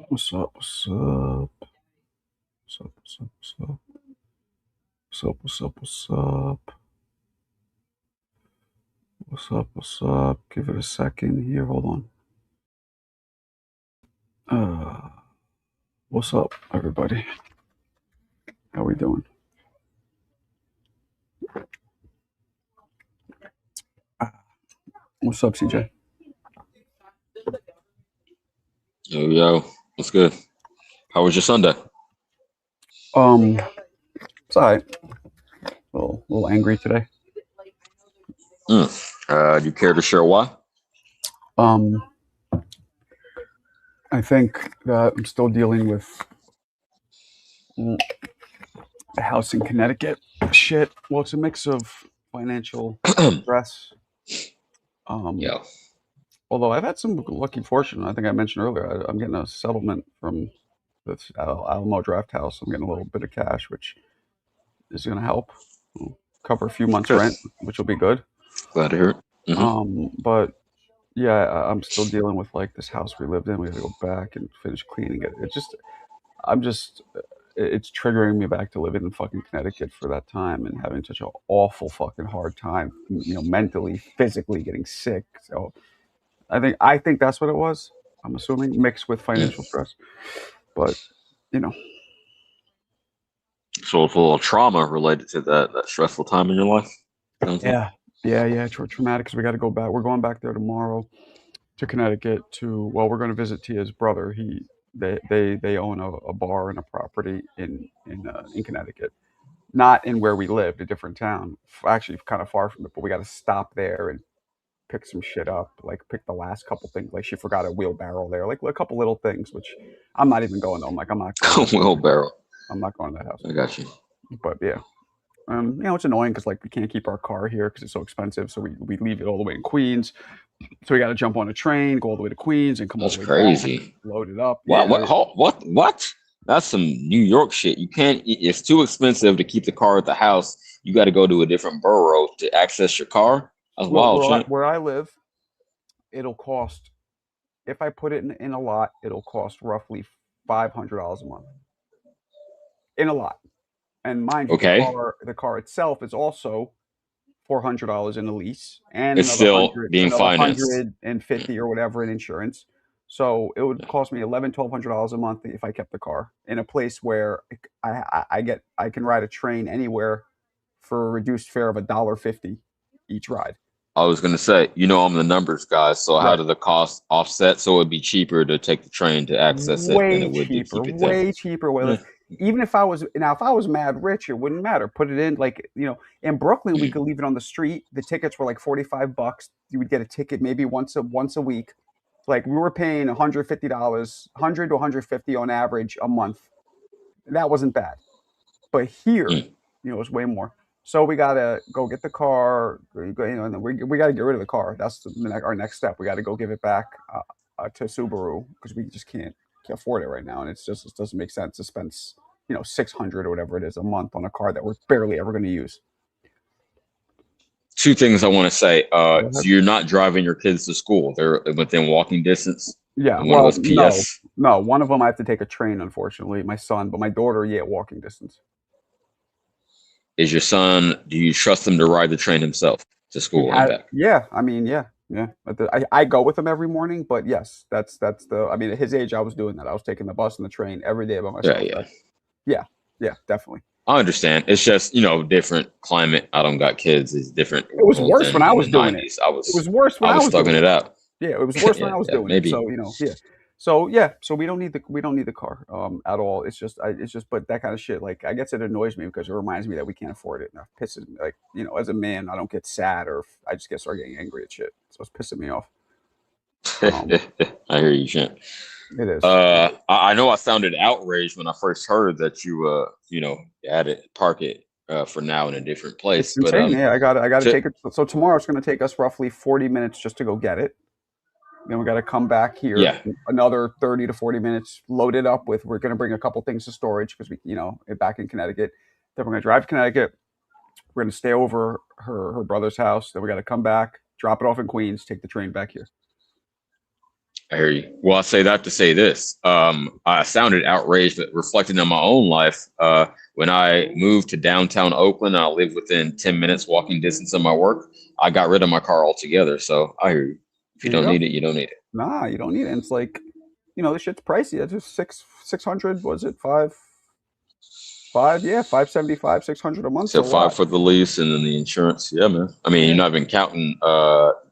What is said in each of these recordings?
What's up? What's up? What's up? What's up? What's up? What's up? What's up? What's up? What's up? What's up? Give it a second here. Hold on. What's up, everybody? How we doing? What's up, CJ? Yo, what's good? How was your Sunday? It's alright. A little angry today. Do you care to share why? I think that I'm still dealing with the house in Connecticut shit. Well, it's a mix of financial stress. Yeah. Although I've had some lucky fortune. I think I mentioned earlier, I'm getting a settlement from this Alamo Draft House. I'm getting a little bit of cash, which is going to help cover a few months' Good. rent, which will be good. Glad to hear it. But yeah, I'm still dealing with like this house we lived in. We got to go back and finish cleaning it. It's triggering me back to living in fucking Connecticut for that time and having such an awful fucking hard time, mentally, physically getting sick. So I think that's what it was. I'm assuming mixed with financial stress, but you know, So it's a little trauma related to that stressful time in your life. yeah, traumatic because we got to go back. We're going back there tomorrow to Connecticut we're going to visit Tia's brother. They own a bar and a property in Connecticut, not in where we lived, a different town, actually kind of far from it. But we got to stop there and pick some shit up, like pick the last couple things. Like she forgot a wheelbarrow there, like a couple little things, which I'm not even going to. I'm like, I'm not going. Wheelbarrow. I'm not going to that house. I got you. But yeah, it's annoying because like we can't keep our car here because it's so expensive. So we leave it all the way in Queens. So we got to jump on a train, go all the way to Queens, and come all the way crazy. Back, load it up. What? Yeah. What? That's some New York shit. You can't. It's too expensive to keep the car at the house. You got to go to a different borough to access your car. That's wild. Where I live, it'll cost, if I put it in a lot, it'll cost roughly $500 a month in a lot. And mind you, the car itself is also $400 in a lease and it's still being financed, $150 or whatever in insurance. So it would cost me $1,200 a month if I kept the car in a place where I can ride a train anywhere for a reduced fare of $1.50 each ride. I was going to say, I'm the numbers guy. So how do the costs offset? So it'd be cheaper to take the train to access it than it would to keep it there. Way cheaper. Even if I was mad rich, it wouldn't matter. Put it in in Brooklyn, we could leave it on the street. The tickets were like $45. You would get a ticket maybe once a week. Like we were paying $150, $100 to $150 on average a month. That wasn't bad. But here, it's way more. So we gotta go get the car. We gotta get rid of the car. That's our next step. We gotta go give it back to Subaru because we just can't afford it right now, and it doesn't make sense to spend $600 or whatever it is a month on a car that we're barely ever going to use. Two things I want to say. So you're not driving your kids to school; they're within walking distance. Yeah. One was PS. No, one of them I have to take a train. Unfortunately, my son, but my daughter, walking distance. Is your son? Do you trust him to ride the train himself to school and back? Yeah, yeah. I go with him every morning, but yes, that's the. I mean, at his age, I was doing that. I was taking the bus and the train every day by myself. Yeah, definitely. I understand. It's just different climate. I don't got kids. It's different. It was worse when I was doing it. It was worse when I was thugging it out. Yeah, it was worse when I was doing it. So So we don't need the car at all. It's just but that kind of shit, like I guess it annoys me because it reminds me that we can't afford it. And it pisses me, like as a man, I don't get sad or I just start getting angry at shit. So it's pissing me off. I hear you, Shant. It is. I know I sounded outraged when I first heard that you had to park it for now in a different place. It's insane. I got to take it. So tomorrow it's going to take us roughly 40 minutes just to go get it. Then we got to come back here. Yeah. Another 30 to 40 minutes, load it up with. We're going to bring a couple things to storage because we, back in Connecticut. Then we're going to drive to Connecticut. We're gonna stay over her brother's house. Then we got to come back, drop it off in Queens, take the train back here. I hear you. Well, I say that to say this. I sounded outraged, but reflecting on my own life, when I moved to downtown Oakland, I lived within 10 minutes walking distance of my work. I got rid of my car altogether. So I hear you. If you There you don't go. need it, you don't need it. Nah, you don't need it. And it's like, this shit's pricey. It's just 600. Was it five? Yeah, 575, 600 a month. It's a So five lot. for the lease and then the insurance. Yeah, man. I mean, you're Yeah, not even counting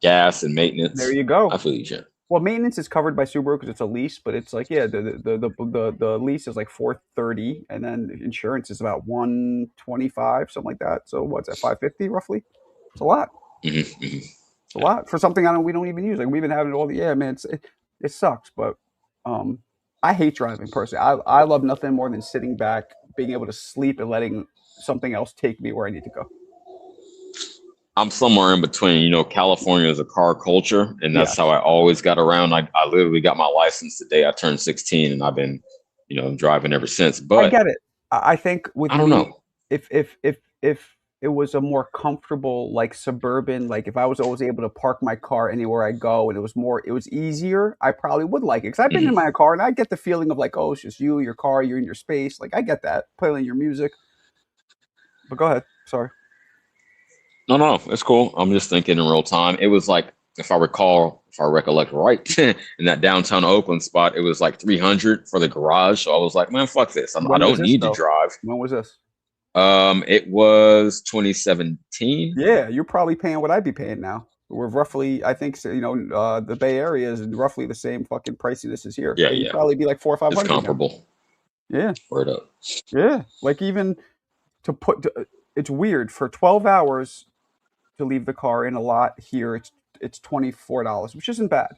gas and there maintenance. you go. I feel you, Jim. Well, maintenance is covered by Subaru because it's a lease, but it's like, yeah, the lease is like 430, and then insurance is about 125, something like that. So what's that, 550 roughly? It's a lot. It's a lot for something we don't even use. Like we've been having it all the yeah, man. It sucks, but um, I hate driving personally. I love nothing more than sitting back, being able to sleep, and letting something else take me where I need to go. I'm somewhere in between. California is a car culture, and that's how Yes, I always got around. I literally got my license the day I turned 16, and I've been, driving ever since. I But get it. I think with I don't me, know. if it was a more comfortable like suburban, like if I was always able to park my car anywhere I go, and it was easier, I probably would like it because I've been in Mhm. my car and I get the feeling of like, oh, it's just you, your car, you're in your space. Like I get that playing your music. But go ahead. Sorry. No, no, it's cool. I'm just thinking in real time. It was like, if I recollect right, in that downtown Oakland spot, it was like 300 for the garage. So I was like, man, fuck this. I When was don't this need to though? drive. When was this? It was 2017. Yeah, you're probably paying what I'd be paying now. We're roughly, I think, so, the Bay Area is roughly the same fucking pricey this is here. Yeah, It'd yeah, probably be like four or five it's hundred now. comparable. Yeah, Word up. yeah. Like even it's weird for 12 hours to leave the car in a lot here. It's $24, which isn't bad.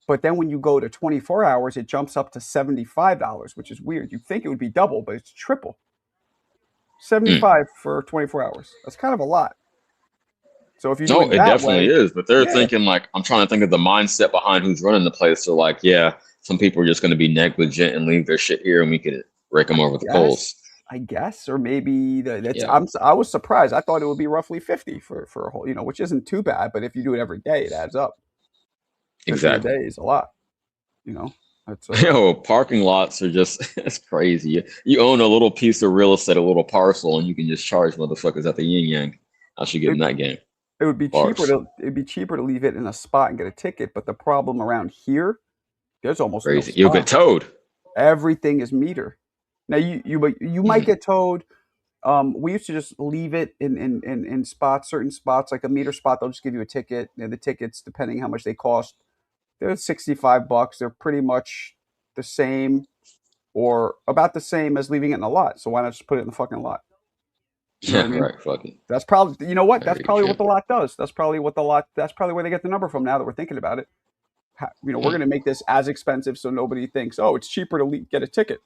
But then when you go to 24 hours, it jumps up to $75, which is weird. You'd think it would be double, but it's triple. Mm. 75 for 24 hours. That's kind of a lot. So if you do No, it it that definitely way, is. But they're yeah, thinking like, I'm trying to think of the mindset behind who's running the place. They're like, yeah, some people are just going to be negligent and leave their shit here, and we could rake them I over the guess, coals. I guess, or maybe that's. Yeah, I was surprised. I thought it would be roughly 50 for a whole, which isn't too bad. But if you do it every day, it adds up. 50 a exactly. day is a lot. You know, that's Yo, parking lots are just it's crazy. You own a little piece of real estate, a little parcel, and you can just charge motherfuckers at the yin yang. I should get in it, that game. it would be cheaper Bars. to it'd be cheaper to leave it in a spot and get a ticket. But the problem around here, there's almost no Crazy. You'll get spots. towed. Everything is meter. Now you might Mhm. get towed. We used to just leave it in spots, certain spots, like a meter spot. They'll just give you a ticket. And the tickets, depending how much they cost, they're $65. They're pretty much the same or about the same as leaving it in a lot. So why not just put it in the fucking lot? You know what I Yeah, mean? right. Fucking. That's probably, you know what? I That's hear you, probably what champ. the lot does. That's probably where they get the number from now that we're thinking about it. We're going Mm. to make this as expensive so nobody thinks, oh, it's cheaper to get a ticket.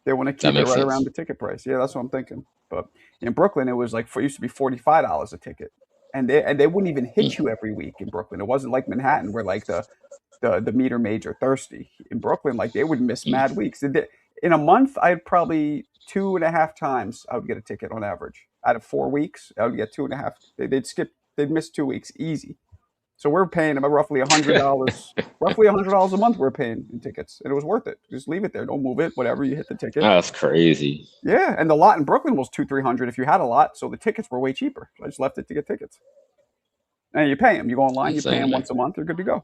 They want to That keep it makes right around sense. the ticket price. Yeah, that's what I'm thinking. But in Brooklyn, it was like it used to be $45 a ticket, and they wouldn't even hit Mm. you every week in Brooklyn. It wasn't like Manhattan where like the meter maids are thirsty. In Brooklyn, like they would miss mad Mm. weeks. In a month, I'd probably 2.5 times I would get a ticket on average. Out of 4 weeks, I would get two and a half. They'd miss 2 weeks easy. So we're paying about roughly $100 a month. We're paying in tickets, and it was worth it. Just leave it there, don't move it. Whatever, you hit the ticket. That's crazy. Yeah, and the lot in Brooklyn was 200-300 if you had a lot, so the tickets were way cheaper. So I just left it to get tickets, and you pay them. You go online, you pay Insane, them man. once a month, you're good to go.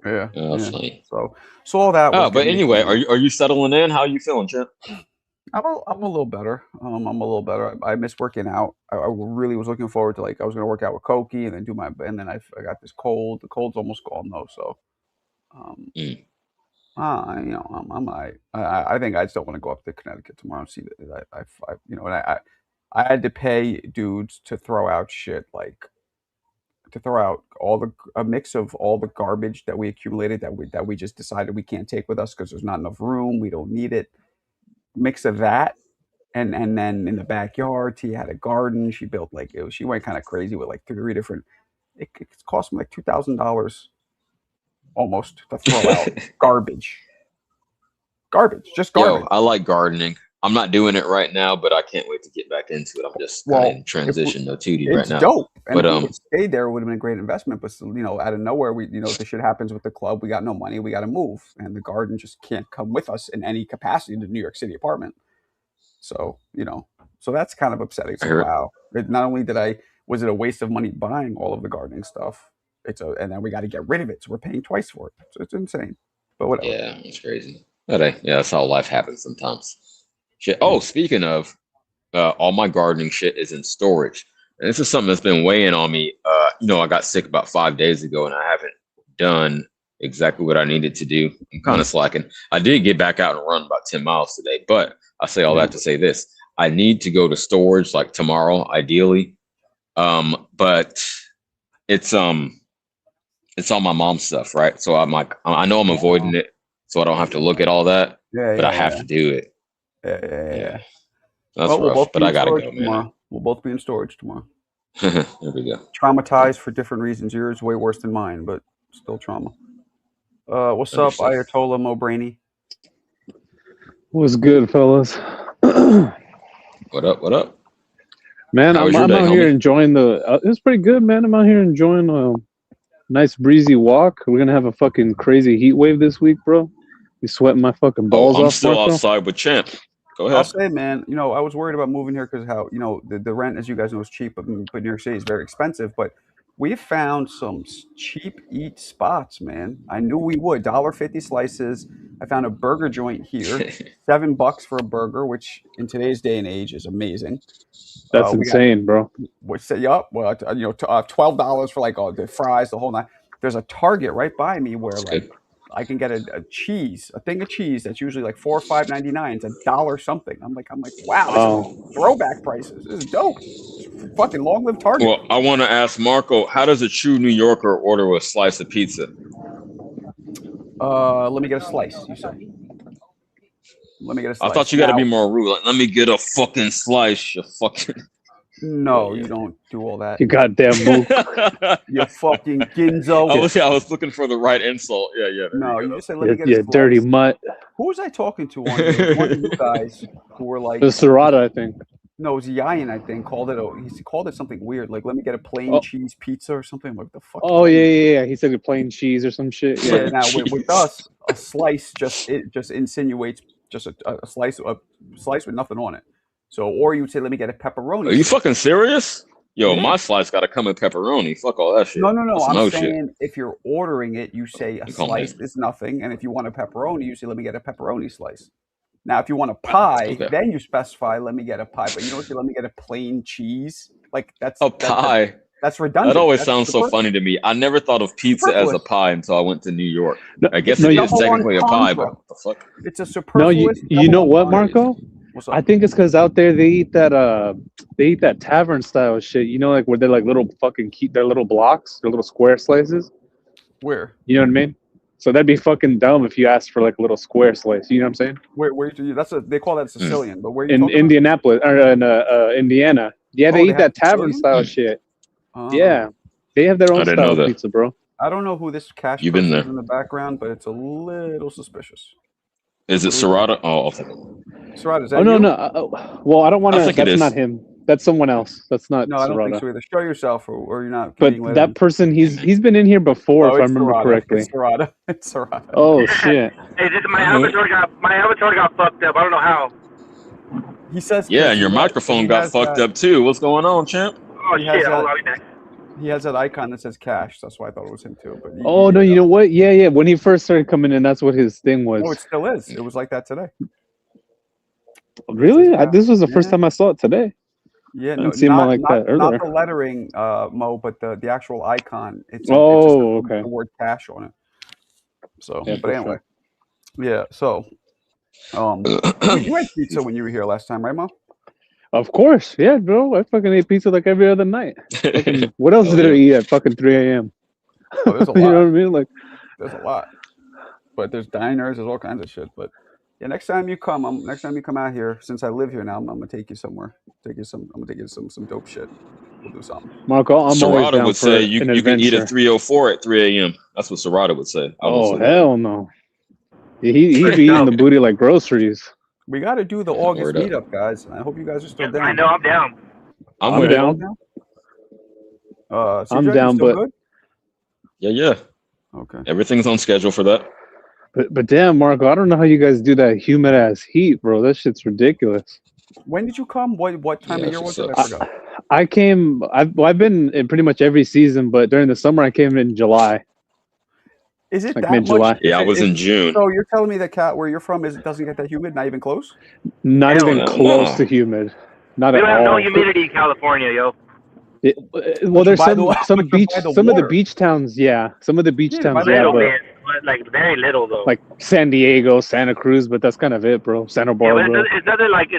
Yeah, Yeah, that's yeah. funny. So all that was Oh, but getting me anyway, are thinking. you settling in? How you feeling, champ? I'm a little better. I'm a little better. I miss working out. I really was looking forward to like I was gonna work out with Koki and then and then I got this cold. The cold's almost gone though, so um, Mm. I think I still want to go up to Connecticut tomorrow and see that and I had to pay dudes to throw out shit like to throw out a mix of all the garbage that we accumulated that we just decided we can't take with us because there's not enough room. We don't need it. Mix of that. And then in the backyard, Tia had a garden. She built she went kind of crazy with like three different. It cost me like $2,000 almost to throw out garbage, just Yo, garbage. I like gardening. I'm not doing it right now, but I can't wait to get back into it. I'm just kind of in transition to 2D right It's now. dope. And But if we would stayed there, it would have been a great investment. But out of nowhere, the shit happens with the club. We got no money. We got to move, and the garden just can't come with us in any capacity to New York City apartment. So so that's kind of upsetting. It's like, wow. Not only was it a waste of money buying all of the gardening stuff, and then we got to get rid of it, so we're paying twice for it. So it's insane. But whatever. Yeah, it's crazy. But yeah, that's how life happens sometimes. Shit. Oh, speaking of, all my gardening shit is in storage. And this is something that's been weighing on me. I got sick about 5 days ago, and I haven't done exactly what I needed to do. I'm kind of slacking. I did get back out and run about 10 miles today, but I say all that to say this. I need to go to storage like tomorrow, ideally. But it's all my mom's stuff, right? So I'm like, I know I'm avoiding it, so I don't have to look at all that. But I have to do it. Yeah. That's rough, but I gotta go, man. We'll both be in storage tomorrow. There we go. Traumatized for different reasons. Yours way worse than mine, but still trauma. What's up, Ayatollah Mo Brainy? What's good, fellas? What up? Man, I'm out here enjoying it's pretty good, man. I'm out here enjoying a nice breezy walk. We're gonna have a fucking crazy heat wave this week, bro. Be sweating my fucking balls off. I'm still outside with Champ. Go ahead. I'll say, man, I was worried about moving here because how, the rent, as you guys know, is cheap, but New York City is very expensive. But we found some cheap eat spots, man. I knew we would. $1.50 slices. I found a burger joint here, $7 for a burger, which in today's day and age is amazing. That's insane, bro. $12 for like the fries, the whole night. There's a Target right by me where I can get a thing of cheese that's usually like $4 or $5.99. It's $1 something. I'm like, wow, this is throwback prices. This is dope. Fucking long live Target. Well, I want to ask Marco, how does a true New Yorker order a slice of pizza? Let me get a slice, you say. Let me get a slice. I thought you got to be more rude. Like, let me get a fucking slice, you fucking... No, you don't do all that. You goddamn move. You fucking ginzo. I was looking for the right insult. Yeah. No, you just say, let me get a slice. Dirty mutt. Who was I talking to? One of you guys who were like... The Serrata, I think. No, it was Yayan, I think. He called it something weird. Like, let me get a plain cheese pizza or something. What the fuck? Oh, yeah. He said a plain cheese or some shit. Yeah, now with us, a slice just insinuates just a slice with nothing on it. So, or you would say, let me get a pepperoni. Are you fucking serious? Yo, my slice got to come with pepperoni. Fuck all that shit. No. I'm saying if you're ordering it, you say a slice is nothing. And if you want a pepperoni, you say, let me get a pepperoni slice. Now, if you want a pie, then you specify, let me get a pie. But you don't say, let me get a plain cheese. Like, that's a pie. That's redundant. That always sounds so funny to me. I never thought of pizza as a pie until I went to New York. I guess it is technically a pie, but what the fuck? It's a superfluous. No, you know what, Marco? I think it's because out there they eat that tavern style shit. You know, like where they're like little fucking their little blocks, their little square slices. Where? You know what I mean? So that'd be fucking dumb if you asked for like a little square slice. You know what I'm saying? Where they call that Sicilian, but where in Indianapolis or in Indiana? Yeah, they eat that tavern style shit. Yeah, they have their own style of pizza, bro. I don't know who this cash person is in the background, but it's a little suspicious. Is it Serrata? Oh, Serrata, is that you? No. Well, I don't want to. That's not him. That's someone else. That's not. No, I don't think so either. Show yourself, or you're not. But that person, he's been in here before, if I remember correctly. It's Serrata. It's Serrata. Oh shit! Hey, my avatar got fucked up. I don't know how. He says. Yeah, and your microphone got fucked up too. What's going on, champ? Oh shit! Hold on, he has that icon that says cash. That's why I thought it was him too. But no, you know what? Yeah. When he first started coming in, that's what his thing was. Oh, it still is. It was like that today. Really? This was the first time I saw it today. Yeah, no, not the lettering, Mo, but the actual icon. It's okay. The word cash on it. So, but anyway, yeah. So, you had pizza when you were here last time, right, Mo? Of course, yeah, bro. I fucking ate pizza like every other night. What else did I eat at fucking 3 a.m.? Oh, there's a lot. You know what I mean? Like, there's a lot. But there's diners, there's all kinds of shit. But yeah, next time you come out here, since I live here now, I'm gonna take you somewhere. I'm gonna take you to some dope shit. We'll do something. Marco, I'm always down would say you can eat a 304 at 3 a.m. That's what Serrata would say. Hell no. He'd be eating the booty like groceries. We got to do the August meetup, guys. I hope you guys are still down. I know I'm down. I'm down. CJ, I'm down, but good? Yeah. Okay. Everything's on schedule for that. But damn, Marco, I don't know how you guys do that humid ass heat, bro. That shit's ridiculous. When did you come? What time of year was it? I forgot. I came. I've been in pretty much every season, but during the summer I came in July. Is it like that mid-July? much? Yeah, I was in June. So you're telling me that where you're from it doesn't get that humid? Not even close? Not even close to humid. Not We at don't have all. no humidity in California, yo. Well, there's By the some way, beach, by the some of the water. beach towns, yeah. Some of the beach towns, yeah, Little but bit, but like very little though. like San Diego, Santa Cruz, but that's kind of it, bro. Santa Yeah, but Barbara. it's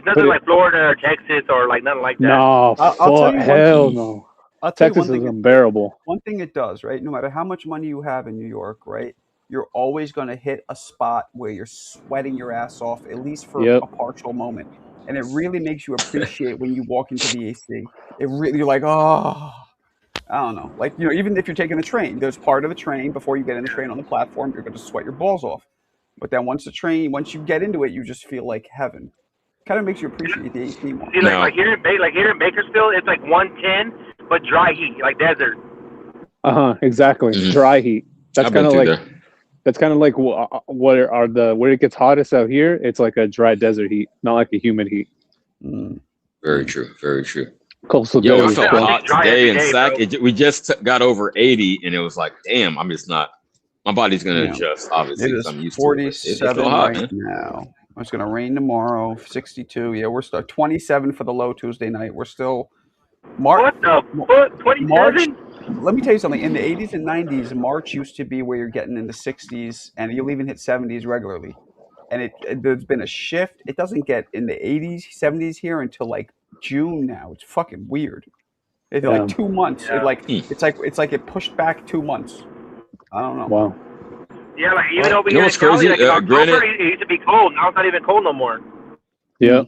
nothing like Florida or Texas or like nothing like that. No, I'll tell fuck, you one hell thing. no. I'll tell Texas you one is thing. unbearable. One thing it does, right? No matter how much money you have in New York, right? You're always going to hit a spot where you're sweating your ass off, at least for Yep. a partial moment. And it really makes you appreciate when you walk into the AC. It really, you're like, oh, I don't know. Like, even if you're taking a train, there's part of the train before you get in the train on the platform, you're going to sweat your balls off. But then once you get into it, you just feel like heaven. Kind of makes you appreciate the AC more. See, like here in Bakersfield, it's like 110, but dry heat, like desert. Exactly. Mhm. Dry heat. That's I've been kind of through like there. that's kind of like where it gets hottest out here. It's like a dry desert heat, not like a humid heat. Mm. Very true. Very true. Coastal Yo, Derby, it felt bro. hot Dry today every in day, Sac. bro. We just got over 80, and it was like, damn, I'm just not. My body's gonna Yeah. adjust, obviously, It because is I'm used to it. But it 47 felt hot, right man. now. It's going to rain tomorrow, 62. Yeah, we're still 27 for the low Tuesday night. We're still What the fuck? 27? Let me tell you something. In the 80s and 90s, March used to be where you're getting in the 60s, and you'll even hit 70s regularly. And there's been a shift. It doesn't get in the 80s, 70s here until like June now. It's fucking weird. It's like 2 months. Yeah. It's like it pushed back 2 months. I don't know. Wow. Yeah, like even over You know here in what's Cali, crazy? like in October, Granted- it used to be cold. Now it's not even cold no more. Yeah.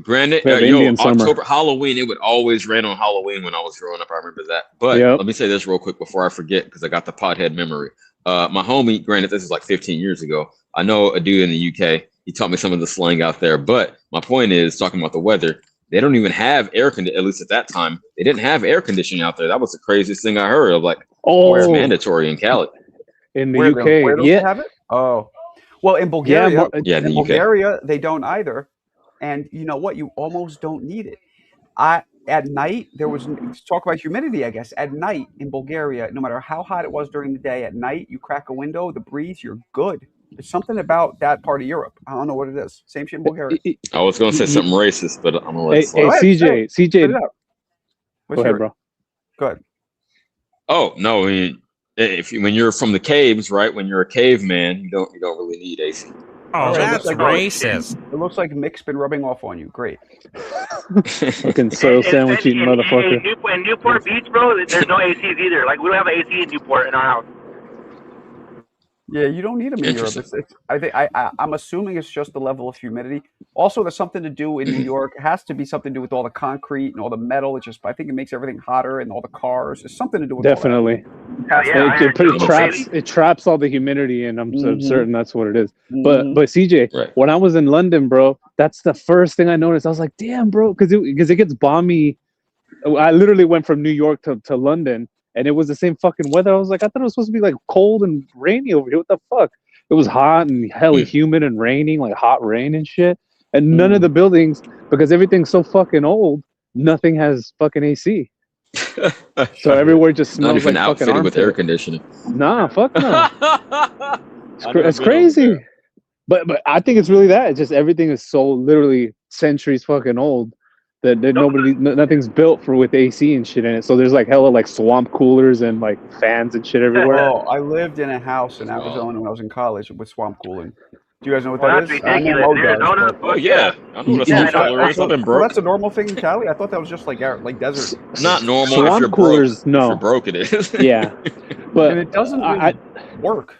Granted, We have Indian summer. October, Halloween, it would always rain on Halloween when I was growing up. I remember that. But Yep. let me say this real quick before I forget, because I got the pothead memory. My homie, granted, this is like 15 years ago. I know a dude in the UK. He taught me some of the slang out there. But my point is, talking about the weather, they don't even have air conditioning. At least at that time, they didn't have air conditioning out there. That was the craziest thing I heard of. Like, it's mandatory in Cali. In the Where UK, don't they have it? Oh, well, in Bulgaria, Yeah, in the UK. Bulgaria, they don't either. And you know what? You almost don't need it. At night, there was talk about humidity, I guess. At night in Bulgaria, no matter how hot it was during the day, at night, you crack a window, the breeze, you're good. There's something about that part of Europe. I don't know what it is. Same shit in Bulgaria. I was going to say something racist, but I'm going to let Hey, it slide. CJ, Put it out. go ahead, bro. Go ahead. Oh no! When you're from the caves, right? When you're a caveman, you don't really need AC. Oh, Right, that's like- racist. It looks like Mick's been rubbing off on you. Great. Fucking soil sandwich eating motherfucker. In Newport Beach, bro, there's no ACs either. Like we don't have an AC in Newport in our house. Yeah, you don't need them in Europe. Interesting. I'm assuming it's just the level of humidity. Also, there's something to do in New York. It has to be something to do with all the concrete and all the metal. I think it makes everything hotter and all the cars. There's something to do with Definitely. Hell yeah, It traps all the humidity, and I'm certain that's what it is. all that. But CJ, Right. when I was in London, bro, that's the first thing I noticed. I was like, damn, bro, because it gets balmy. I literally went from New York to London, and it was the same fucking weather. I was like, I thought it was supposed to be like cold and rainy over here. What the fuck? It was hot and hella humid and raining, like hot rain and shit. And none of the buildings, because everything's so fucking old, nothing has fucking AC. So everywhere just Not smells even like fucking outfitted with air armpit. conditioning. Nah, fuck no. I never It's been over crazy. there. But I think it's really that. It's just everything is so literally centuries fucking old that nothing's built with AC and shit in it. So there's like hella like swamp coolers and like fans and shit everywhere. Oh, I lived in a house in Arizona when I was in college with swamp cooling. Do you guys know what Well, that that's is? I know ridiculous. Mo In does, Arizona? but- Oh yeah, I know what a Yeah, swamp cooler is. I've been Well, broke. that's a normal thing in Cali. I thought that was just like desert. Not normal Swamp if you're coolers, broke. no. If you're broke, it is. Yeah, but And it doesn't really I, work.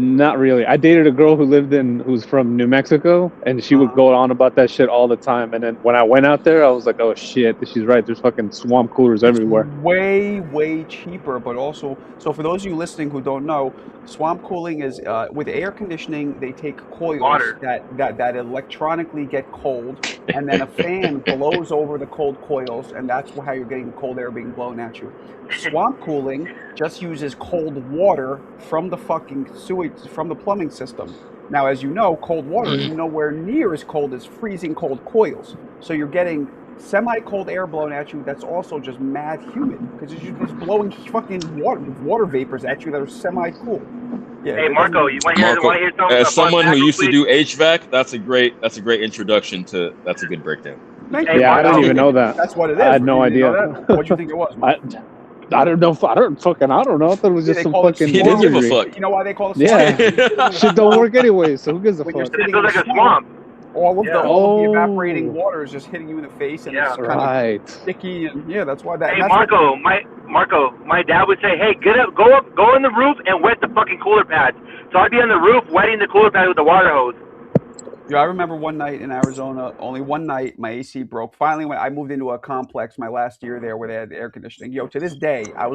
Not really. I dated a girl who's from New Mexico, and she would go on about that shit all the time. And then when I went out there, I was like, oh shit, she's right. There's fucking swamp coolers everywhere. Way cheaper, but also, so for those of you listening who don't know, swamp cooling is with air conditioning. They take coils Water. that electronically get cold, and then a fan blows over the cold coils, and that's how you're getting the cold air being blown at you. Swamp cooling just uses cold water from the fucking sewage, from the plumbing system. Now, as you know, cold water is nowhere near as cold as freezing cold coils. So you're getting semi-cold air blown at you that's also just mad humid because it's just blowing fucking water vapors at you that are semi-cool. Yeah, Hey, Marco, you want to hear something? As someone who about used to that, do HVAC, that's a great introduction to. That's a good breakdown. Thank Hey, you. Yeah, I Marco. didn't even know that. That's what it is. I had no You didn't idea. know that? What'd you think it was? Mike? I don't know. I don't know. I thought it was Yeah, just they some call it fucking He didn't give a wizardry. fuck. You know why they call it Yeah. swamp? Shit don't work anyway, so who gives a When you're fuck? It sitting feels in like the a swamp. all of Yeah. the Oh. evaporating water is just hitting you in the face, and Yeah. it's kind of Right. sticky, and yeah, that's why that. Hey, that's what- Marco, my dad would say, hey, get up, go on the roof and wet the fucking cooler pads. So I'd be on the roof wetting the cooler pad with the water hose. Yeah, I remember one night in Arizona, only one night, my AC broke. Finally, when I moved into a complex my last year there where they had air conditioning, to this day, a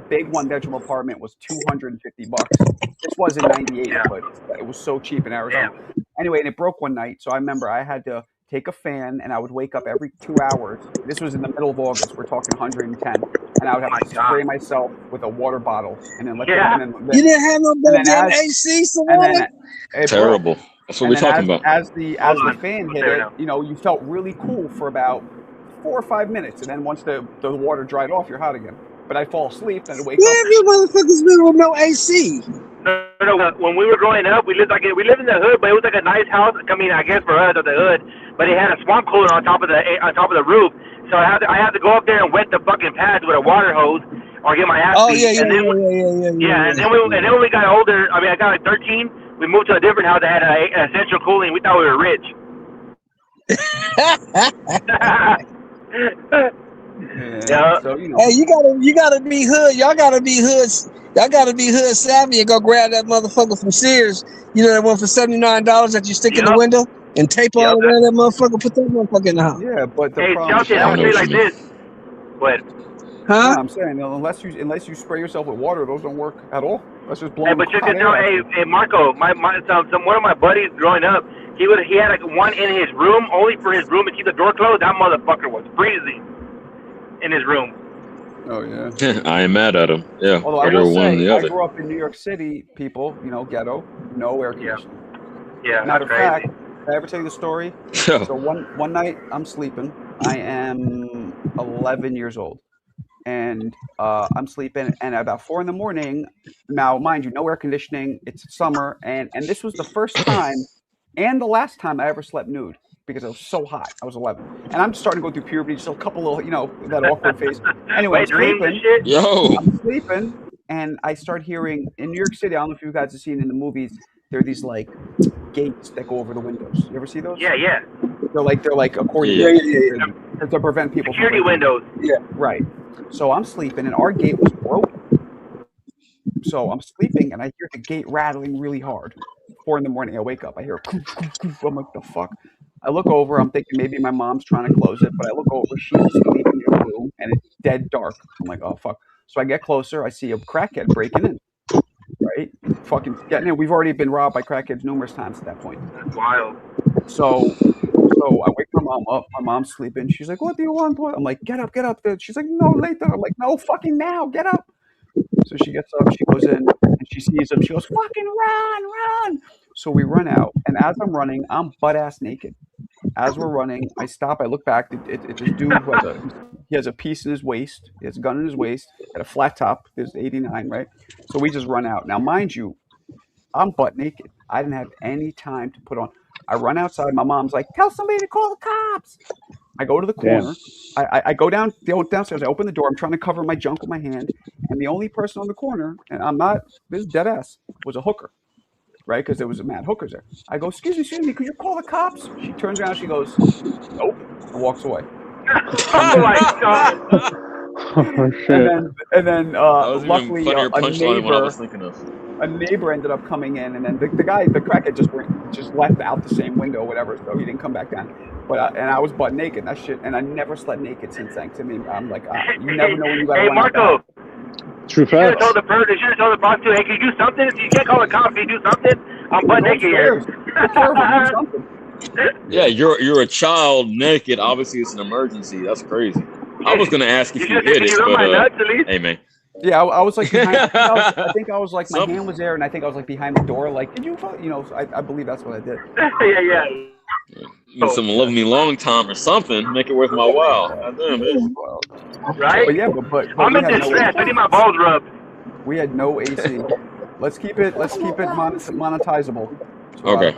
big one-bedroom apartment was $250. This was in '98, Yeah. but it was so cheap in Arizona. Anyway, and it broke one night, so I remember I had to take a fan, and I would wake up every 2 hours. This was in the middle of August. We're talking 110, and I would have Oh to my God. spray myself with a water bottle, and then let Yeah. and then, You didn't have no And then goddamn as- AC, and someone. then it broke. Terrible. That's what And we're then talking about. as the Hold on. fan We'll hit stay it, now. you felt really cool for about 4 or 5 minutes, and then once the water dried off, you're hot again. But I'd fall asleep, and I'd wake Where up. have you motherfuckers been with no AC? No. When we were growing up, we lived in the hood, but it was like a nice house. I mean, I guess for us, at the hood, but it had a swamp cooler on top of the roof. So I had to go up there and wet the fucking pads with a water hose, or get my ass Oh beat. yeah. And then and then when we got older, I mean, I got like 13. We moved to a different house that had a central cooling. We thought we were rich. Yeah. So Hey, you gotta be hood. Y'all gotta be hoods. Y'all gotta be hood savvy and go grab that motherfucker from Sears. You know that one for $79 that you stick in the Yep. window and tape all Yep. around that motherfucker. Put that motherfucker in the house. yeah, but the Hey, problem Chelsea, I I'm don't gonna know say like what you this. But Huh? I'm saying unless you spray yourself with water, those don't work at all. That's just blowing. hey, but check hot this air out. at you. Hey, Marco, one of my buddies growing up, he had like one in his room, only for his room to keep the door closed. That motherfucker was freezing in his room. Oh yeah. I ain't mad at him. Yeah, Although I either will one or say, the I other. grew up in New York City, people, ghetto, no air Yeah. conditioning. Yeah, Matter that's of fact, crazy. did I ever tell you the story? So one night I'm sleeping. I am 11 years old, and I'm sleeping. And at about 4 a.m. Now, mind you, no air conditioning. It's summer, and this was the first time and the last time I ever slept nude because it was so hot. I was 11, and I'm just starting to go through puberty, just a couple little, that awkward phase. Anyway, I'm Wet dreams and sleeping. shit. Yo, I'm sleeping, and I start hearing in New York City. I don't know if you guys have seen in the movies. There are these like gates that go over the windows. You ever see those? Yeah, yeah. They're like accordion Yeah. gates to prevent people Security from breaking in. windows. Right. So I'm sleeping, and our gate was broken. So I'm sleeping, and I hear the gate rattling really hard. 4 a.m. I wake up. I hear, "Coof, coof, coof." I'm like, the fuck? I look over. I'm thinking maybe my mom's trying to close it, but I look over. She's asleep in the room, and it's dead dark. I'm like, oh fuck. So I get closer. I see a crackhead breaking in. Right? Fucking getting in. We've already been robbed by crackheads numerous times at that point. That's wild. So I wake my mom up. My mom's sleeping. She's like, "What do you want, boy?" I'm like, "Get up, get up." She's like, "No, later." I'm like, "No, fucking now, get up." So she gets up. She goes in, and she sees him. She goes, "Fucking run, run!" So we run out, and as I'm running, I'm butt ass naked. As we're running, I stop. I look back. It's this dude who has a piece in his waist. He has a gun in his waist. Got a flat top. There's 89, right? So we just run out. Now, mind you, I'm butt naked. I didn't have any time to put on. I run outside. My mom's like, "Tell somebody to call the cops." I go to the corner. I go downstairs. I open the door. I'm trying to cover my junk with my hand. And the only person on the corner, and this is dead ass, was a hooker, right? Because there was a mad hookers there. I go, excuse me, could you call the cops? She turns around. She goes, nope, and walks away. Oh my god. Oh shit. And then that was luckily, even funnier a punchline than what I neighbor. was thinking of. a neighbor ended up coming in, and then the crackhead just left out the same window, whatever. So he didn't come back down. But and I was butt naked. That shit, and I never slept naked since then. To me, I'm like, you never know when you gotta Hey, run out Marco. back. True You should have facts. told the prostitute, hey, can you do something? If you can't call the cops, can you do something? I'm butt naked here. It's terrible. Do something. Yeah, you're a child naked. Obviously, it's an emergency. That's crazy. I was gonna ask if you should hit it, you rub my but nuts at least? hey, man. Yeah, I was like behind. I think I was like my Something. hand was there, and I think I was like behind the door. Like, did you? I believe that's what I did. yeah. You need someone loving me long time or something. Make it worth my while. God damn, man. Right? But yeah, but I'm we in had distress. I need my balls rubbed. We had no AC. Let's keep it monetizable. So, Okay.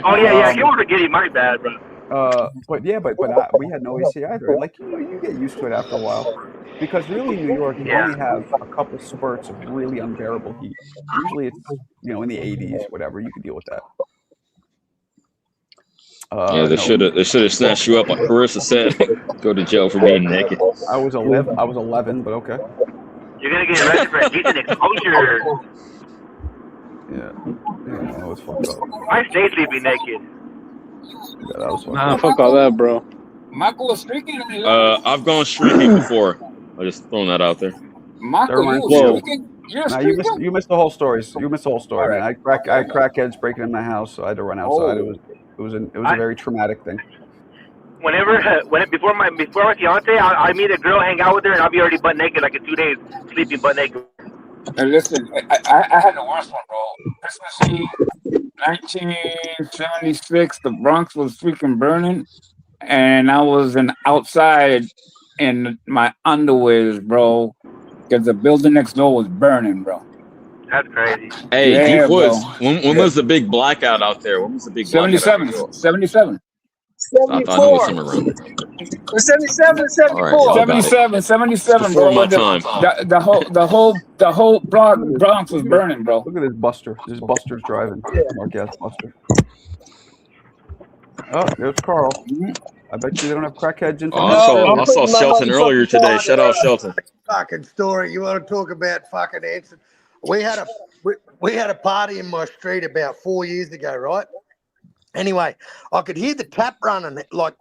Oh, yeah. Get over to Giddy. My bad, bro. But we had no AC either. Like, you get used to it after a while, because really in New York you only have a couple spurts of really unbearable heat. Usually it's in the 80s, whatever. You can deal with that. Yeah, they should have snatched you up like Carissa said. Go to jail for being naked. I was 11, but okay. You're going to get arrested for indecent exposure. Yeah, that was fucked up. I stay sleeping naked. Yeah, that was fucked Nah, up. fuck all that, bro. Michael was streaking. I've gone streaking before. I just throwing that out there. Michael, you reminds was me of- streaking. You're Nah, streaking. you missed the whole story. You missed the whole story, man. I had crackheads breaking in my house, so I had to run outside. Oh. It was a very traumatic thing. Before my fiance, I meet a girl, hang out with her, and I'll be already butt naked like in 2 days, sleeping butt naked. And listen, I had the worst one, bro. Christmas Eve, 1976. The Bronx was freaking burning, and I was outside in my underwears, bro, because the building next door was burning, bro. That's crazy. Hey, Yeah, Deep Woods. bro. When was the big blackout out there? When was the big blackout? 77. 77. I thought it was somewhere around there. 77, 74. All right, 77, Before bro. my time. The whole Bronx was burning, bro. Look at this Buster. This Buster's driving. Marquez Buster. Oh, there's Carl. I bet you they don't have crackheads in. Oh, I saw Shelton earlier today. Shout out Shelton. Fucking story. You want to talk about fucking answer? We had a party in my street about 4 years ago, right? Anyway, I could hear the tap running like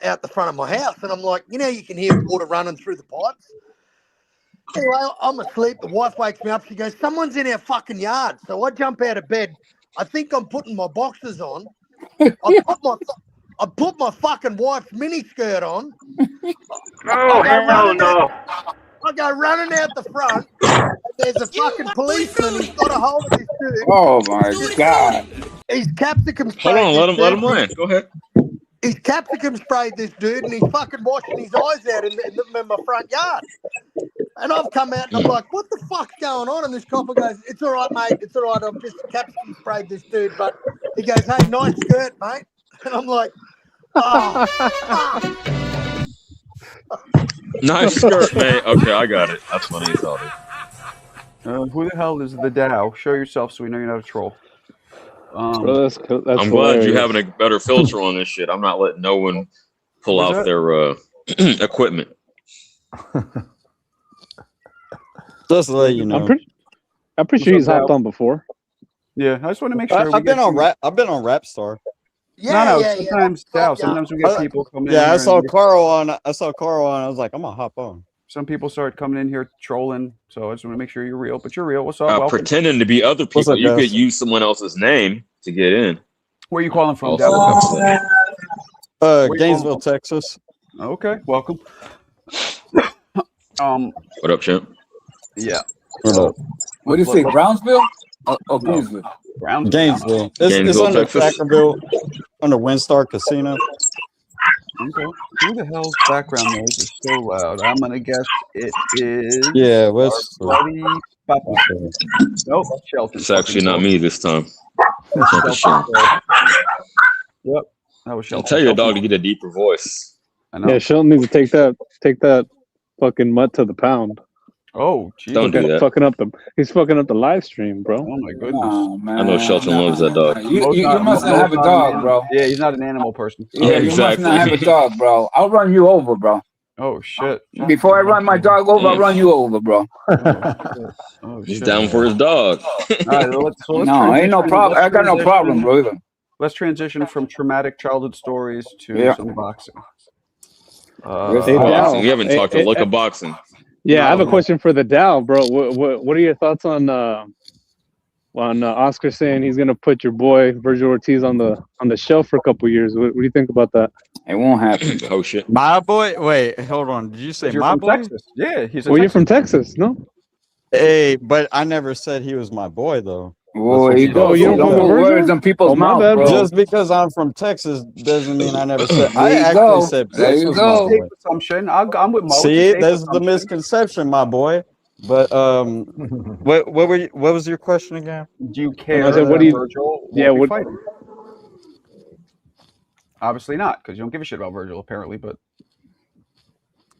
out the front of my house, and I'm like, you can hear water running through the pipes. Anyway, I'm asleep. The wife wakes me up. She goes, "Someone's in our fucking yard." So I jump out of bed. I think I'm putting my boxers on. I put my fucking wife's mini skirt on. Oh, hell no. I go running out the front, and there's a fucking policeman. He's got a hold of this dude. Oh my God. He's capsicum sprayed. Hold on, let him this dude. land. Go ahead. He's capsicum sprayed this dude, and he's fucking washing his eyes out in my front yard. And I've come out, and I'm like, "What the fuck's going on?" And this copper goes, "It's all right, mate. It's all right. I've just capsicum sprayed this dude." But he goes, "Hey, nice skirt, mate." And I'm like, "Oh, fuck." Nice skirt, mate. Okay, I got it. That's funny as hell. Dude. Who the hell is the Dow? Show yourself so we know you're not a troll. Bro, that's I'm glad hilarious. you're having a better filter on this shit. I'm not letting no one pull What's out that? their equipment. Just to let you know, I'm pretty sure he's hopped on before. Yeah, I just want to make sure. I've been on Rapstar. No, sometimes Dow. Sometimes we get people coming in. Yeah, here I saw and Carl on. I was like, I'm gonna hop on. some people start coming in here trolling. So I just want to make sure you're real. But you're real. What's up? Welcome. Pretending to be other What's people. up, You guys? could use someone else's name to get in. Where are you calling from, Also Dow? comes in. you Gainesville, Texas. Okay, welcome. What up, champ? Yeah. What do you say, Brownsville? Oh, Gainesville. Browns. Gainesville. It's Gainesville, under Texas. Thackerville, under Windstar Casino. Okay. Who the hell's background noise is so loud? I'm gonna guess it is. Yeah, what's Bloody Papa. Nope, Shelton. It's actually not me this time. Shelton. Sure. Yep, that was I'll Shelton. tell your dog to get a deeper voice. I know. Yeah, Shelton needs to take that fucking mutt to the pound. Oh, geez. Don't do that. He's fucking up the live stream, bro. Oh my goodness. Oh, man. I know Shelton loves that dog. You must not have a dog, bro. Yeah, he's not an animal person. Yeah, you must not have a dog, bro. I'll run you over, bro. Oh shit! Before I run my dog over, I'll run you over, bro. Oh He's shit! down for his dog. All right, let's No, ain't no transition- problem. let's I got no problem, transition- bro. Either. Let's transition from traumatic childhood stories to Yeah. some boxing. Hey, Dow. Boxing. We haven't Hey, talked hey, a lick of boxing. Yeah, I have a No. question for the Dow, bro. What are your thoughts on Oscar saying he's gonna put your boy Virgil Ortiz on the shelf for a couple years? What do you think about that? It won't happen. Oh shit. My boy. Wait, hold on. Did you say You're my from boy? Texas. Yeah, he's a Well, you're Texas. from Texas, no? Hey, but I never said he was my boy though. Well, That's you what go. you You don't don't fuck put with words in people's Oh, my mouth, bad, bro. bro. Just because I'm from Texas doesn't mean I never said. I There you actually go. said There Chris you was go. my boy. Assumption. I'm with Mo. It's a See, safe that's the assumption. misconception, my boy. But what was your question again? Do you care I said, what that do you- Virgil won't yeah, be what- fighting? Obviously not, because you don't give a shit about Virgil, apparently. But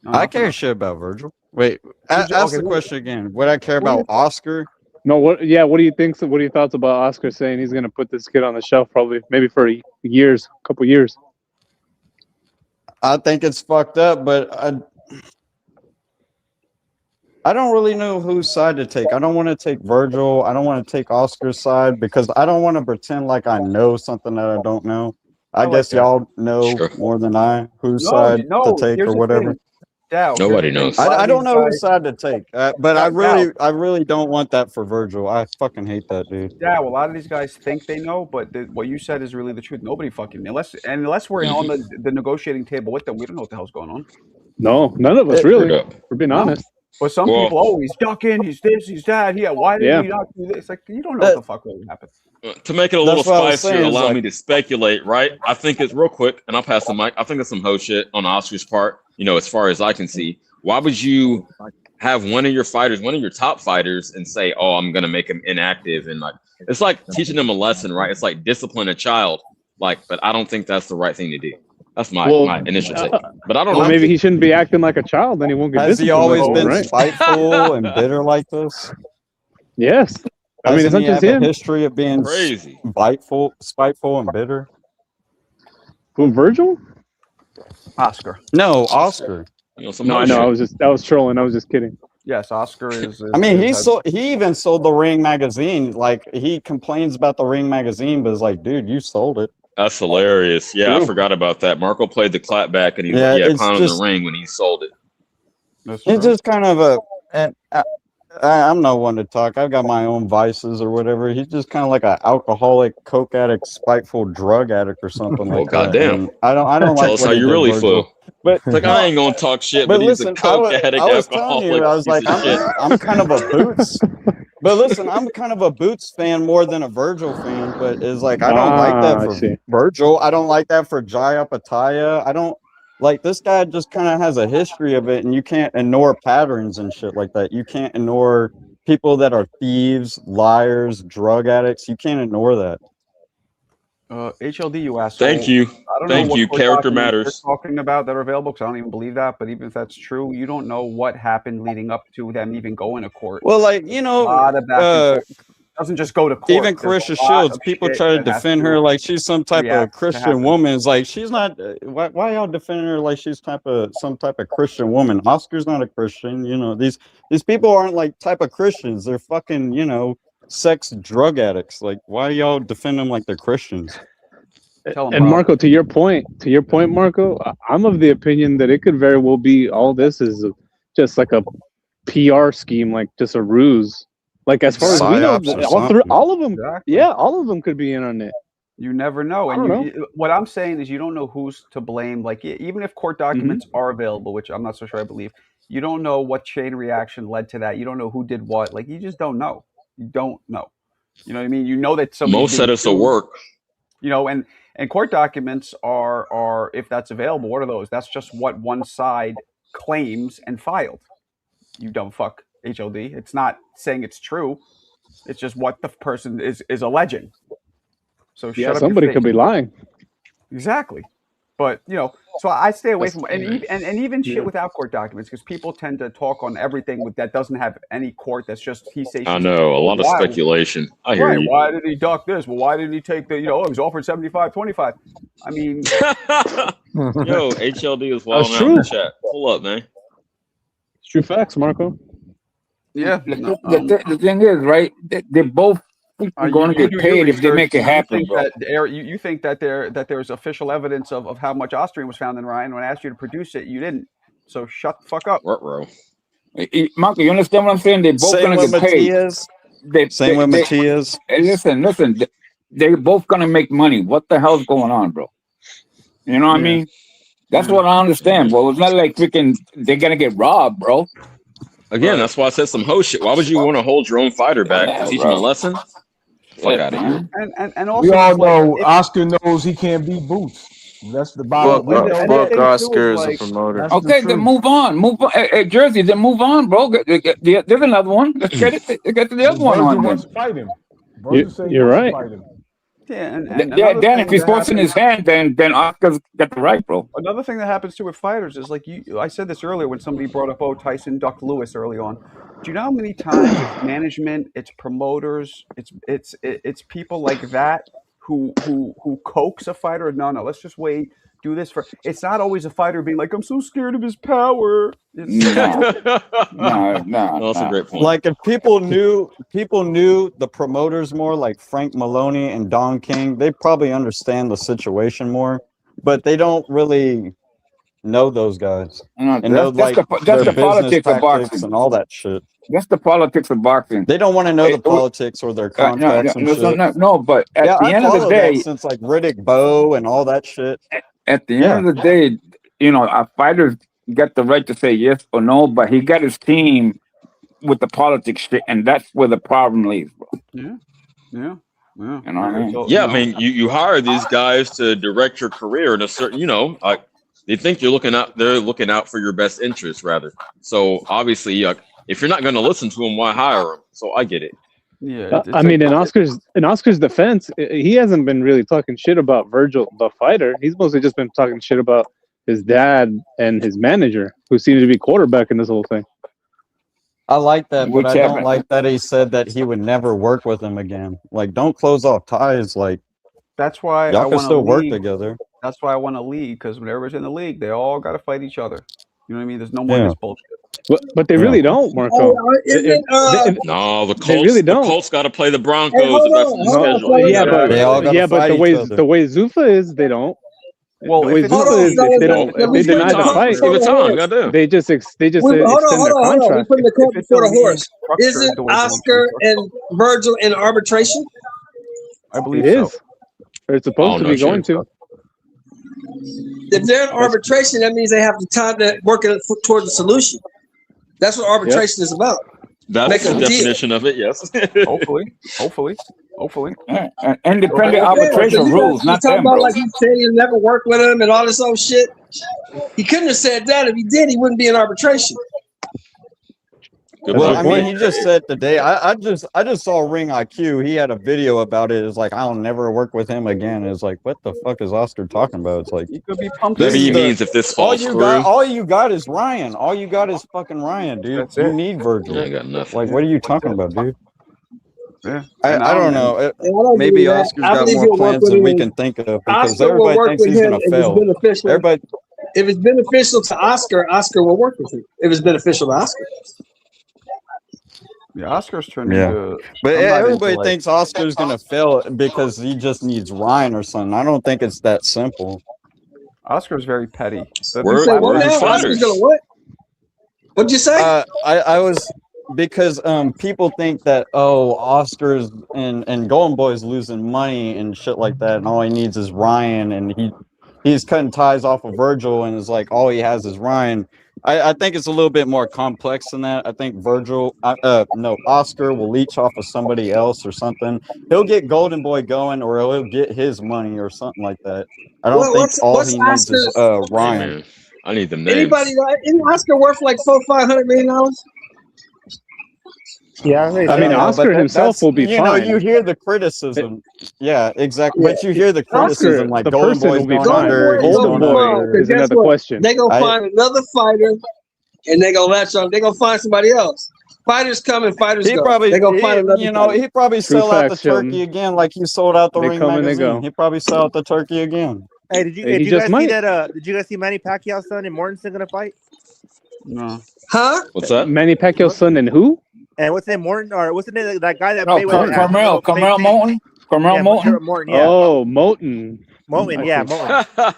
no, I nothing care else. shit about Virgil. Wait, ask okay, the who- question again. Would I care who about is- Oscar? No, what? Yeah, what do you think? What are your thoughts about Oscar saying he's gonna put this kid on the shelf, probably maybe for years, a couple years? I think it's fucked up, but I don't really know whose side to take. I don't want to take Virgil. I don't want to take Oscar's side because I don't want to pretend like I know something that I don't know. I like guess that. y'all know Sure. more than I whose No, side no, to take here's or the whatever. thing. Dow, Nobody here's the thing. knows. A lot of I don't these know guys- whose side to take, but I Dow. really don't want that for Virgil. I fucking hate that dude. Yeah, well, a lot of these guys think they know, but what you said is really the truth. Nobody fucking unless we're on the negotiating table with them, we don't know what the hell's going on. No, none of us It- really. Straight up. We're being No. honest. But some Well- people, oh, he's ducking, he's this, he's that. Yeah, why did Yeah. he not do this? It's like you don't know what the fuck really happened. To make it a That's little what I was spicier, saying, is allow like- me to speculate, right? I think it's real quick, and I'll pass the mic. I think it's some hoe shit on Oscar's part, as far as I can see. Why would you have one of your fighters, one of your top fighters, and say, oh, I'm going to make him inactive? And it's like teaching them a lesson, right? It's like discipline a child. But I don't think that's the right thing to do. That's my initial take. But I don't Well, know. maybe he shouldn't be acting like a child, then he won't get Has he disciplined, always though, been right? spiteful and bitter like this? Yes. I mean, it's Doesn't not he just have him. a history of being Crazy. spiteful, and bitter? Who, Virgil? Oscar. No, Oscar. Some No, hoe I know. shit. I was trolling. I was just kidding. Yes, Oscar is. I mean, is- he even sold the Ring magazine. Like he complains about the Ring magazine, but it's like, dude, you sold it. That's hilarious. Yeah, I True. forgot about that. Marco played the clap back, and he Yeah, it's pounded just- the ring when he sold it. That's It's true. just kind of I'm no one to talk. I've got my own vices or whatever. He's just kind of like an alcoholic, coke addict, spiteful drug addict or something Well, like that. goddamn. And I don't like Tell us what how he you did, really Virgil. feel. But It's like, I ain't going to talk shit, but, he's a coke addict, I was telling alcoholic you, I was piece like, of shit. I'm kind of a Boots. But listen, I'm kind of a Boots fan more than a Virgil fan. But it's like I don't like I that see. for Virgil. I don't like that for Jaya Pataya. I don't like this guy. Just kind of has a history of it, and you can't ignore patterns and shit like that. You can't ignore people that are thieves, liars, drug addicts. You can't ignore that. HLD, you asshole. Thank you. I don't Thank know what you. court Character documents matters. They're talking about that are available because I don't even believe that. But even if that's true, you don't know what happened leading up to them even going to court. Well, like A lot of back and forth. It doesn't just go to court. even There's Carissa a lot Shields, of people shit try to that has defend her like she's some type of react to Christian happen. woman. It's like she's not. Why y'all defending her like she's some type of Christian woman? Oscar's not a Christian. These people aren't like type of Christians. They're fucking sex drug addicts. Like why y'all defend them like they're Christians? Tell 'em, And Bob. Marco, to your point, Marco, I'm of the opinion that it could very well be all this is just like a PR scheme, like just a ruse. Like as far as we know, Psyops or all of them, Exactly. yeah, all of them could be in on it. You never know. I And don't what I'm saying is you don't know who's to blame. Like even if court documents are available, which I'm not so sure I believe, you don't know what chain reaction led to that. You don't know who did what. Like you just don't know. You don't know. You know what I mean? You know that somebody Most set us to work. And court documents are if that's available, what are those? That's just what one side claims and filed. You dumb fuck, HLD. It's not saying it's true. It's just what the person is alleging. So Yeah, shut up your somebody face. could be lying. Exactly. But so I stay away That's from and even shit without court documents because people tend to talk on everything that doesn't have any court. That's just he say. I she know. A lot of Why? speculation. I hear Right. you. Why did he duck this? Well, why didn't he take the? He was offered 75-25. I mean, Yo, HLD is wild That's out in the true. chat. Pull up, man. It's true facts, Marco. Yeah. The thing is, right? They're both going to get paid if they make it happen, bro. You think that there's official evidence of how much Austrian was found in Ryan. When I asked you to produce it, you didn't. So shut the fuck up. Ruh-roh. Marco, you understand what I'm saying? They're both Same going to with get paid. Matias. They, Same with they, Matias. hey, listen. They're both going to make money. What the hell's going on, bro? You know what I mean? That's what I understand, bro. It's not like freaking they're going to get robbed, bro. Again, that's why I said some ho shit. Why would you want to hold your own fighter back to teach him a lesson? Fuck out of here. And also, We all like, know if- Oscar knows he can't beat Boots. That's the bottom Well, line. and Fuck the thing, Oscar too, as a like, promoter. That's the Okay, then truth. move on. Hey, Jersey, then move on, bro. There's another one. Let's get it. Get to the other one Virgil on then. wants to fight him. Virgil said he You're wants to right. fight him. Yeah, and Yeah, another Dan, thing if he's that forcing happens- his hand, then Oscar's got the right, bro. Another thing that happens too with fighters is like I said this earlier when somebody brought up Tyson ducked Lewis early on. Do you know how many times it's management, it's promoters, it's people like that who coax a fighter? No, let's just wait. Do this for. It's not always a fighter being like, I'm so scared of his power. No, That's a great point. Like if people knew the promoters more, like Frank Maloney and Don King, they probably understand the situation more, but they don't really know those guys and know that's like the their politics business of tactics boxing. and all that shit. That's the politics of boxing. They don't want to know Hey, the politics or their contracts and shit. No, but at Yeah, the I end of the followed day, that since like Riddick Bowe and all that shit. at the end of the day, our fighters get the right to say yes or no, but he got his team with the politics shit, and that's where the problem lays, bro. Yeah. You know what I mean? So, Yeah, I mean, you hire these guys to direct your career in a certain, like they think they're looking out for your best interest, rather. So obviously, if you're not going to listen to them, why hire them? So I get it. Yeah, I mean, in Oscar's defense, he hasn't been really talking shit about Virgil, the fighter. He's mostly just been talking shit about his dad and his manager, who seems to be quarterbacking this whole thing. I like that, but I Whichever. don't like that he said that he would never work with him again. Like, don't close off ties. Like, that's why I y'all can want still to work league. together. That's why I want to league, because when everybody's in the league, they all got to fight each other. You know what I mean? There's no more of this bullshit. But they really don't, Marco. No, the Colts. They really don't. The Colts got to play the Broncos. Hey, hold the rest on, of the hold on, schedule. Yeah, but They all gotta but fight the way each other. the way Zuffa is, they don't. Well, the way if it's- Zuffa is, Hold on, they don't. let me They deny the finish. fight. Give it time. Goddamn. They just extend their Hold on. We contract. putting the cart if it's before a the horse. league Isn't structured the way it's Oscar structured, and Virgil in arbitration? I believe It so. is. Or it's supposed to no be shit. going to. If they're in arbitration, that means they have the time to work towards a solution. That's what arbitration is about. That's Make the a deal. definition of it. Yes. Hopefully. Independent Yeah, arbitration you rules, not talking them, about bro. like he said he'll never work with him and all this old shit. He couldn't have said that. If he did, he wouldn't be in arbitration. Good Well, point. I mean, he just said today. I just saw Ring IQ. He had a video about it. It's like I'll never work with him again. It's like what the fuck is Oscar talking about? It's like You could be pumped. Maybe This he is the- means if this all falls you through. got. All you got is Ryan. All you got is fucking Ryan, dude. That's You it. need Virgil. I got nothing. Like, what are you talking about, dude? Yeah. I don't know. And I don't Maybe believe that. Oscar's I got believe more he'll work plans with than him we and can think of because Oscar will everybody work thinks with he's him gonna if it's fail. beneficial. Everybody, If it's beneficial to Oscar will work with him. If it's beneficial to Oscar. Yeah, Oscar's turned Yeah. into. but I'm not everybody into, like- thinks Oscar's gonna fail because he just needs Ryan or something. I don't think it's that simple. Oscar's very petty. The- Word- You say what word now? is Oscar's fighters. gonna what? What'd you say? I was because people think that Oscar's and Golden Boy's losing money and shit like that, and all he needs is Ryan, and he's cutting ties off of Virgil, and it's like all he has is Ryan. I think it's a little bit more complex than that. I think Oscar will leech off of somebody else or something. He'll get Golden Boy going, or he'll get his money or something like that. I don't think all what's he needs is Oscar's- Hey, Ryan. man, I need them names. Anybody? Isn't Oscar worth like $400-500 million? Yeah, I mean, don't know, Oscar but himself that's- will be you fine. know, you hear the criticism. Yeah, exactly. Yeah. But you hear the criticism like the Golden person Boy's will be going fine. under. He's Golden going Boy under. Because is guess another what? question. They gonna I- find another fighter, and they gonna latch on. They gonna find somebody else. Fighters come and fighters He go. probably, They gonna find another. he probably True sell out the facts, Sheldon. turkey again, like he sold out the They Ring come and they magazine. go. He probably sell out the turkey again. Hey, did you He just guys might. see that? Did you guys see Manny Pacquiao's son and Mortensen gonna fight? No. Huh? What's that? Manny Pacquiao's son and who? And what's his name? Morton or what's the name of that guy that No, Mayweather had? Carmel Moulton. Carmel Yeah, Moulton. Morton. Yeah, Oh, Moulton. Moulton. I Yeah, see. Moulton. I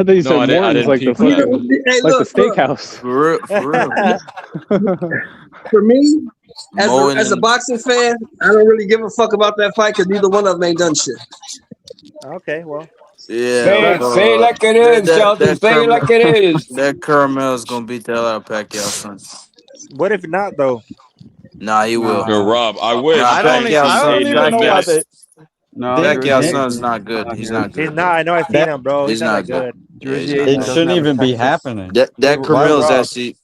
thought you said No, I didn't- I Morton's didn't like the peep that. fucking, Hey, like look, the steakhouse. For real. for me, as Moen a and- boxing fan, I don't really give a fuck about that fight because neither one of them ain't done shit. Okay, well, Yeah. Say it like it is, Shelton. Say it like it is. That Caramel is gonna beat the hell out of Pacquiao, son. what if not though? Nah, he will. Yo, Rob, I wish. Nah, I don't Pacquiao even son, know why they. No, Pacquiao Jersey son's Asian- not good. He's not He's good. not. I know. I've seen That- him, bro. He's He's not not good. good. Jersey Yeah, Asian It doesn't shouldn't have a even be Texas- happening. That Hey, Camel's Rob. actually.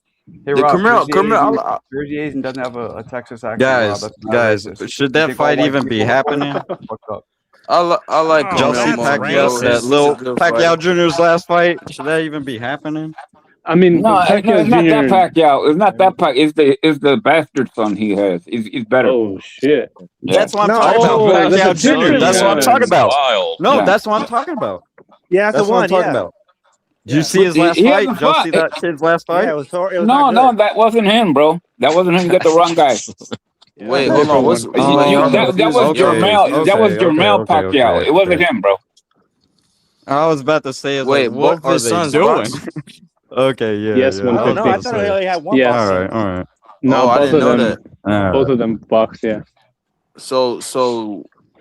Hey, The Rob, Camaro, Jersey Asian- Camaro, Jersey Asian doesn't have a Texas accent. Guys, Rob. That's not guys, racist. should You that think all fight white even be people- happening? Fucked up. I like Oh, Y'all Camaro see that's Moulton, Pacquiao, bro. that He's little a good Pacquiao fighter. Jr.'s last fight? Should that even be happening? I mean, No, Pacquiao it's not that Jr. Pacquiao. It's not that Pacquiao. It's the bastard son he has. He's better. Oh shit! Yeah. That's what I'm No, talking oh, about. that's a Pacquiao Jr. different That's what I'm one. talking about. Wild. No, Yeah. that's what I'm talking about. Yeah, that's That's the what one. I'm talking Yeah. about. Did you see his He- last he fight? hasn't Did y'all see fought. that kid's last fight? Yeah, it was No, not no, good. that wasn't him, bro. That wasn't him. You got the wrong guy. Wait, that's hold on. What's different That was okay, Jermel. That was okay, Jermel okay, Pacquiao. okay, It wasn't okay. him, bro. I was about to say, it's Wait, like, what both are his they sons doing? box? Okay, yeah. Yes, yeah, one Oh was no, I about to thought he say. only had one. Yeah. All boxing. right, all right. No, Oh, I both didn't of know them, that. All both right. of them boxed. Yeah. So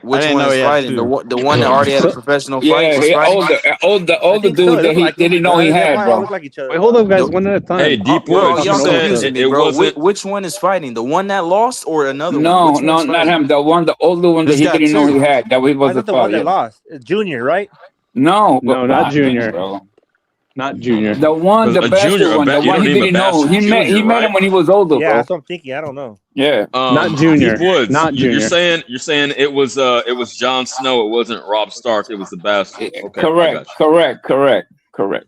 which didn't one know is he had fighting? two. The one that already had a professional fight Yeah, is he, fighting? all the I think so. dude It that looked he like didn't him. know he They had, probably all bro. look like each other. Wait, hold up, guys. The- One at a time. Hey, Deep Bro, Woods, y'all you said confusing me, it bro. wasn't. Which one is fighting? The one that lost or another No, one? Which no, one's not fighting? him. The older one that He's he got didn't know two. he had. That he I was the thought the one fight. that lost. It's Junior, right? No, No, not Junior. bro. Not Junior. The one, the A bastard junior, one, the you one don't he need a didn't know. bastard He met junior, him right? when he was older, Yeah, bro. that's what I'm thinking. I don't know. Yeah. Not Junior. Deep Woods. Not You're Junior. saying it was Jon Snow. It wasn't Rob Stark. It was the bastard. Okay, I Correct, got correct.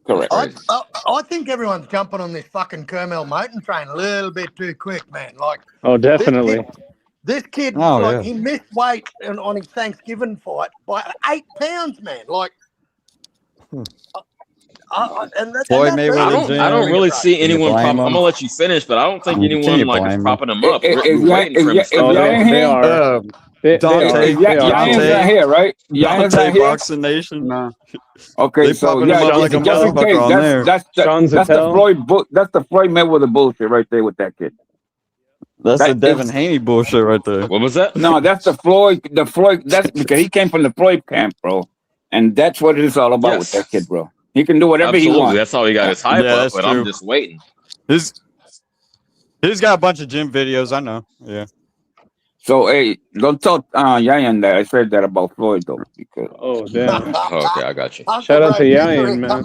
I think everyone's jumping on this fucking Kermel Moulton train a little bit too quick, man. Like Oh, definitely. this kid, Oh, like yeah. he missed weight on his Thanksgiving fight by 8 pounds, man. Like, and Floyd that's you. Mayweather I don't really see Can you anyone. blame I'm him? gonna let you finish, but I don't think Can you anyone like blame is him? propping him up. Is We're waiting for him to step Oh, Is up. Yayan they here? are. They Dante, are. They are. Yayan's Dante. not here, right? Yayan's Dante not here. Boxing Nation. No. Okay, They so popping yeah, him up like a just in motherfucker case, on there. that's Sean the Zattel. Floyd that's the Floyd Mayweather bullshit right there with that kid. That's That the Devin is- Haney bullshit right there. What was that? No, that's the Floyd. That's because he came from the Floyd camp, bro, and that's what it is all about with Yes. that kid, bro. He can do whatever he Absolutely. wants. That's how he got his hype Yeah, up. that's But true. I'm just waiting. He's got a bunch of gym videos. I know. Yeah. So hey, don't tell Yayan that I said that about Floyd though, because Oh, damn. Oh, okay, I got you. Shout out to Yayan, man.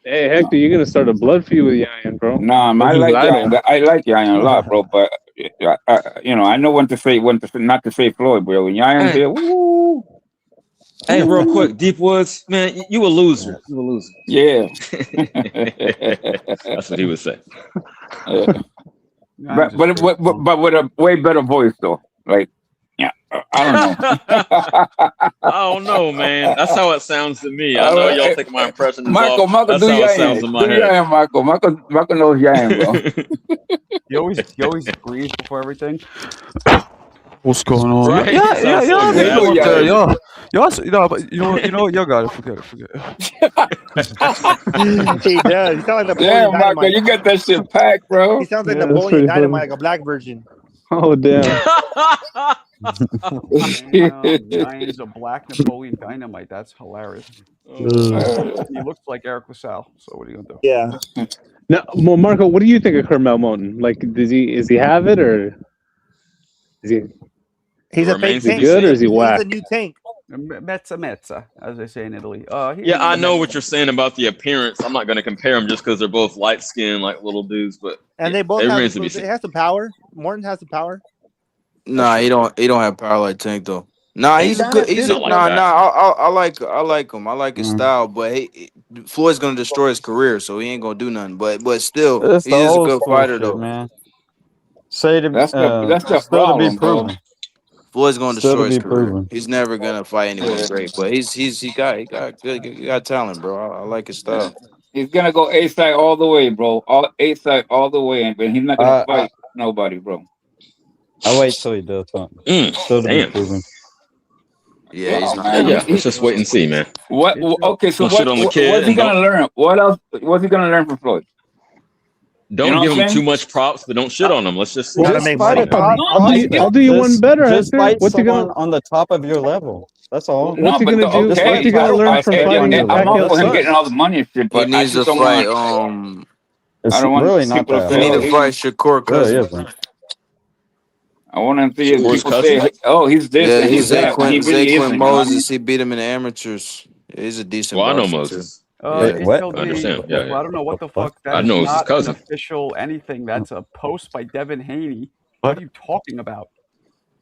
Hey, Hector, you're gonna start a blood feud with Yayan, bro. nah, man, I like Yayan a lot, bro. But I know when to say not to say Floyd, bro. When Yayan's here, woo, Hey, real quick, Deep Woods, man, you a loser. You a loser. yeah. That's what he would say. But with a way better voice though. Like, yeah, I don't know. I don't know, man. That's how it sounds to me. I know y'all think my impression is Michael, off. That's do how it Yayan. sounds in my Do head. Yayan, Michael. Michael knows Yayan, bro. You always breathe before everything. What's going on? Right? Yeah, Sounds yeah, so yeah, good. yeah, Know yeah, Yayan. yeah. Y'all, but you know what? Y'all got it. Forget it. He does. He sounds like the Yeah, Napoleon Michael, Dynamite. you got that shit packed, bro. He sounds like Yeah, that's Napoleon pretty Dynamite, funny. like a black version. Oh, damn. Yayan's a black Napoleon Dynamite. That's hilarious. He looks like Eric LaSalle. So what are you gonna do? Yeah. Now, well, Marco, what do you think of Kermel Moulton? Like, is he have it or is he? He's a Remains fake to Is be he tank. good or seen. is he He's whack? a new tank. Mezza, as they say in Italy. Yeah, I know what you're saying about the appearance. I'm not going to compare them just because they're both light skinned, like little dudes. But And yeah, they both it have remains to be they seen. have some power. Morton has some power. Nah, he don't have power like Tank though. Nah, He he's a done good. it, He's didn't a, he? nah, Like nah. I like him. I like his Mm. style, but Floyd's gonna destroy his career, so he ain't gonna do nothing. But still, That's he the is a old good school fighter shit, though. man. Say to That's the still to be problem, bro. proven. Floyd's going to Still destroy to his be career. proven. He's never gonna fight anyone great, but he got talent, bro. I like his style. He's gonna go A side all the way, bro. All A side all the way, and he's not gonna fight nobody, bro. I'll wait till he does something. Still to be Damn. proven. Yeah, he's not. Yeah, let's just wait and see, man. What? Okay, so Don't shit on the kid what's he and gonna learn? What else? What's he gonna learn from Floyd? Don't You know give what him I'm too saying? much props, but don't shit on him. Let's just see. Just fight a top. I'll do you one better. Just Hector. fight What's he someone gonna? on the top of your level. That's all. What's he gonna do? Just What's fight he gonna top learn from fighting your I'm all level. for him getting all the money and shit, He but I needs to just don't fight. want. It's I don't want really not people to that He say, need hard. to fight Shakur It really Cousins. isn't. I want to see Shakur's people say, cousin? "Oh, he's this Yeah, and he's he's that." When he really Zaquin isn't. You know what I mean? Moses. He beat him in the amateurs. Yeah, he's a decent Well, I know boxer, Moses. Wait, what? HLD, I understand. Yeah, well, I don't know what the What? fuck. That I is know it's his not an cousin. official anything. That's a post by Devin Haney. What are you talking about?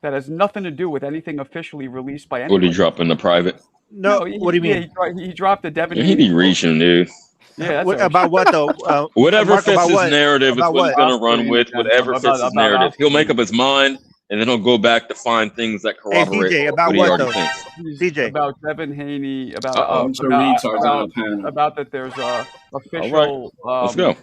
That has nothing to do with anything officially released by What did he anybody. drop in the private? No, what do you mean? He dropped the Devin Yeah, he Haney. be reaching, dude. Yeah, that's What, a- about what though? Whatever Mark, fits about his what? narrative is About what he's what? gonna run with. Whatever fits his narrative, he'll make up his mind, and then he'll go back to find things that Hey, corroborate CJ, about what he what already though? thinks. CJ, about Devin Haney, about Bunch of retards on the panel. about that there's a official Let's go.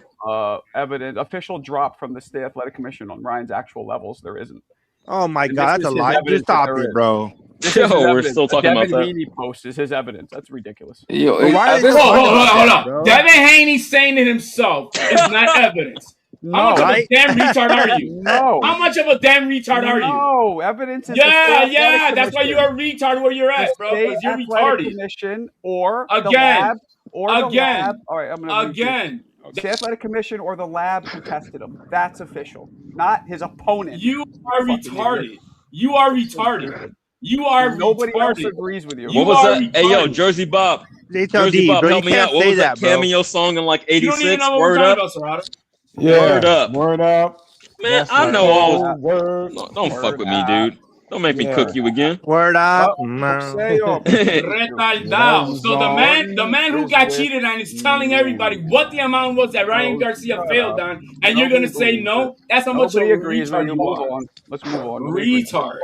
evidence, official drop from the State Athletic Commission on Ryan's actual levels. There isn't. oh my And God, this that's a is his lie. evidence Just that stop there it, is. bro. This Yo, is his we're evidence. still The talking about Devin that. Haney post is his evidence. That's ridiculous. Yo, But why are this- they Hold talking on. about that, bro? Devin Haney saying it himself is not evidence. How much right? of a damn retard are you? No. How much of a damn retard are you? No, evidence is the Yeah, State yeah. Athletic That's why Commission. you're a retard where you're The at, bro. State Because you're Athletic retarded. Commission or the Again. lab or the Again. lab. All right, I'm gonna read this. Again. State Athletic Commission or the lab who tested him. That's official, not his opponent. You are Fucking retarded. idiot. You are retarded. You are Nobody else retarded. agrees with you. You What was are that? Hey, yo, retarded. Jersey Bob. Jersey HLD, Bob, bro, you help me can't out. What say was that that, bro. cameo song in like You don't even '86? know what we're Word talking up. about, Serrata. Word up. Word up. Man, That's I right. know all. Word. No, don't fuck with me, dude. Don't make me cook you again. Word up. Retardado. So the man who got cheated on is telling everybody what the amount was that Ryan Garcia failed on, and you're gonna say no? That's how much of a Nobody agrees with retard you. you Move are. on. Let's move on. Nobody agrees. Retard.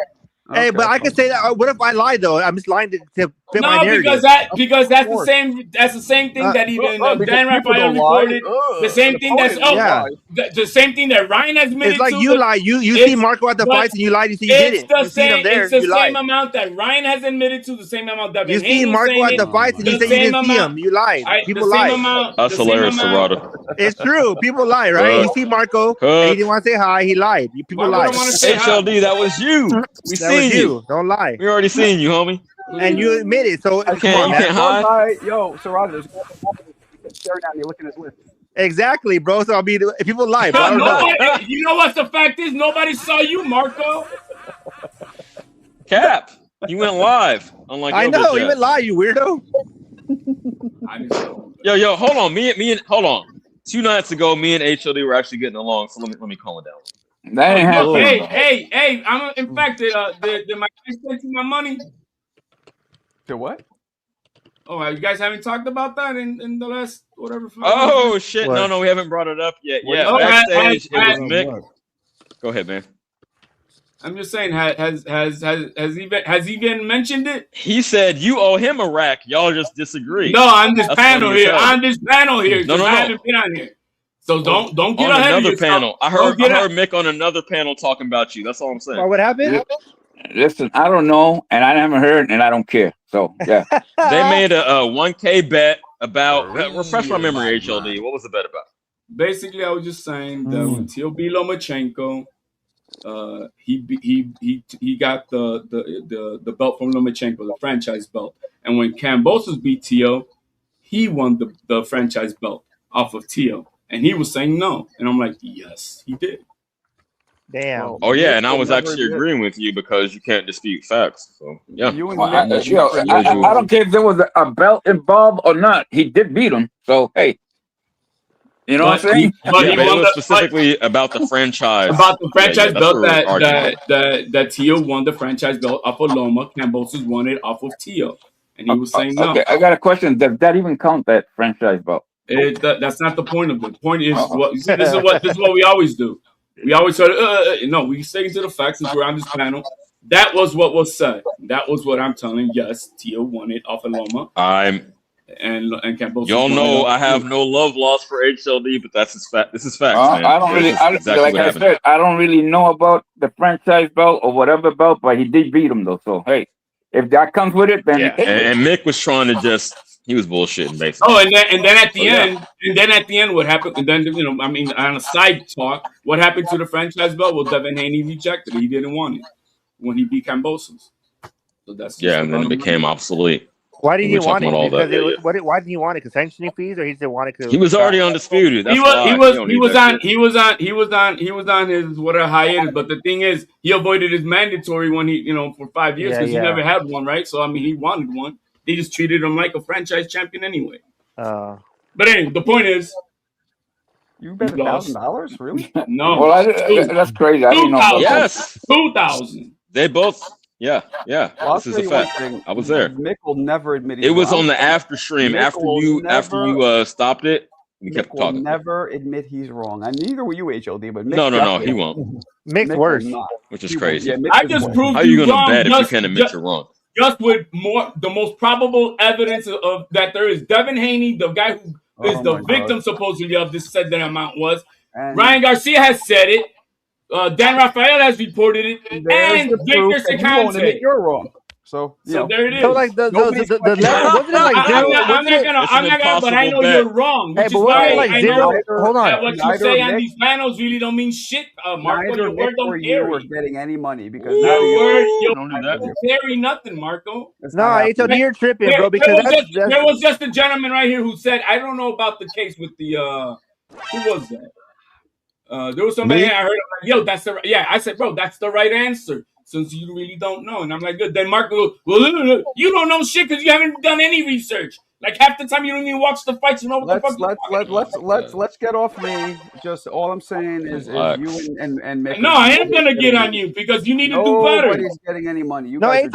Hey, but I can say that. What if I lied though? I'm just lying to fit my No, narrative. because that's the same thing that even because Dan people Raphael don't lie. reported. The same thing that's Yeah. the same thing that Ryan has admitted It's like to. you lie. You see Marco at the but fights and you lied. You see you It's didn't. the You seen him same. there. It's the You lied. same amount that Ryan has admitted to. The same amount that You Haney see Marco saying at the it, fights and you the said you same didn't see amount. him. You lied. People The same lie. amount. That's the same hilarious, amount. Serrata. It's true. People lie, right? You see Marco and he didn't want to say hi. He lied. People Marco lie. don't want to say hi. HLD, that was you. We That seen was you. you. Don't lie. We already seen you, homie. And you admit it. So come can't- on, you man. can't hide. Yo, Serrata, there's staring at me, looking at his list. Exactly, bro. So I'll be if people lie, but I don't know. Nobody, you know what the fact is? Nobody saw you, Marco. Cap. You went live. Unlike I your know. bitch You ass. would lie, you weirdo. Yo, hold on. Me and hold on. 2 nights ago, me and HLD were actually getting along. So let me calm it down. That ain't happening. Hey! In fact, did my guys send you my money? To what? Oh, you guys haven't talked about that in the last whatever. Oh shit! No, we haven't brought it up yet. Yeah, Oh, backstage it was Mick. Go ahead, man. I'm just saying, has he been mentioned it? He said you owe him a rack. Y'all just disagree. No, on this That's panel funny as here. hell. On this panel here. No. I haven't been on here. So don't get On ahead of another yourself. panel. I Don't heard get Mick on another panel talking about you. That's all I'm saying. Well, what happened? Listen, I don't know, and I haven't heard, and I don't care. So yeah. They made a 1K bet about refresh my memory, HLD. What was the bet about? Basically, I was just saying that when T.O.B. Lomachenko, he got the belt from Lomachenko, the franchise belt, and when Kambosos beat T.O., he won the franchise belt off of T.O., and he was saying no, and I'm like, yes, he did. Damn. Oh yeah, and I was actually agreeing with you because you can't dispute facts. So yeah. I don't care if there was a belt involved or not. He did beat him. So hey, you know what I'm saying? But it was specifically about the franchise. About the franchise that's belt what we're arguing about. that Tio won the franchise belt off of Loma. Kambosos won it off of Tio, and he was saying no. Okay, I got a question. Does that even count, that franchise belt? That's not the point of it. The point is this is what we always do. We always try to no. We stay to the facts since we're on this panel. That was what was said. That was what I'm telling. Yes, Tio won it off of Loma. And Cambosos. Y'all know I have no love lost for HLD, but that's his fact. This is facts, man. I don't really, like I said, I don't really know about the franchise belt or whatever belt, but he did beat him though. So hey, if that comes with it, then yeah. And Mick was trying to he was bullshitting basically. Oh, and then at the end, what happened? And then I mean, on a side talk, what happened to the franchise belt? Well, Devin Haney rejected it. He didn't want it when he beat Cambosos. So that's and then it became obsolete. Why did he want it? Because why did he want it? Because sanctioning fees, or he just wanted to? He was already undisputed. That's he was on his hiatus. But the thing is, he avoided his mandatory one. For 5 years because he never had one, right? So I mean, he wanted one. They just treated him like a franchise champion anyway. But anyway, the point is, you bet $1,000, really? No, well, that's crazy. I didn't know. Yes, 2,000. They both. Yeah. Well, this is a fact. I was there. Mick will never admit it was on the after stream after you stopped it. We kept talking. Will never admit he's wrong. And neither will you, HLD. But Mick no, he won't. Mick's worse, which is crazy. Yeah, I just proved how are you gonna bet if you can't admit you're wrong? Just with the most probable evidence of that there is Devin Haney, the guy who is the victim supposedly of this said that amount was. And Ryan Garcia has said it. Dan Rafael has reported it, and Victor Secante. You're wrong. So there it is. So like the level wasn't it like zero? I'm not gonna, but I know you're wrong. Which is why like zero. Hold on. What you say on these panels really don't mean shit, Marco. Your word don't carry. We're getting any money because your word don't carry nothing, Marco. No, HLD, you're tripping, bro. Because there was just a gentleman right here who said, I don't know about the case with the who was that? There was somebody I heard, like, yo, that's the I said, bro, that's the right answer. Since you really don't know, and I'm like, good. Then Marco goes, well, you don't know shit because you haven't done any research. Like half the time, you don't even watch the fights. You know what the fuck? Let's get off me. Just all I'm saying is you and Mick. No, I am gonna get on you because you need to do better. Nobody's getting any money. You need to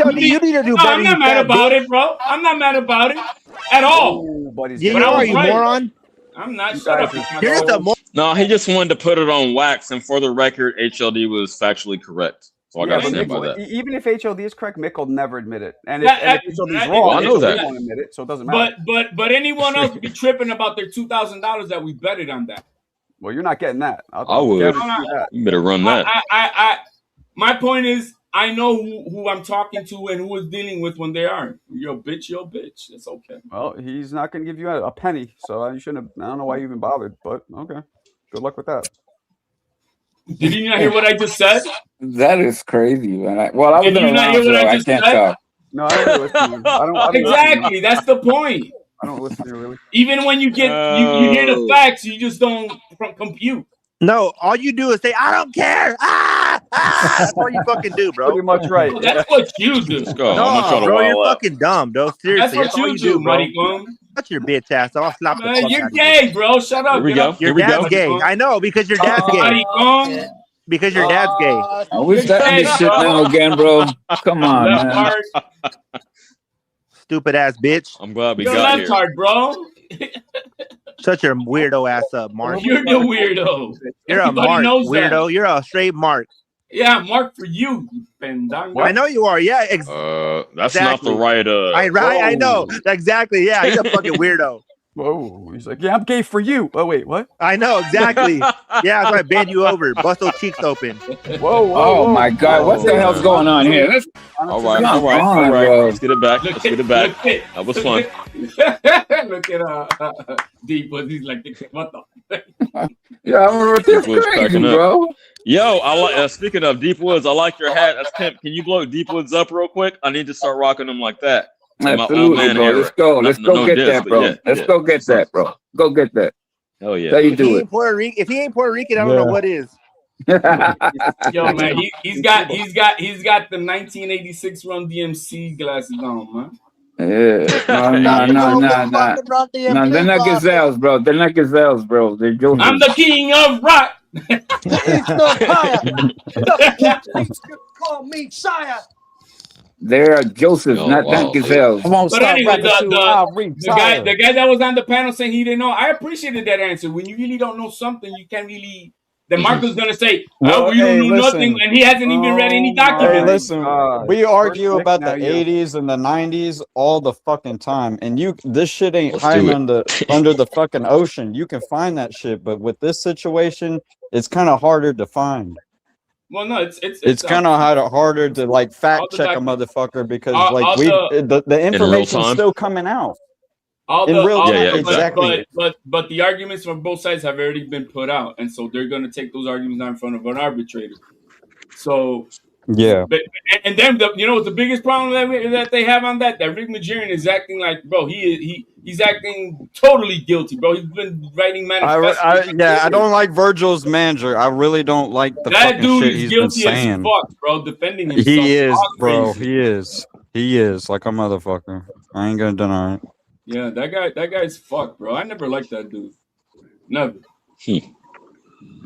do better. I'm not mad about it, bro. I'm not mad about it at all. You are, you moron. I'm not. Shut up. Here's the No, he just wanted to put it on wax, and for the record, HLD was factually correct. So I got to stand by that. Even if HLD is correct, Mick will never admit it. And if HLD is wrong, I know that. Won't admit it, so it doesn't matter. But anyone else be tripping about their $2,000 that we betted on that? Well, you're not getting that. I would. You better run that. My point is, I know who I'm talking to and who is dealing with when they aren't. You're a bitch. It's okay. Well, he's not going to give you a penny, so you shouldn't have. I don't know why you even bothered, but okay. Good luck with that. Did you not hear what I just said? That is crazy, man. I was in around, so I can't talk. No, I don't listen to you. I don't exactly. That's the point. I don't listen to you, really. Even when you get you hear the facts, you just don't compute. No, all you do is say, I don't care. That's all you fucking do, bro. Pretty much right. Well, that's what you do. Let's go. No, bro, you're fucking dumb, though. Seriously, that's what you do, buddy. Shut your bitch ass. I'll slap the fuck out You're gay, bro. Shut up. Here we go. Your dad's gay. I know, because your dad's gay. Because your dad's gay. We're starting this shit now again, bro. Come on, man. Stupid ass bitch. I'm glad we got here. Hard, bro. Shut your weirdo ass up, Mark. You're the weirdo. You're a Mark weirdo. That. You're a straight Mark. Yeah, Mark for you, pendango. I know you are. Yeah, that's not the right. I know exactly. Yeah, he's a fucking weirdo. Whoa, he's like, yeah, I'm gay for you. Oh wait, what? I know exactly. Yeah, that's why I bend you over, bust those cheeks open. Whoa! Oh my God, what the hell's going on here? All right. Let's get it back. That was fun. Look at Deep, but he's like, what the? Yeah, I remember this crazy, bro. Yo, I like. Speaking of Deep Woods, I like your hat. That's pimp. Can you blow Deep Woods up real quick? I need to start rocking them like that. Absolutely, bro. Let's go. Let's go get that, bro. Let's go get that, bro. Go get that. Hell yeah. How you do it? If he ain't Puerto Rican, I don't know what is. Yo, man, he's got the 1986 Run DMC glasses on, man. Yeah. No, they're not gazelles, bro. They're not gazelles, bro. They're Josephs. I'm the king of rock. Call me sire. They're Josephs, not gazelles. But anyway, the guy that was on the panel saying he didn't know, I appreciated that answer. When you really don't know something, you can't really then Marco's gonna say, Well, "Oh, you don't hey, know nothing," listen. and he hasn't even read any Hey, documents. listen. God. We argue Nick, about now the you. 80s and the 90s all the fucking time, and this shit ain't Let's hiding do it. under the fucking ocean. You can find that shit, but with this situation, it's kind of harder to find. Well, no, It's kind of harder to like all fact the check a documents, motherfucker because all, like all the In real information's time. still coming out all in the real all time. Yeah, but, Exactly. but the arguments from both sides have already been put out, and so they're gonna take those arguments out in front of an arbitrator. So Yeah. But and then you know what the biggest problem that they have on that Rick Majorian is acting like, bro, he's acting totally guilty, bro. He's been writing manifestos. I don't like Virgil's manager. I really don't like the That fucking dude shit is he's been guilty as saying. fuck, bro, defending himself. He is, all bro. crazy. He is like a motherfucker. I ain't gonna deny it. Yeah, that guy's fucked, bro. I never liked that dude. Never.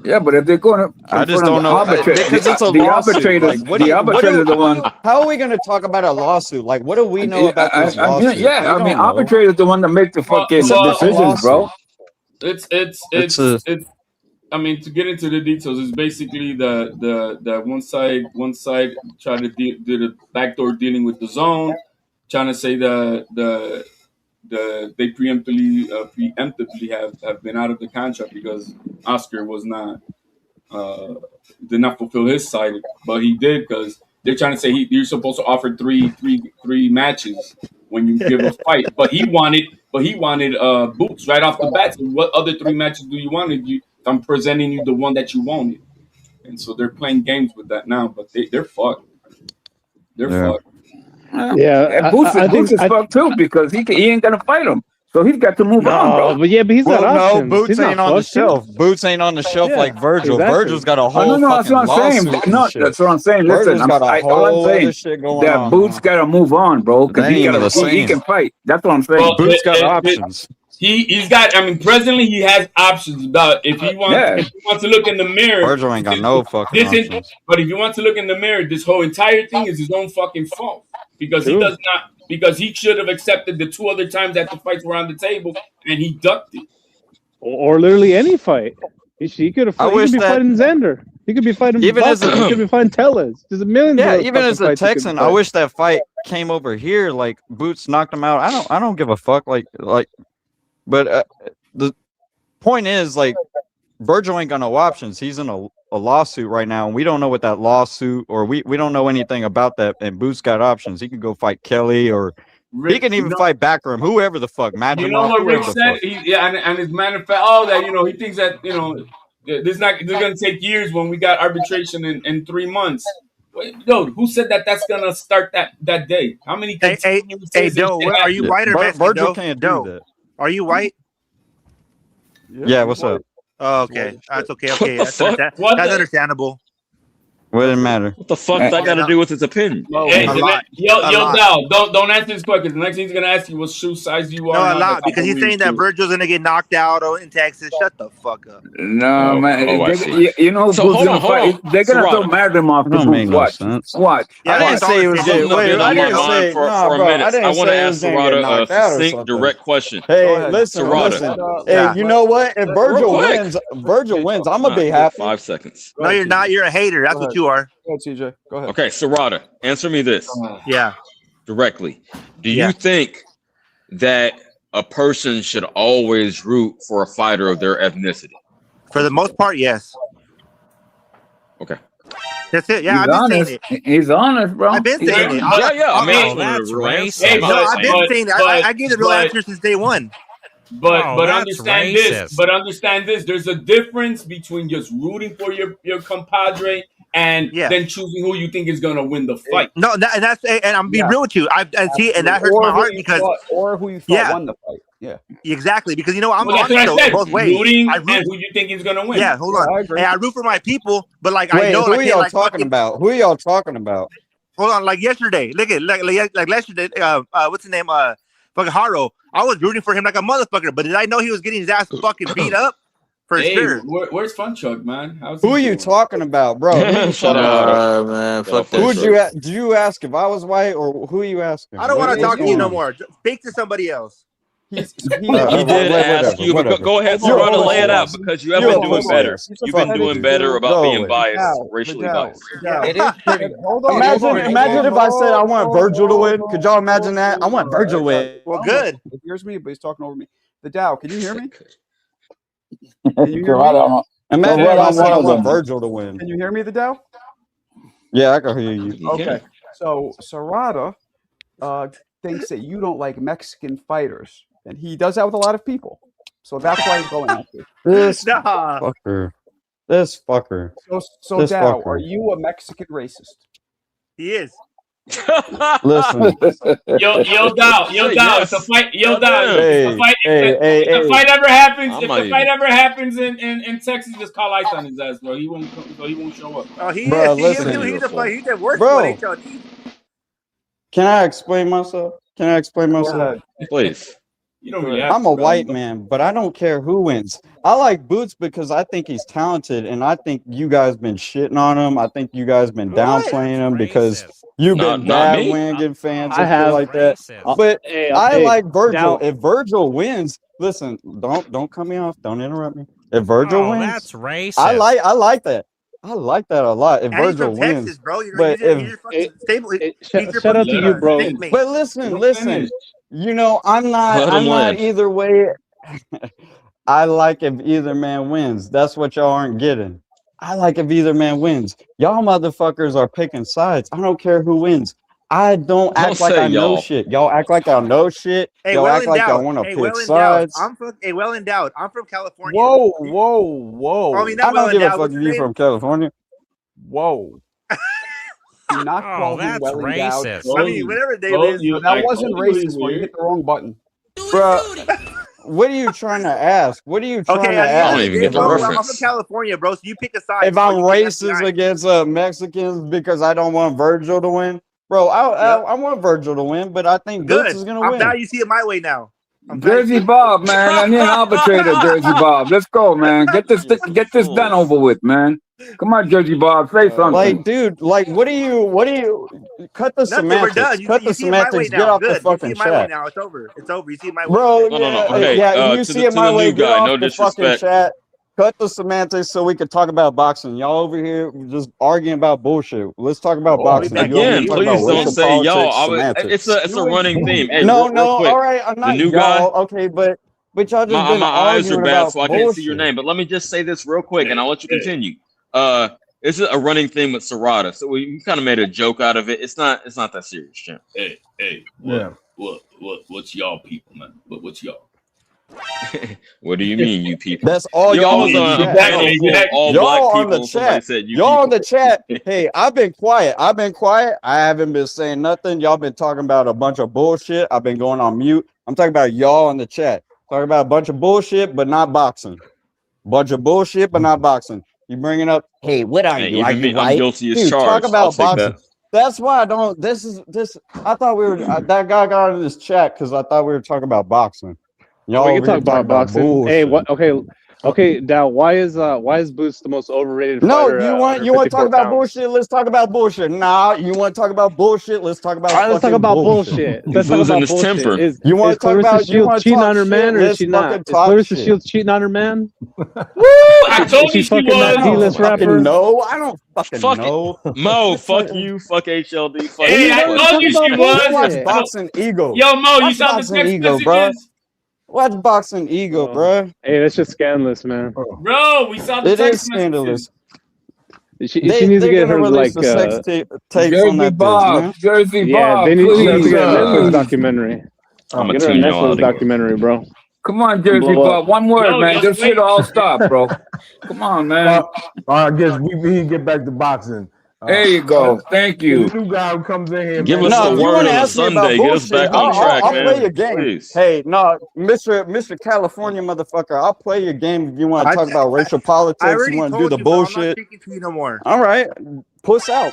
Yeah, but if they're going to, I just don't know because it's a lawsuit. Like, arbitrators the one. How are we gonna talk about a lawsuit? Like, what do we know about this lawsuit? Yeah, We don't know. arbitrators the one that make the fucking decisions, bro. It's I mean, to get into the details, it's basically the one side try to do the backdoor dealing with the zone, trying to say they preemptively have been out of the contract because Oscar was not did not fulfill his side, but he did because they're trying to say you're supposed to offer three matches when you give a fight, but he wanted boots right off the bat. So what other 3 matches do you want? I'm presenting you the one that you wanted, and so they're playing games with that now. But they're fucked. They're fucked. Yeah, Boots I think is fucked too because he ain't gonna fight him, so he's got to move on, bro. But he's got options. Boots He's ain't not on the fucked. shelf. Boots ain't on the shelf like Virgil. exactly. Virgil's got a whole No, that's fucking what I'm saying. lawsuit. No, and shit. that's what I'm saying. Virgil's Listen, got a all whole I'm saying other shit going that on. Boots got to move on, bro, because That ain't even the he same. can fight. That's what I'm saying. Well, Boots got options. He's got. I mean, presently he has options. But if he wants to look in the mirror, Virgil ain't got no fucking options. But if he wants to look in the mirror, this whole entire thing is his own fucking fault because he does not. Because he should have accepted the 2 other times that the fights were on the table, and he ducked it. Or literally any fight. He could have. He could be fighting Xander. He could be fighting. Even as he could be fighting Tellez. There's a million. Even as a Texan, I wish that fight came over here. Like Boots knocked him out. I don't give a fuck. But the point is, like, Virgil ain't got no options. He's in a lawsuit right now, and we don't know what that lawsuit or we don't know anything about that. And Boots got options. He can go fight Kelly or he can even fight Backroom, whoever the fuck. You know what Rick said? And his manifesto. He thinks that this gonna take years when we got arbitration in 3 months. Dude, who said that's gonna start that day? How many? Hey, Doe, are you white or Mexican? Virgil can't do that. Are you white? Yeah, what's up? Oh, okay, that's okay. Okay, that's understandable. What didn't matter? What the fuck that got to do with his opinion? Hey, Dal, don't answer this question. The next thing he's gonna ask you what shoe size you are. No, a lot because he's saying that Virgil's gonna get knocked out in Texas. Shut the fuck up. No, man. You know, so hold on. They're gonna throw Madrim Don't make no sense. Watch. I didn't say he was getting. Wait, I didn't say. For a minute. I want to ask Serrata a succinct, direct question. Hey, listen. Hey, you know what? If Virgil wins, I'm gonna be happy. 5 seconds. No, you're not. You're a hater. That's what you are. Go ahead, TJ. Go ahead. Okay, Serrata, answer me this. Yeah. Directly. Do you think that a person should always root for a fighter of their ethnicity? For the most part, yes. Okay. That's it. Yeah, I've been saying it. He's honest, bro. I've been saying it. Yeah. I mean, that's racist. Hey, no, I've been saying it. I gave the real answer since day one. But that's understand racist. this. But understand this. There's a difference between just rooting for your compadre and then choosing who you think is gonna win the fight. No, and I'm being real with you. And that hurts my heart because who you thought won the fight. Yeah, exactly. Because I'm Well, that's honest what I said. both ways. Rooting I root, and who you think is gonna win. yeah, hold on. agree. And I root for my people, but like Wait, I know who like, are y'all like talking fucking, about? Who are y'all talking about? Hold on, like yesterday. Look at like yesterday. What's his name? Fucking Haro. I was rooting for him like a motherfucker, but did I know he was getting his ass fucking beat up? For sure. Where's Funchuk, man? Who are you talking about, bro? Shut up, man. Fuck that. Who would you? Do you ask if I was white or who are you asking? I don't want to talk to you no more. Speak to somebody else. He's He did ask you, but go ahead, Serrano, lay it out because you have been doing better. You've been doing better about being biased, racially biased. It is pretty. Hold on. Imagine if I said I want Virgil to win. Could y'all imagine that? I want Virgil to win. Well, good. He hears me, but he's talking over me. The Dow, can you hear me? Imagine if I said I want Virgil to win. Can you hear me, the Dow? Yeah, I can hear you. Okay. So Serrata thinks that you don't like Mexican fighters, and he does that with a lot of people. So that's why he's going after you. This Nah. fucker. This fucker. So This Dow, fucker. are you a Mexican racist? He is. Listen. Yo, Dow, if the fight, Hey, if the fight ever happens in Texas, just call ice on his ass, bro. He won't show up. Oh, he Bro, is. listen. He's the worst Bro. one. HLD. Can I explain myself? Please. You don't really have I'm a white man, but I don't care who wins. I like Boots because I think he's talented, and I think you guys been shitting on him. I think you guys been downplaying him because you've been bandwagon fans and shit like that. But I like Virgil. If Virgil wins, listen, don't cut me off. Don't interrupt me. If Virgil wins, that's racist. I like that. I like that a lot. If And he's Virgil from wins, Texas, bro. but Shout out to you, bro. But listen. You know, I'm not either way. I like if either man wins. That's what y'all aren't getting. I like if either man wins. Y'all motherfuckers are picking sides. I don't care who wins. I don't act like I know shit. Y'all act like y'all know shit. Hey, y'all well act like y'all endowed. want to Hey, pick well endowed. sides. Well endowed. I'm from California. Whoa. I mean, I not well don't give a endowed. fuck What's if his you name? from California. Whoa. Do not call him that's well endowed. racist. I mean, whatever they is. That wasn't racist. Well, you hit the wrong button. Bro, what are you trying to ask? What are you trying Okay, to ask? I don't even get the I'm reference. from California, bro. So you pick a side. If I'm racist against Mexicans because I don't want Virgil to win, bro, I want Virgil to win, but I think Good. Boots is gonna I'm win. glad you see it my way now. Jersey Bob, man. I need an arbitrator, Jersey Bob. Let's go, man. Get this done over with, man. Come on, Jersey Bob. Say something. Like, dude, like, what do you cut the Nothing, we're done. semantics? Cut the see it my way semantics. Get now. off the Good. You see fucking it my way chat. now. It's over. It's over. You see it my way. Bro, No. Okay, yeah, you to see the- it to my the way. new Get guy, off no the fucking disrespect. chat. Cut the semantics so we can talk about boxing. Y'all over here just arguing about bullshit. Let's talk about boxing. You over here Again, talking please about don't racial say y'all. politics, semantics. It's a running theme. Hey, No, real quick. all right. I'm not The new y'all. guy. Okay, but y'all just My been eyes are arguing bad, about so I can't see your bullshit. name. But let me just say this real quick, and I'll let you continue. This is a running theme with Serrata, so we kind of made a joke out of it. It's not that serious, champ. Hey, what's y'all people, man? What's y'all? What do you mean, you people? That's all y'all was in on the a chat. panel full of all Y'all black on people. the and somebody chat. said you Y'all on people. the chat. Hey, I've been quiet. I haven't been saying nothing. Y'all been talking about a bunch of bullshit. I've been going on mute. I'm talking about y'all in the chat. Talking about a bunch of bullshit, but not boxing. Bunch of bullshit, but not boxing. You bringing up, hey, what are Hey, you? Are even you me, white? I'm guilty as Dude, charged. talk I'll about take boxing. that. That's why I don't. This. I thought we were. That guy got in this chat because I thought we were talking about boxing. Y'all We over can here talk talking about boxing. bullshit. Hey, what? Okay, Dow. Why is Boots the most overrated No, fighter? you want to 154 talk about pounds? bullshit? Let's talk about bullshit. Nah, you want to talk about bullshit? Let's talk about All right, let's talk fucking about bullshit. bullshit. He's Let's talk losing about his bullshit. temper. You want Is to talk Clarissa about? You Shields want to cheating talk on her shit? man, or is Let's she not? fucking Is talk Clarissa shit. Shields cheating on her man? I told Is she you she fucking that was. D-list Fucking rapper? no, I don't fucking Fuck know. it. Mo, fuck you, fuck HLD, fuck Hey, you. I Let's told talk you about she Go watch bullshit. Boxing Ego. Yo, Mo, you Watch saw the Boxing text Ego, bro. messages? Watch Boxing Ego, bro. Hey, that's just scandalous, man. Bro, we saw the It is text scandalous. messages. She needs to They're get gonna her release like. the sex tapes on Jersey that bitch, Bob, man. Jersey Yeah, Bob, they need to please. get a Netflix documentary. I'm gonna Get her a tune y'all out Netflix again. documentary, bro. Come on, Jersey Blow up. Bob. One word, Yo, man. yo, This wait. shit all stop, bro. Come on, man. I guess we can get back to boxing. There you go. Thank The you. new guy who comes in here, Give man. us No, the if you word want to on a ask me about Sunday. Get us bullshit, back on track, I'll man. play your game. Please. Hey, no, Mr. California motherfucker, I'll play your game if you want to talk about racial politics. I You already want to do told the you, bro. I'm not bullshit. speaking to you no more. All right, puss out,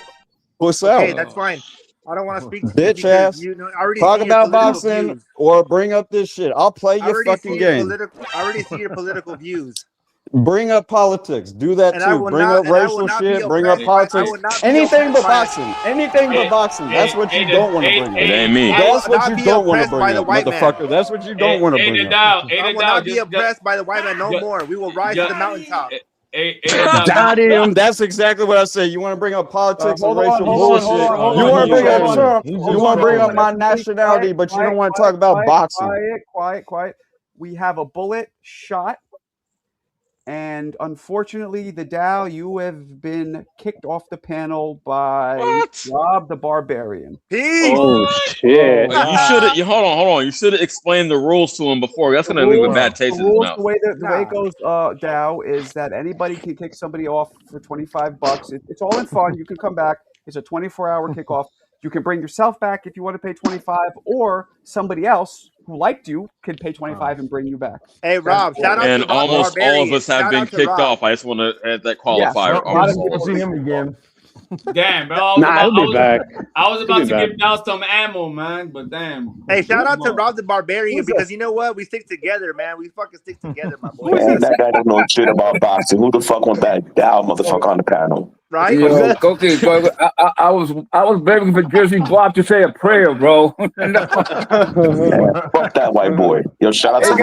puss Okay, out, that's fine. I don't want to speak to you bitch because ass. you know I already Talk see your about political boxing views. or bring up this shit. I'll play I your already fucking see your game. political. I already see your political views. Bring up politics. Do that And I too. will Bring not. up And I will racial not be shit. Bring up oppressed by. I politics. will not be Anything but oppressed by. boxing. Anything but boxing. That's what you don't want to bring It up. ain't me. I will That's what not you be don't want to oppressed by bring the up, white man. motherfucker. That's what you don't want to Hey, bring the up. Dow. Hey, I the will Dow. not be oppressed by the white man no just- more. We will rise to the mountaintop. Hey, the Dow. Damn, that's exactly what I said. You want to bring up politics and racial bullshit. You want to bring up Trump. You want to bring up my nationality, but you don't want to talk about boxing. Quiet. We have a bullet shot. And unfortunately, the Dow, you have been kicked off the panel by Rob the Barbarian. Peace. Oh shit! You should have. Hold on. You should have explained the rules to him before. That's gonna leave a bad taste in his mouth. The way it goes, Dow, is that anybody can kick somebody off for $25. It's all in fun. You can come back. It's a 24-hour kickoff. You can bring yourself back if you want to pay $25, or somebody else who liked you can pay $25 and bring you back. Hey, Rob, shout out And to Rob almost all Barbarian. of us have Shout been out to kicked Rob. off. I just want to add that qualifier. I want to see him again. Damn, bro. Nah, he'll be back. I was about He'll be to back. give Dow some ammo, man, but damn. Hey, shout out to Come on. Rob the Barbarian Who's because this? you know what? We stick together, man. We fucking stick together, my boy. Man, that guy don't know shit about boxing. Who the fuck want that Dow motherfucker on the panel? Right? Yo, okay, bro. I was begging for Jersey Bob to say a prayer, bro. Man, fuck that white boy. Yo, shout out to He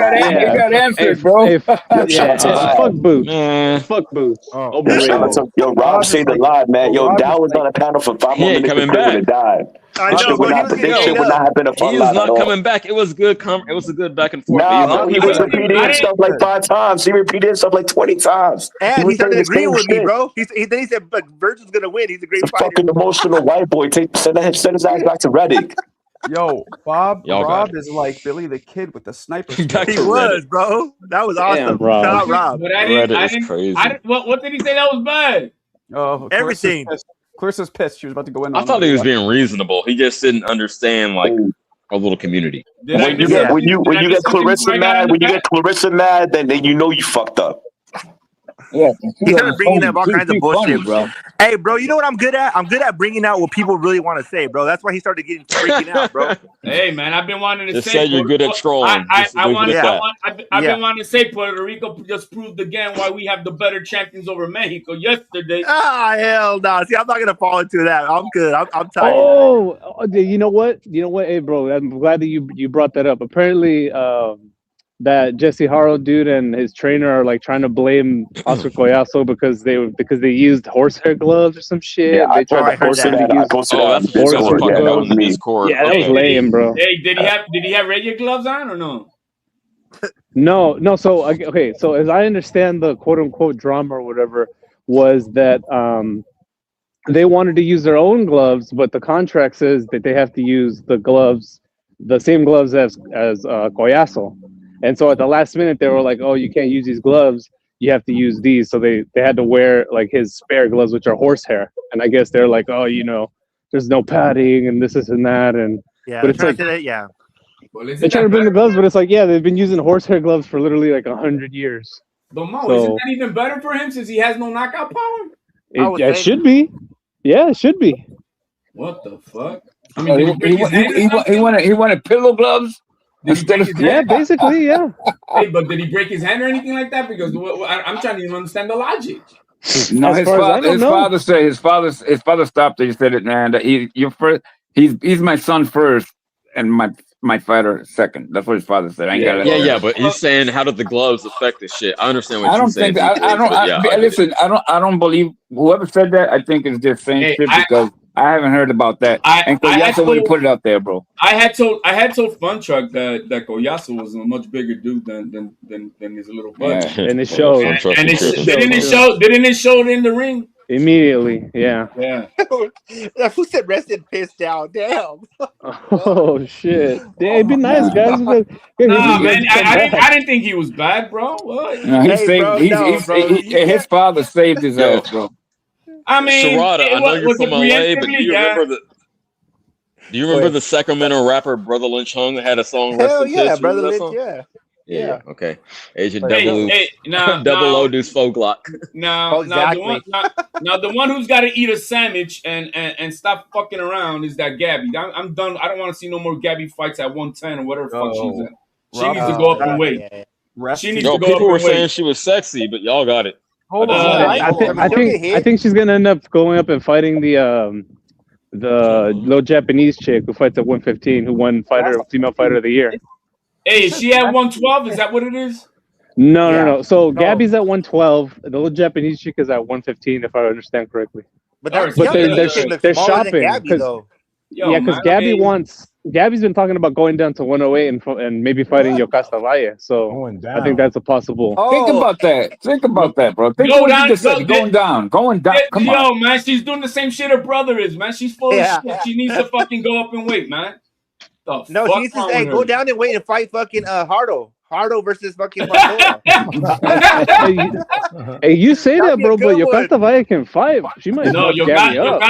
got answered, bro. Shout out to Rob. Fuck Boots. Man, Fuck Boots. Shout out to Rob saved the line, man. Yo, Dow was on the panel for 5 He more ain't minutes. coming The crib would have died. I This know, shit would but he not. was This getting shit beat would not up. have been a fun he's line at not all. coming back. It was good. It was a good back and forth. Nah, But bro, he was repeating himself like 5 times. He repeated himself like 20 times. And was he started saying the agreeing same with me, shit. bro. Then he said, "But Virgil's gonna win. He's a great The fighter." fucking emotional white boy. Send his ass back to Reddit. Yo, Y'all got Rob it. is like Billy the Kid with the sniper. Back He to was, Reddit. bro. That was Damn, awesome. Rob. Shout out, Rob. But Reddit is crazy. What did he say that was bad? Oh, Everything. Clarissa's pissed. She was about to go in. I on thought him. he was being reasonable. He just didn't understand like our little community. Did I When you miss get something? when you Did I get miss something Clarissa before I got mad, on when the you get Clarissa mad, then you know you fucked up. Yeah, He started bringing up all kinds of bullshit, bro. Hey, bro, you know what I'm good at? I'm good at bringing out what people really want to say, bro. That's why he started getting freaking out, bro. Hey, man, I've been wanting to Just say. say you're good at trolling. Just I leave want. it at that. I've been wanting to say Puerto Rico just proved again why we have the better champions over Mexico yesterday. Ah, hell no. See, I'm not gonna fall into that. I'm good. I'm tired. Oh, you know what? Hey, bro, I'm glad that you brought that up. Apparently, that Jesse Haro dude and his trainer are like trying to blame Oscar Collazo because they used horsehair gloves or some shit. Yeah, they tried to posted force him that. to I use posted that on that's Discord. horsehair Yeah, that gloves. was me. Discord. Yeah, that was lame, bro. Hey, did he have radio gloves on or no? No. So okay, so as I understand the quote unquote drama or whatever was that they wanted to use their own gloves, but the contract says that they have to use the same gloves as Collazo. And so at the last minute, they were like, "Oh, you can't use these gloves. You have to use these." So they had to wear like his spare gloves, which are horsehair. And I guess they're like, "Oh, there's no padding and this and that." And Yeah, but it's like yeah. Well, they're trying to bring the gloves, but it's like, yeah, they've been using horsehair gloves for literally like 100 years. But Mo, So- isn't that even better for him since he has no knockout power? It should be. Yeah, it should be. What the fuck? I Oh, mean, did he break his hand or something? he wanted pillow gloves instead of Yeah, basically, yeah. Hey, but did he break his hand or anything like that? Because I'm trying to even understand the logic. No, As his far as I father. don't His know. father said his father stopped it. He said it, man. That you're first. He's my son first, and my fighter second. That's what his father said. I ain't got Yeah, but he's saying how did the gloves affect this shit? I understand what I you're don't saying. think listen. I don't believe whoever said that. I think is just saying shit because I haven't heard about that. And Collazo would have put it out there, bro. I had told Fun Truck that Collazo was a much bigger dude than his little buddy. Yeah. And it showed. And didn't it show in the ring? Immediately, yeah. Yeah. Who said rested pissed down? Damn. Oh shit! Yeah, be nice, guys. Nah, man, I didn't think he was bad, bro. What? No, his father saved his ass, bro. I mean, Sharada, I know you're was from it LA, but preemptively? do you remember the Sacramento rapper Brother Lynch Hung that had a song? Hell Rest in yeah, Peace? Brother Remember that Lynch, song? yeah. Yeah. Okay. Agent Hey, Double hey, now, Double now- O Deuce Foglock. Now, Exactly. now the one who's got to eat a sandwich and stop fucking around is that Gabby. I'm done. I don't want to see no more Gabby fights at 110 or whatever the fuck she's at. She needs to go up and wait. Rest. She needs Yo, to go people up were in weight. saying she was sexy, but y'all got it. Hold on. I think she's gonna end up going up and fighting the little Japanese chick who fights at 115, who won female fighter of the year. Hey, is she at 112? Is that what it is? No. So Gabby's at 112. The little Japanese chick is at 115, if I understand correctly. But Alright, that they're chick looks they're smaller than shopping Gabby, 'cause- though. Yo, yeah, because man, Gabby's been talking about going down to 108 and maybe fighting Yokasta Valle. So Going I think that's a possible. Think about that. Think about that, bro. Think Go what down, you just go- said. Going down. Going down. Come on. Yo, man, she's doing the same shit her brother is, man. She's full Yeah. of shit. She needs to fucking go up and wait, man. The No, fuck she needs to wrong say, with go her? down and wait and fight fucking Hardo. Hardo versus fucking Pandora. Hey, you say That'd that, be a bro, but good one. Yokasta Valle can fight. She might No, fuck Gabby up.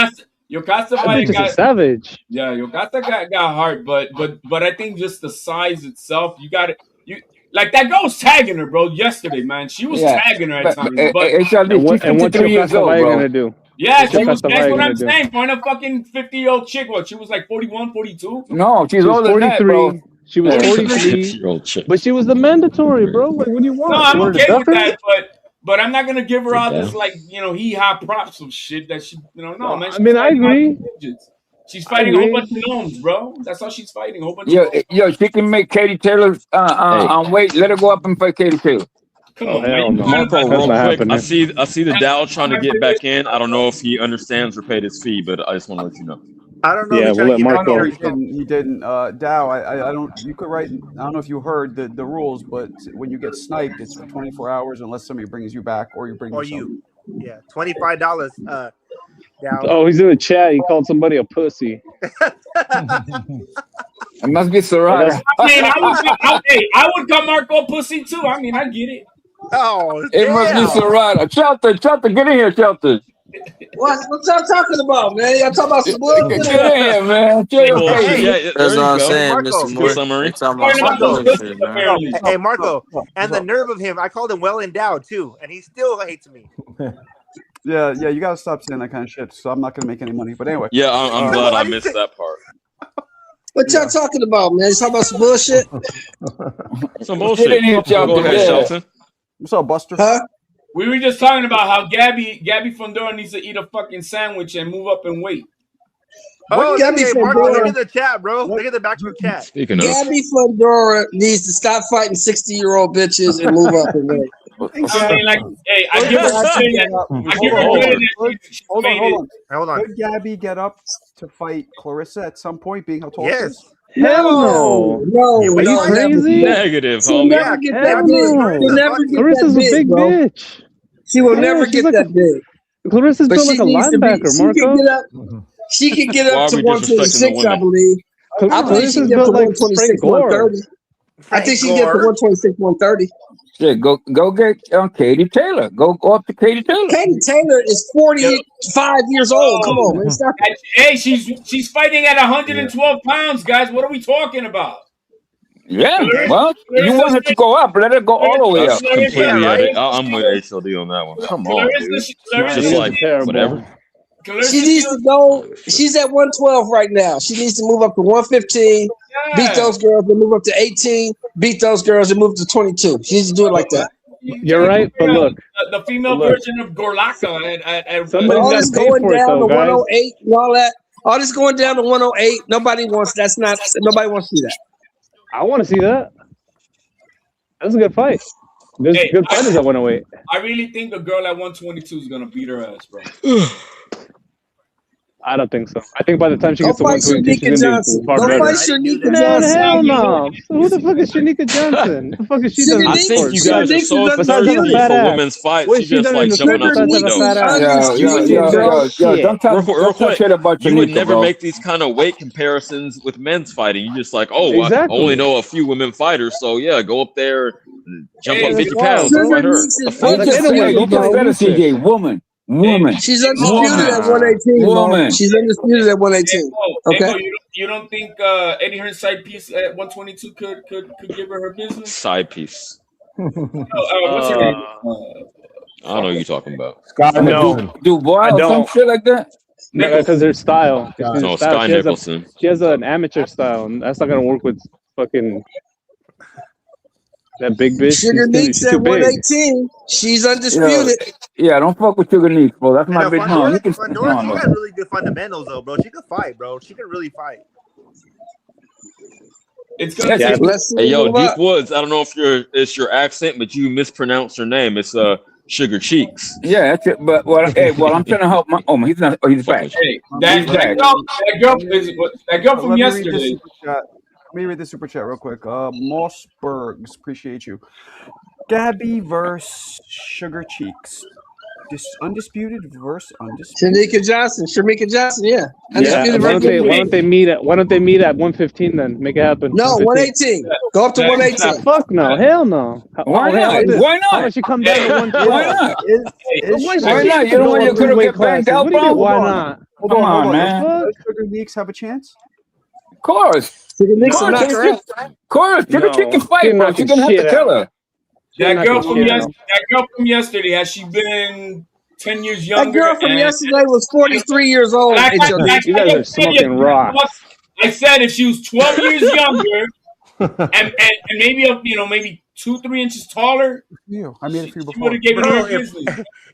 Yokasta That Valle bitch is a got savage. yeah, Yokasta got heart, but I think just the size itself, you got it. You like that girl was tagging her, bro. Yesterday, man, she was Yeah. tagging her at But, times. but, But it's at And least she's what's 53 years Yokasta old, Valle bro. gonna do? yeah, What's she was. Yokasta That's Valle what gonna I'm do? saying. Find a fucking 50-year-old chick. What? She was like 41, 42. No, she's She was older than that, 43. bro. She was Yeah. 43. 50-year-old chick. But she was the mandatory, bro. Like, what do you want? No, You I'm want her to okay duck with her? that, but I'm not gonna give her all this Yeah. like hee-haw props of shit that she no man. I mean, I agree. She's fighting a whole agree. bunch of gnomes, bro. That's all she's fighting. A whole bunch Yo, of gnomes. yo, she can make Katie Taylor on weight. Let her go up and fight Katie Taylor. Come Oh, on, hell man. no. Marco, That's real not quick, happening. I see the Dow trying to get back in. I don't know if he understands or paid his fee, but I just want to let you know. I don't know. Yeah, if we'll let he's trying to Marco- get back in He didn't. Dow, I don't. You could write. I don't know if you heard the rules, but when you get sniped, it's for 24 hours unless somebody brings you back or you bring or yourself. you. Yeah, $25. Down. Oh, he's in the chat. He called somebody a pussy. It must be Soraya. I mean, I would call Marco pussy too. I mean, I get it. Oh, It must be Soraya. Shelter, get in here, Shelter. What y'all talking about, man? Y'all talking about some bullshit? Get in here, man. Get in Well, here. yeah, there That's you what I'm go. saying, Marco. Mr. Good Moore. summary. They talking Talking about about some those bullshit, pussies, man. apparently. Hey, Marco, and the nerve of him, I called him well endowed too, and he still hates me. Yeah, you gotta stop saying that kind of shit. So I'm not gonna make any money. But anyway, Yeah, I'm glad I missed that part. What y'all talking about, man? You talking about some bullshit? Some Get bullshit. in here, Go Shelter. ahead, Yeah. Shelton. what's up, Buster? Huh? We were just talking about how Gabby Fundora needs to eat a fucking sandwich and move up and wait. Oh, Gabby hey, Marco, Fundora. look at the chat, bro. Look at the back of the chat. Speaking of, Gabby Fundora needs to stop fighting 60-year-old bitches and move up and wait. I mean, like, hey, I give her credit. I give her credit. She Hold made it. Hold on. Could Gabby get up to fight Clarissa at some point, being how tall she Yes. is? Hell no. No, Yeah, Are you no, crazy? negative, She'll homie. never get that Hell big. no. She'll never get Clarissa's that a big, big bro. bitch. She will Yeah, never she's get like that big. Clarissa's But built she like a needs to be. linebacker, She can Marco. get up. She can get Why up are to we disrespecting 126, the I women? believe. I believe she Clarissa's can get up built to like 126, Frank Gore. 130. I think she can get up to 126, 130. Shit, go get Katie Taylor. Go up to Katie Taylor. Katie Taylor is 45 years old. Come on, man. Stop. Hey, she's fighting at 112 pounds, guys. What are we talking about? Yeah, well, you want her to go up. Let her go all the way That's up. completely at it. I'm with HLD on that one. Come on, dude. Just like whatever. She needs to go. She's at 112 right now. She needs to move up to 115, beat those girls, and move up to 18, beat those girls, and move to 22. She needs to do it like that. You're right, but look. The female version of Gorlaka at Somebody's all got this to pay going for it, down though, to guys. 108 and all that. All this going down to 108. Nobody wants. That's not. Nobody wants to see that. I want to see that. That's a good fight. There's Hey, good fighters at 108. I really think a girl at 122 is gonna beat her ass, bro. I don't think so. I think by the time she Go gets to fight 122, Shanika she's gonna Johnson. be far Go better. fight Shanika Man, Johnson. hell no. Who the fuck is Shanika Johnson? What the fuck is she done? I think you guys are so Besides having thirsty a fat for ass. women's fights. What You has she just done in like the jumping sport out the besides having a window. fat ass? Real quick. shit about You would Shanika, never bro. make these kind of weight comparisons with men's fighting. You just like, oh, I Exactly. only know a few women fighters, so yeah, go up there, and jump Hey, up 50 wow, pounds, bro. and fight her. Sugar What Meeks the is fuck? Like, Just anyway, go just fight better, Usyk. CJ. Woman. She's undisputed at 118, bro. Woman. She's undisputed at 118. Hey, Okay. Bo, you don't think Eddie Hearn's side piece at 122 could give her business? Side piece. What's her name? I don't know what you're talking about. No, Dubois I or some don't. shit like that? Because her style. It's her No, style. Sky Nicholson. She has an amateur style, and that's not gonna work with fucking. That big bitch. Sugar Meeks She's at too big. 118. She's undisputed. Yeah, don't fuck with Sugar Neeks, bro. That's my big mom. You can Fundora, she got really good fundamentals though, bro. She could fight, bro. She can really fight. It's gonna Yeah, take. let's see Hey, yo, move Deep up. Woods. I don't know if it's your accent, but you mispronounced her name. It's Sugar Cheeks. Yeah, that's it. But I'm trying to help my. Oh, he's not. Oh, he's back. Hey, He's back. that girl from Let me read this yesterday. super chat. Let me read the super chat real quick. Mossbergs, appreciate you. Gabby versus Sugar Cheeks. Undisputed versus undisputed. Shamika Johnson, yeah. Yeah. Undisputed Why versus don't they meet at 115 then? Make it happen. No, 118. Go up to 118. Nah, fuck no. Hell no. Why not? Why not? How about you come down to 112? Why not? Why She not? can You don't go want your up girl to weight get banged classes. out, What do you bro? mean, why not? Come on, man. Does Sugar Neeks have a chance? Of course. Sugar Neeks will Of knock her out. course. Sugar Chick can fight, bro. She's gonna have to kill her. That girl from yesterday, has she been 10 years That younger? girl from yesterday was 43 years old. You guys are smoking rocks. I said if she was 12 years younger and maybe 2-3 inches taller, I made a few she before. would have given her a Bro, grizzly.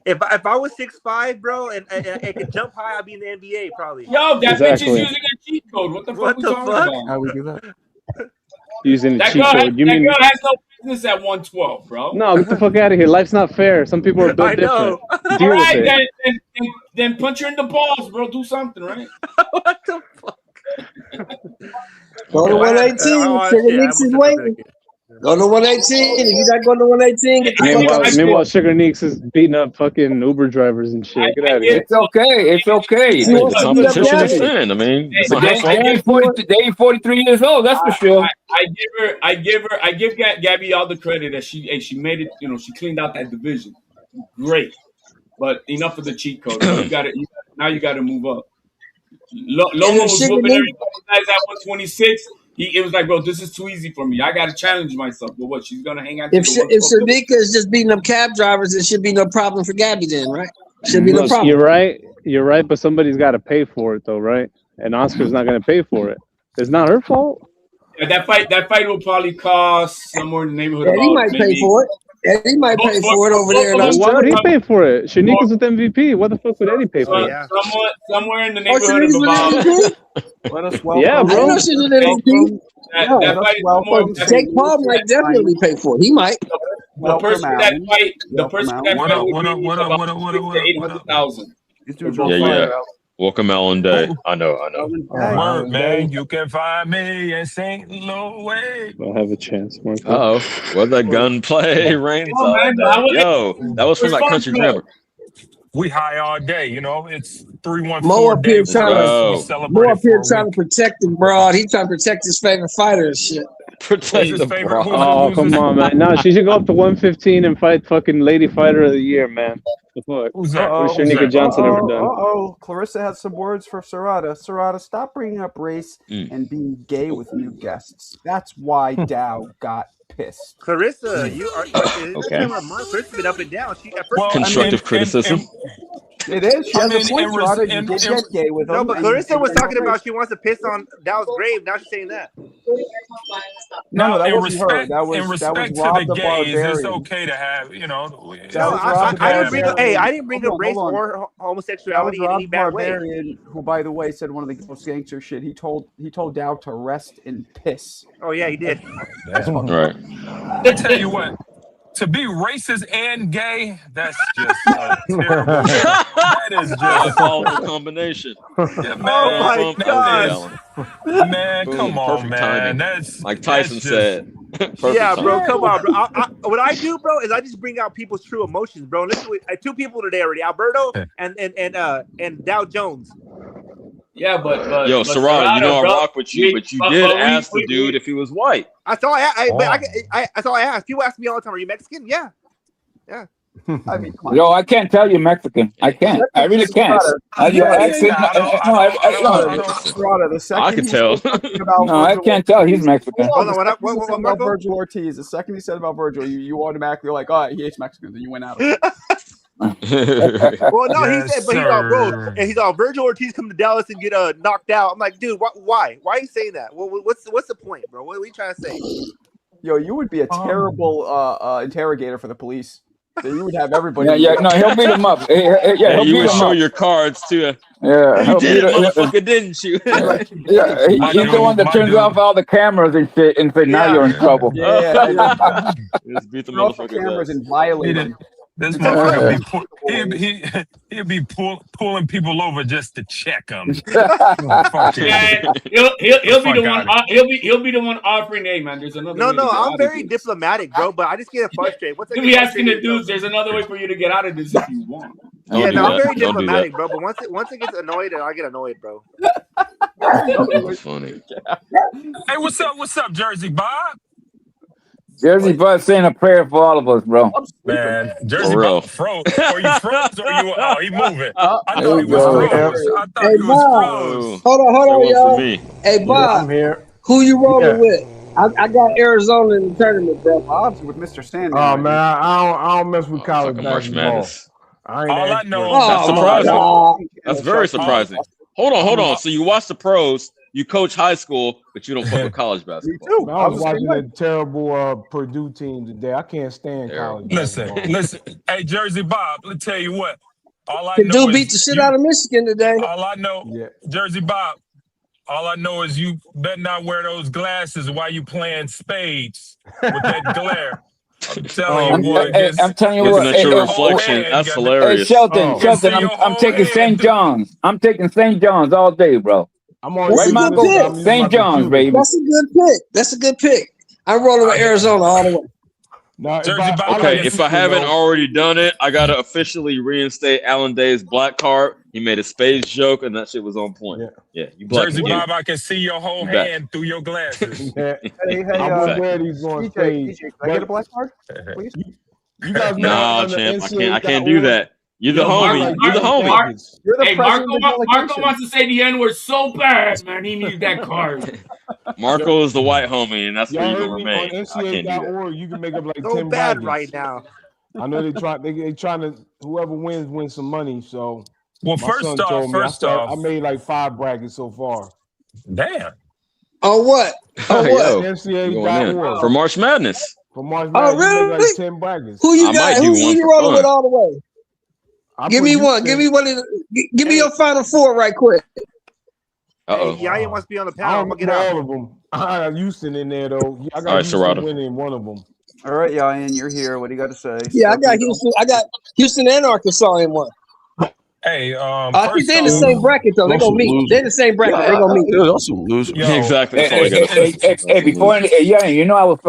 if I was 6'5", bro, and could jump high, I'd be in the NBA probably. Yo, that bitch is Exactly. using a cheat code. What the What fuck we the talking fuck? about? How we do that? Using the That cheat girl code. You mean has no business at 112, bro. no? Get the fuck out of here. Life's not fair. Some people are built I know. different. Deal All right, with it. then punch her in the balls, bro. Do something, right? What the fuck? Go to 118. Sugar Neeks is waiting. Go to 118. If you're not going to 118, get the fuck out. Meanwhile, Sugar Neeks is beating up fucking Uber drivers and shit. Get out of here. It's okay. It's okay. She wants to beat up Competition is Gabby. thin. I mean, it's not They her fault. ain't 43 years old. That's for sure. I give Gabby all the credit that she made it. You know, she cleaned out that division. Great, but enough of the cheat code. You got to now. You got to move up. Loma was Sugar whooping Neeks- everybody guys at 126. It was like, bro, this is too easy for me. I got to challenge myself. But what? She's gonna hang out. If to the if 112. Shanika is just beating up cab drivers, it should be no problem for Gabby then, right? Should be no Look, problem. you're right. You're right, but somebody's got to pay for it, though, right? And Oscar's not going to pay for it. It's not her fault. Yeah, that fight will probably cost somewhere in the neighborhood of Eddie about might pay maybe. for it. Eddie might pay for it over there in Well, why would he Australia. pay for it? Shanika's with MVP. What the fuck would Eddie pay for it? Yeah. Somewhere in the Oh, neighborhood Shaniqua's of with about. MVP? Let us welcome. Yeah, I bro. know she's with MVP. Yeah, That let fight us is somewhere. welcome. Jake Paul might definitely pay for it. He might. The Welcome, person that Alan. fight, the Welcome, person Alan. that What fight up, would what up, be what up, about what up, what up, what up, what up? 800,000. These dudes Yeah, are yeah. fire. Welcome, Alan Day. I know. Word, man. You can find me in St. Louis. I'll have a chance. Mark. Uh oh, where the gunplay rains Oh, all man, day. Yo, that was from that country grammar. We high all day, you know. It's 314 Mo up here day. trying Yo. to We celebrated Mo up here for a trying week. to protect him, broad. He trying to protect his favorite fighter and shit. Protect Who's his the favorite? bra. Oh, come on, man. No, she should go up to 115 and fight fucking Lady Fighter of the Year, man. The fuck? Who's that? What Uh-oh. has Shanika Johnson ever done? Clarissa has some words for Serrata. Serrata, stop bringing up race and being gay with new guests. That's why Dow got pissed. Clarissa, you are. Okay. Clarissa's been up and down. She at first. Well, Constructive criticism. It is. She I has mean, a point, in Serrata. You in- did in- get gay with him. No, but and Clarissa you was did talking race. about she wants to piss on Dow's grave. Now she's saying that. No, that in wasn't her. respect, That was in respect to Rob the the gays, it's Barbarian. okay to have, you know. That No, was I Rob the didn't bring up. Barbarian. Hey, I didn't bring up Hold race on. or That was homosexuality in Rob any the bad way. Barbarian, who, by the way, said one of the most gangster shit. He told Dow to rest in piss. Oh yeah, he did. That's fucking Right. I tell you what, to be racist and gay, that's just terrible. That is just Diabolical combination. yeah, man. Oh my Boom, God. Alan. Man, Boom, come on, perfect man. timing. That's Like Tyson that's just, said. Perfect Yeah, bro, timing. come on, bro. What I do, bro, is I just bring out people's true emotions, bro. Listen, two people today already, Alberto and Dow Jones. Yeah, but Yo, Serrata, you know I bro, rock with you, but you did ask the we- dude if he was white. That's all that's all I asked. People ask me all the time, "Are you Mexican?" Yeah. I mean, come on. Yo, I can't tell you Mexican. I can't. I really can't. Your accent. Serrata, the second I can he tell. said something about No, I Virgil can't tell he's Mexican. Hold on, The second what he said about Marco? Virgil Ortiz, the second he said about Virgil, you automatically were like, oh, he hates Mexicans, and you went out. Well, no, Yes, he said, but he's all, bro, sir. and he's all Virgil Ortiz come to Dallas and get knocked out. I'm like, dude, why? Why are you saying that? What's the point, bro? What are you trying to say? Yo, you would be a terrible interrogator for the police. So you would have everybody. Yeah, no, he'll beat him up. Yeah, he'll you beat would him show up. your cards too. Yeah, You he'll did beat it, him. motherfucker, didn't you? Yeah, he's the one that turns off all the cameras and shit, and say, "Now you're in trouble." Yeah. Just beat the Turn off the motherfucker. cameras and violate them. This motherfucker he'd be pulling people over just to check them. Yeah, he'll be the one. Fuck He'll be the one offering. Hey man, there's another. No, way to no, get I'm out very of this. diplomatic, bro. But I just get frustrated. Once I He'll get be asking the frustrated, dudes. There's another way for you to get out of this if you want. yeah, do no, I'm that. very Don't do diplomatic, that. bro. But once it gets annoyed, I get annoyed, bro. That's funny. Hey, what's up, Jersey Bob? Jersey Bud saying a prayer for all of us, bro. Man, Jersey For real. Bob froze. Are you froze or you? Oh, he moving. I There thought we he was go. froze. I thought Hey, he was Bob. froze. Hold on, Say one for y'all. me. Hey, Bob, I'm here. who you rolling Yeah. with? I got Arizona in the tournament, bro. Bob's with Mr. Sandman. Oh right man, now. I don't mess with college Fucking March basketball. Madness. I ain't All I expert. know. That's Oh, my surprising. God. That's very surprising. Hold on. So you watch the pros, you coach high school, but you don't fuck with college Me basketball. too. I was the same watching way. that terrible Purdue team today. I can't stand college Listen. basketball. Hey, Jersey Bob, let me tell you what. All I The know dude beat the is shit out of Michigan today. all I know, Yeah. Jersey Bob. All I know is you better not wear those glasses while you playing spades with that glare. I'm telling you, boy. I'm telling you Looking what. at your your reflection, whole that's hand got- hilarious. Hey, Shelton, Oh. Shelton, See your I'm whole taking hand, St. dude. John's. I'm taking St. John's all day, bro. I'm on That's Right, a good Marco? pick. I'm using my St. John's, computer. baby. That's a good pick. That's a good pick. I'm rolling with Arizona all the way. No, if Jersey I Bob, like Okay, to if shoot, I haven't though. already done it, I gotta officially reinstate Alan Day's black card. He made a spades joke, and that shit was on point. Yeah. Yeah, you black Jersey again. Bob, I can see your whole You back. hand through your glasses. Yeah. Hey, I You was back. glad he's on DJ, stage. can I get a black card, please? You guys know Nah, on the champ, I can't do NCAA.org, that. You're the Yo, homie. You're the homie. You're the Hey, president Marco, of Marco delegation. wants to say the N word so bad, man. He needs that card. Marco is the white homie, and that's where Y'all you're heard gonna me on remain. I can't do that. NCAA.org. You can make up like So 10 bad brackets. right now. I know they trying to whoever wins some money. So Well, my first son off, told me I made like 5 brackets so far. damn. On what? On what? Yo, you going in NCAA.org. for March Madness. For March Oh, Madness, you make really? like 10 brackets. Who you I got? might do Who one you for rolling fun. with all the way? I Give put me one. Houston- Give me one. Give me your final four right quick. Uh-oh. Hey, Yaya wants to be on the I panel. I'm don't gonna get remember out. all of them. I got Houston in there though. I got All right, Houston Serrato. winning one of them. All right, Ian, you're here. What do you got to say? Yeah, I got Houston. I got Houston and Arkansas in one. Hey, I think first they're in the off, same bracket though. They're gonna meet. They're in the same bracket. They're gonna meet. There's also losers. yo, Exactly. That's all I Hey, gotta say. hey, before yeah, you know I was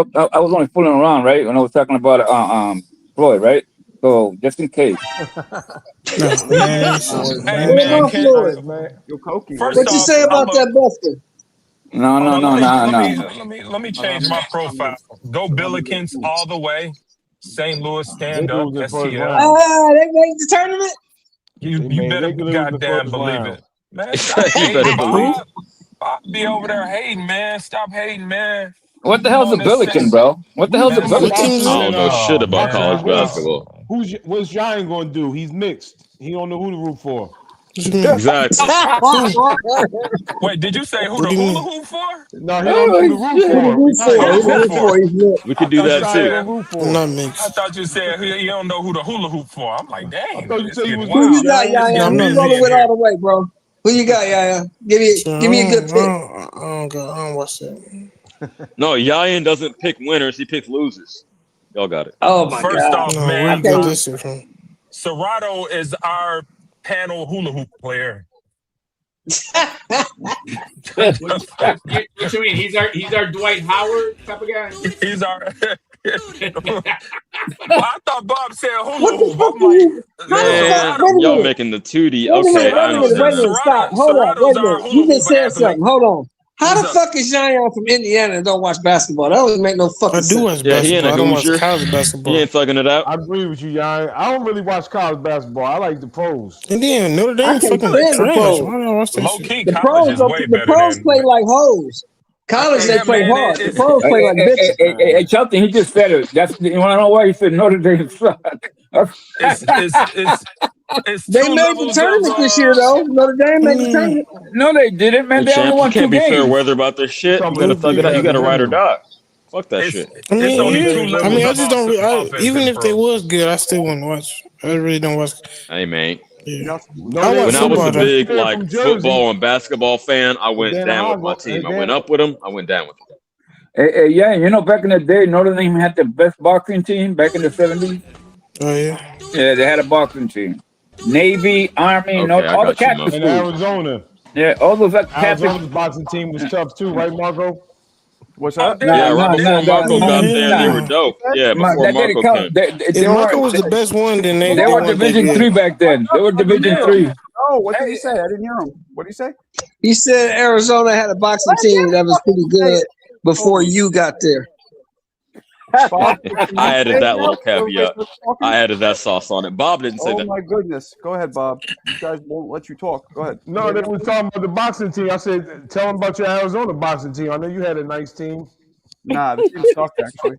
only fooling around, right? When I was talking about Floyd, right? So just in case. hey Where's man, my Floyd? Yo, Koki. First What you off, say about I'm a- that Buster? No. Let me change my profile. Go Billikens all the way. St. Louis stand They up. lose in first STL. round. They made the tournament. You They better could lose the goddamn first believe round. it. Man, stop You hating, better believe. Bob. Bob be over there hating, man. Stop hating, man. What the hell's a Billiken, bro? What the hell's a Billiken? I don't know shit about man. college basketball. What's Giant gonna do? He's mixed. He don't know who to root for. Exactly. Wait, did you say who the hula hoop for? No, he don't know who to root for. We could do that too. I thought you said you don't know who the hula hoop for. I'm like, dang. I thought you said you was Who you got, Yaya? Who you rolling with all the way, bro? Who you got, Yaya? Give me a good pick. I don't watch that. No, Yayan doesn't pick winners; he picks losers. Y'all got it. Oh my First God. off, No, man, where you get this shit from? Serrato is our panel hula hoop player. What you mean? He's our Dwight Howard type of guy. He's our. I thought Bob said hula What the hoop. fuck I'm are you? like, How the Man, fuck? Wait a y'all minute. making the 2D. Wait a Okay, minute. I understand. Stop. Hold on. Wait a Serrato's our minute. You hula just hoop said athlete. something. Hold on. How the What's fuck is Zion from Indiana and don't watch basketball? That doesn't make no fucking I sense. do watch Yeah, he ain't basketball. a I don't watch Hoosier. college basketball. He ain't thugging it out. I agree with you, Giant. I don't really watch college basketball. I like the pros. And then Notre I Dame can't fucking stand the trash. pros. Why do I watch that Low shit? key, The college pros, is way the better pros than. play like hoes. College, they Yeah, play man, hard. The it's- pros play like bitches. Hey, Shelton, he just said it. You want to know why he said Notre Dame suck? It's They two made the levels tournament of, this year, though. Notre Dame made the tournament. No, they didn't, man. And They only champ, you won 2 can't be fair games. weather about this shit. You Talking gotta about thug it out. You gotta ride or die. Fuck that It's shit. I mean, it's only yeah. two I levels mean, I of just don't. offense Even and if they pro. was good, I still wouldn't watch. I really don't watch. Hey man, Yeah, No, I they watch when I was football a though. big they're like from Jersey. football and basketball fan, I And went then down with my Hogwarts. team. I And went then up with them. I went down with them. Hey, yeah, you know, back in the day, Notre Dame had the best boxing team back in the 70s. Oh yeah. Yeah, they had a boxing team. Navy, Army, Okay, I all the got you, Catholic Mo. in schools. Arizona. Yeah, all those like Catholic. Arizona's boxing team was tough too, right, Marco? What's Oh, that? they Yeah, were. right before Marco no, got hell there, they were no. dope. Yeah, before That didn't Marco count. came. If They Marco were was the best one, then they they were weren't that Division good. 3 back then. They were Division Yeah. 3. Oh, what did he Hey, say? I didn't hear him. What did he say? He said Arizona had a boxing team that was pretty good before you got there. Bob, can you I say added it that now? little Everybody caveat. starts talking? I added that sauce on it. Bob didn't say Oh that. my goodness. Go ahead, Bob. You guys won't let you talk. Go ahead. No, they were talking about the boxing team. I said, tell them about your Arizona boxing team. I know you had a nice team. Nah, the team sucked actually.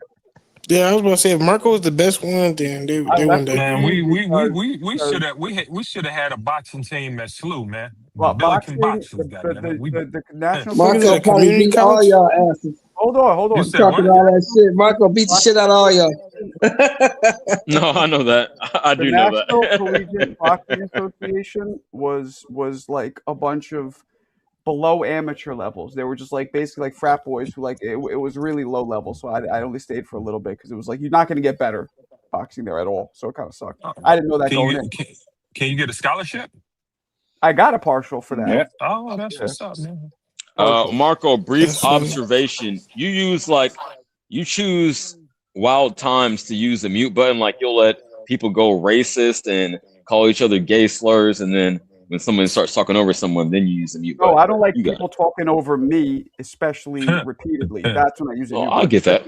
Yeah, I was about to say if Marco was the best one, then they I weren't left the that man, good. we should have we should have had a boxing team at SLU, man. The Well, Billiken boxing, Boxers, goddamn it. the national What is Marco it, a probably community beat all college? y'all asses. Hold You on. said Talking what? all that shit. Marco beat the shit out of all y'all. No, I know that. I The do know National that. Collegiate Boxing Association was like a bunch of below amateur levels. They were just like basically like frat boys who like it was really low level. So I only stayed for a little bit because it was like you're not going to get better boxing there at all. So it kind of sucked. I didn't know that Can going you in. can you get a scholarship? I got a partial for that. Yeah. Oh, that's Yeah. what's up, man. Marco, brief That's funny. observation. You choose wild times to use the mute button. Like you'll let people go racist and call each other gay slurs, and then when someone starts talking over someone, then you use the mute button. No, I don't like You got people talking over me, especially repeatedly. That's when I use a mute I'll button. get that.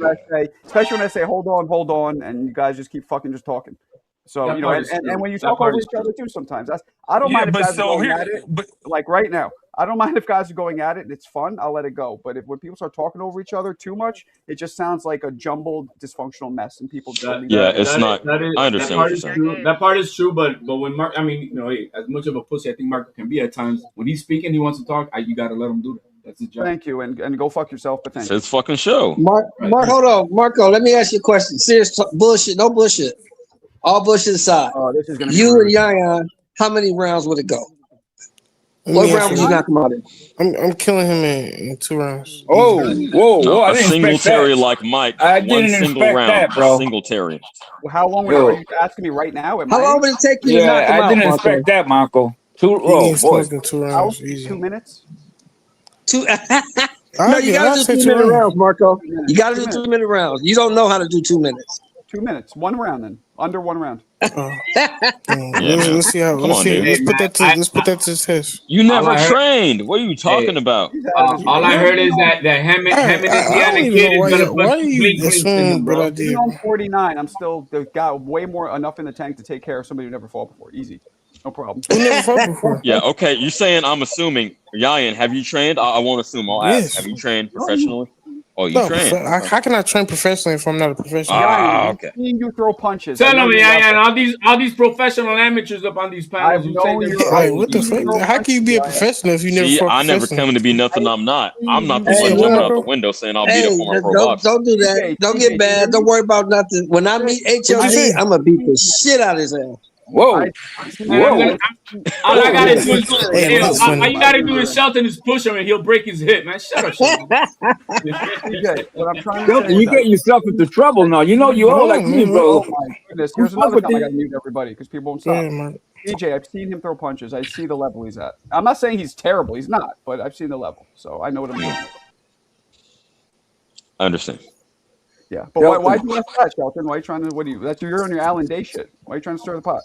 Especially when I say hold on, and you guys just keep fucking just talking. So That you know, part and, is and, true. and when you That talk part over is each true. other too, sometimes I don't Yeah, mind if but guys are so going here, at it. but Like right now, I don't mind if guys are going at it and it's fun. I'll let it go. But when people start talking over each other too much, it just sounds like a jumbled, dysfunctional mess, and people That delete Yeah, it. it's not. that is I that understand what part you're is saying. true. That part is true, but when Mark, I mean, you know, hey, as much of a pussy I think Mark can be at times, when he's speaking, he wants to talk. You got to let him do that. That's his job. Thank you, and go fuck yourself. But It's thank you. his fucking show. Mark, hold on. Marco, let me ask you a question. Serious bullshit. No bullshit. All bullshit aside. Oh, this is gonna be You rude. and Yan, how many rounds would it go? Let What me round ask would you you this. knock him out in? I'm killing him in 2 rounds. Oh, Easy. whoa! I A didn't expect Singletary that. like Mike. I One didn't single expect round. that, A bro. Singletary. Well, how long are Yo, you asking me right now at How my long age? would it take you to knock yeah, him I out, didn't Marco? expect that, Marco. He Oh getting boy. smoked in 2 I'll rounds. take Easy. 2 minutes. No, I'll you gotta do say 2 2 minute rounds. rounds, Marco. 2 minutes. You gotta 2 do minutes. 2 minute rounds. You don't know how to do 2 minutes. 2 minutes. 1 round then. Under 1 round. Yeah, man. Let's see how. Come on, dude. Let's Hey, put man, that to. Let's put that to the test. You all never I heard, trained. What are you talking hey, about? He's out of his all I mind. heard is that Hammond I and don't Indiana even kid know is gonna why put you blink blinks in him, assuming what I bro. did, Even on bro. 49, I'm still got way more enough in the tank to take care of somebody who never fought before. Easy. No problem. Who never fought before? Yeah, okay. You're saying I'm assuming. Yayan, have you trained? I won't assume. I'll ask. Yes. Have you trained No, professionally? Oh, you No, trained. Okay. how can I train professionally if I'm not a professional? Yayan, Okay. I've seen you throw punches. I Tell know him, your yeah, yeah, level. and all these professional amateurs up on these panels I've who say known they're your Like, I've what the seen you fuck? throw How can you punches, be a Yayan. professional if you never See, fought I never professionally? come to be nothing I'm not. I'm not the I've Hey, one seen jumping look. out the Marco? window saying I'll beat Hey, a former pro don't boxer. do that. TJ, Don't TJ, get do you bad. hear Don't me? worry about nothing. When I meet What'd you HLD, say? I'm gonna beat the shit out of his ass. Whoa, I've seen And whoa. all I gotta do is, Hey, hey, that's all funny. you gotta do is Shelton is push him and he'll break his hip, man. Shut up, Shelton. TJ, what I'm trying to say Shelton, is you get yourself into trouble now. You know you all Hold like on, me, man. bro. oh my goodness. Who Here's fuck another with time I this? gotta mute everybody because people won't Go stop. ahead, Marco. TJ, I've seen him throw punches. I see the level he's at. I'm not saying he's terrible. He's not, but I've seen the level, so I know what I'm doing. I understand. Yeah, but why Shelton, do you ask that, Shelton? Why are you trying to? What do you? That's you're on your Alan Day shit. Why are you trying to stir the pot?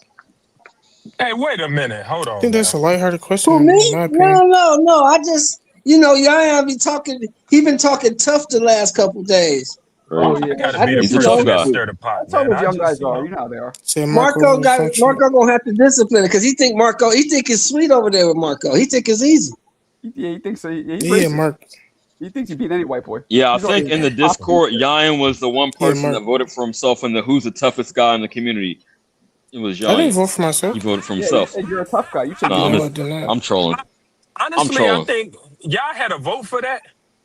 Hey, wait a minute. Hold I on think that's now. a lighthearted question, Who in me? my opinion. No. I just, Yaya be talking. He been talking tough the last couple days. Oh Crazy. yeah, I gotta I be the He's just, a tough person that guy. stir the pot, that's how man. those I young guys just, are. You know how they are. Say Marco functional. Marco gonna have to discipline it because he think it's sweet over there with Marco. He think it's easy. Yeah, he thinks he's Yeah, racist. Mark. He thinks he beat any white boy. Yeah, I He's already think in the top of Discord, his Yayan was the one Yeah, person Mark. that voted for himself in the who's the toughest guy in the community. It was I didn't Yayan. vote for myself. He voted for Yeah, you himself. said you're a tough guy. You said No, you I'm No, were. I did not. I'm trolling. I'm honestly, I trolling. think y'all had a vote for that.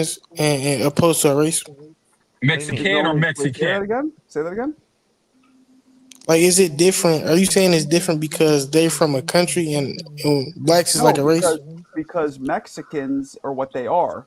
Mexicans and opposed to a race? Mexican or Say that Mexican? again. Say that again. Like, is it different? Are you saying it's different because they're from a country and blacks is No, like a race? because Mexicans are what they are.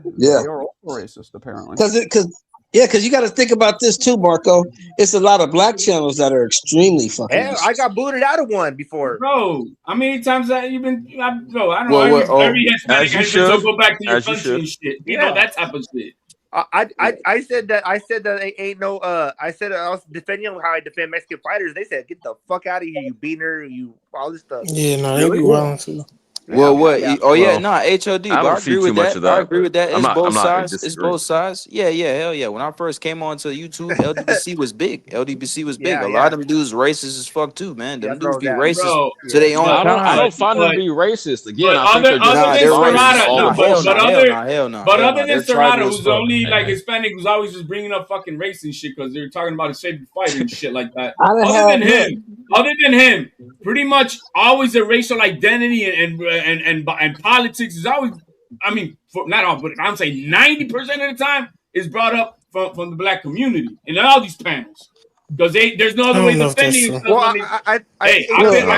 Yeah. They are also racist, apparently. Because Yeah, because you got to think about this too, Marco. It's a lot of black channels that are extremely fucking. Hell, I got booted out of one before. Bro, how many times have you been? Bro, I don't Well, know. Every as Hispanic you has been so should. go back to your As you country and should. shit. You Yeah. know, that type of shit. I said that ain't no I said I was defending how I defend Mexican fighters. They said get the fuck out of here, you beaner, you all this stuff. Yeah, no, they be wild too. Well, what? Yeah. Oh yeah, Well, nah, HOD. I But I don't see agree too with much that. of I that, agree with but that. I'm It's not both sides. It's disagreeing. both sides. Yeah, hell yeah. When I first came onto YouTube, LDBC was big. LDBC was big. Yeah, A lot of them dudes racist as fuck too, man. Them dudes be racist Bro, to their own I kind. don't find them to be racist. Again, I think other they're just than Nah, they're responding to racist. Serrata, all no, the bullshit. Hell no. but other than They're tribal Serrata, as who's fuck. only like Hispanic, who's always just bringing up fucking race and shit because they're talking about his favorite fight and shit like that. I done Other than him, pretty much always the racial identity and politics is always. I mean, not all, but I'm saying 90% of the time is brought up from the black community in all these panels. Because there's no other way defending yourself. Well, I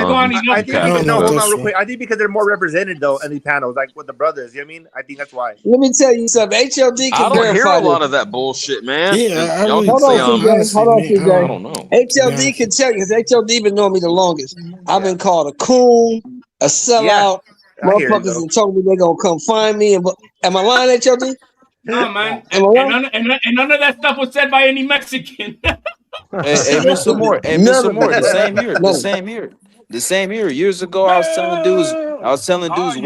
go on these I think numbers. hold on real quick. I think because they're more represented though in these panels, like with the brothers. You know what I mean? I think that's why. Let me tell you something. HLD can I don't hear verify a lot this. of that bullshit, man. Yeah, Y'all can Hold say on, CJ. Hold on, CJ. I don't know. HLD can tell you because HLD been knowing me the longest. I've been called a coon, a sellout. I hear it, Motherfuckers though. have told me they're gonna come find me. And am I lying, HLD? No, man. Am I lying? And none of that stuff was said by any Mexican. Hey, Mr. Moore. Hey, Mr. Moore. The same year. Years ago, I was telling dudes,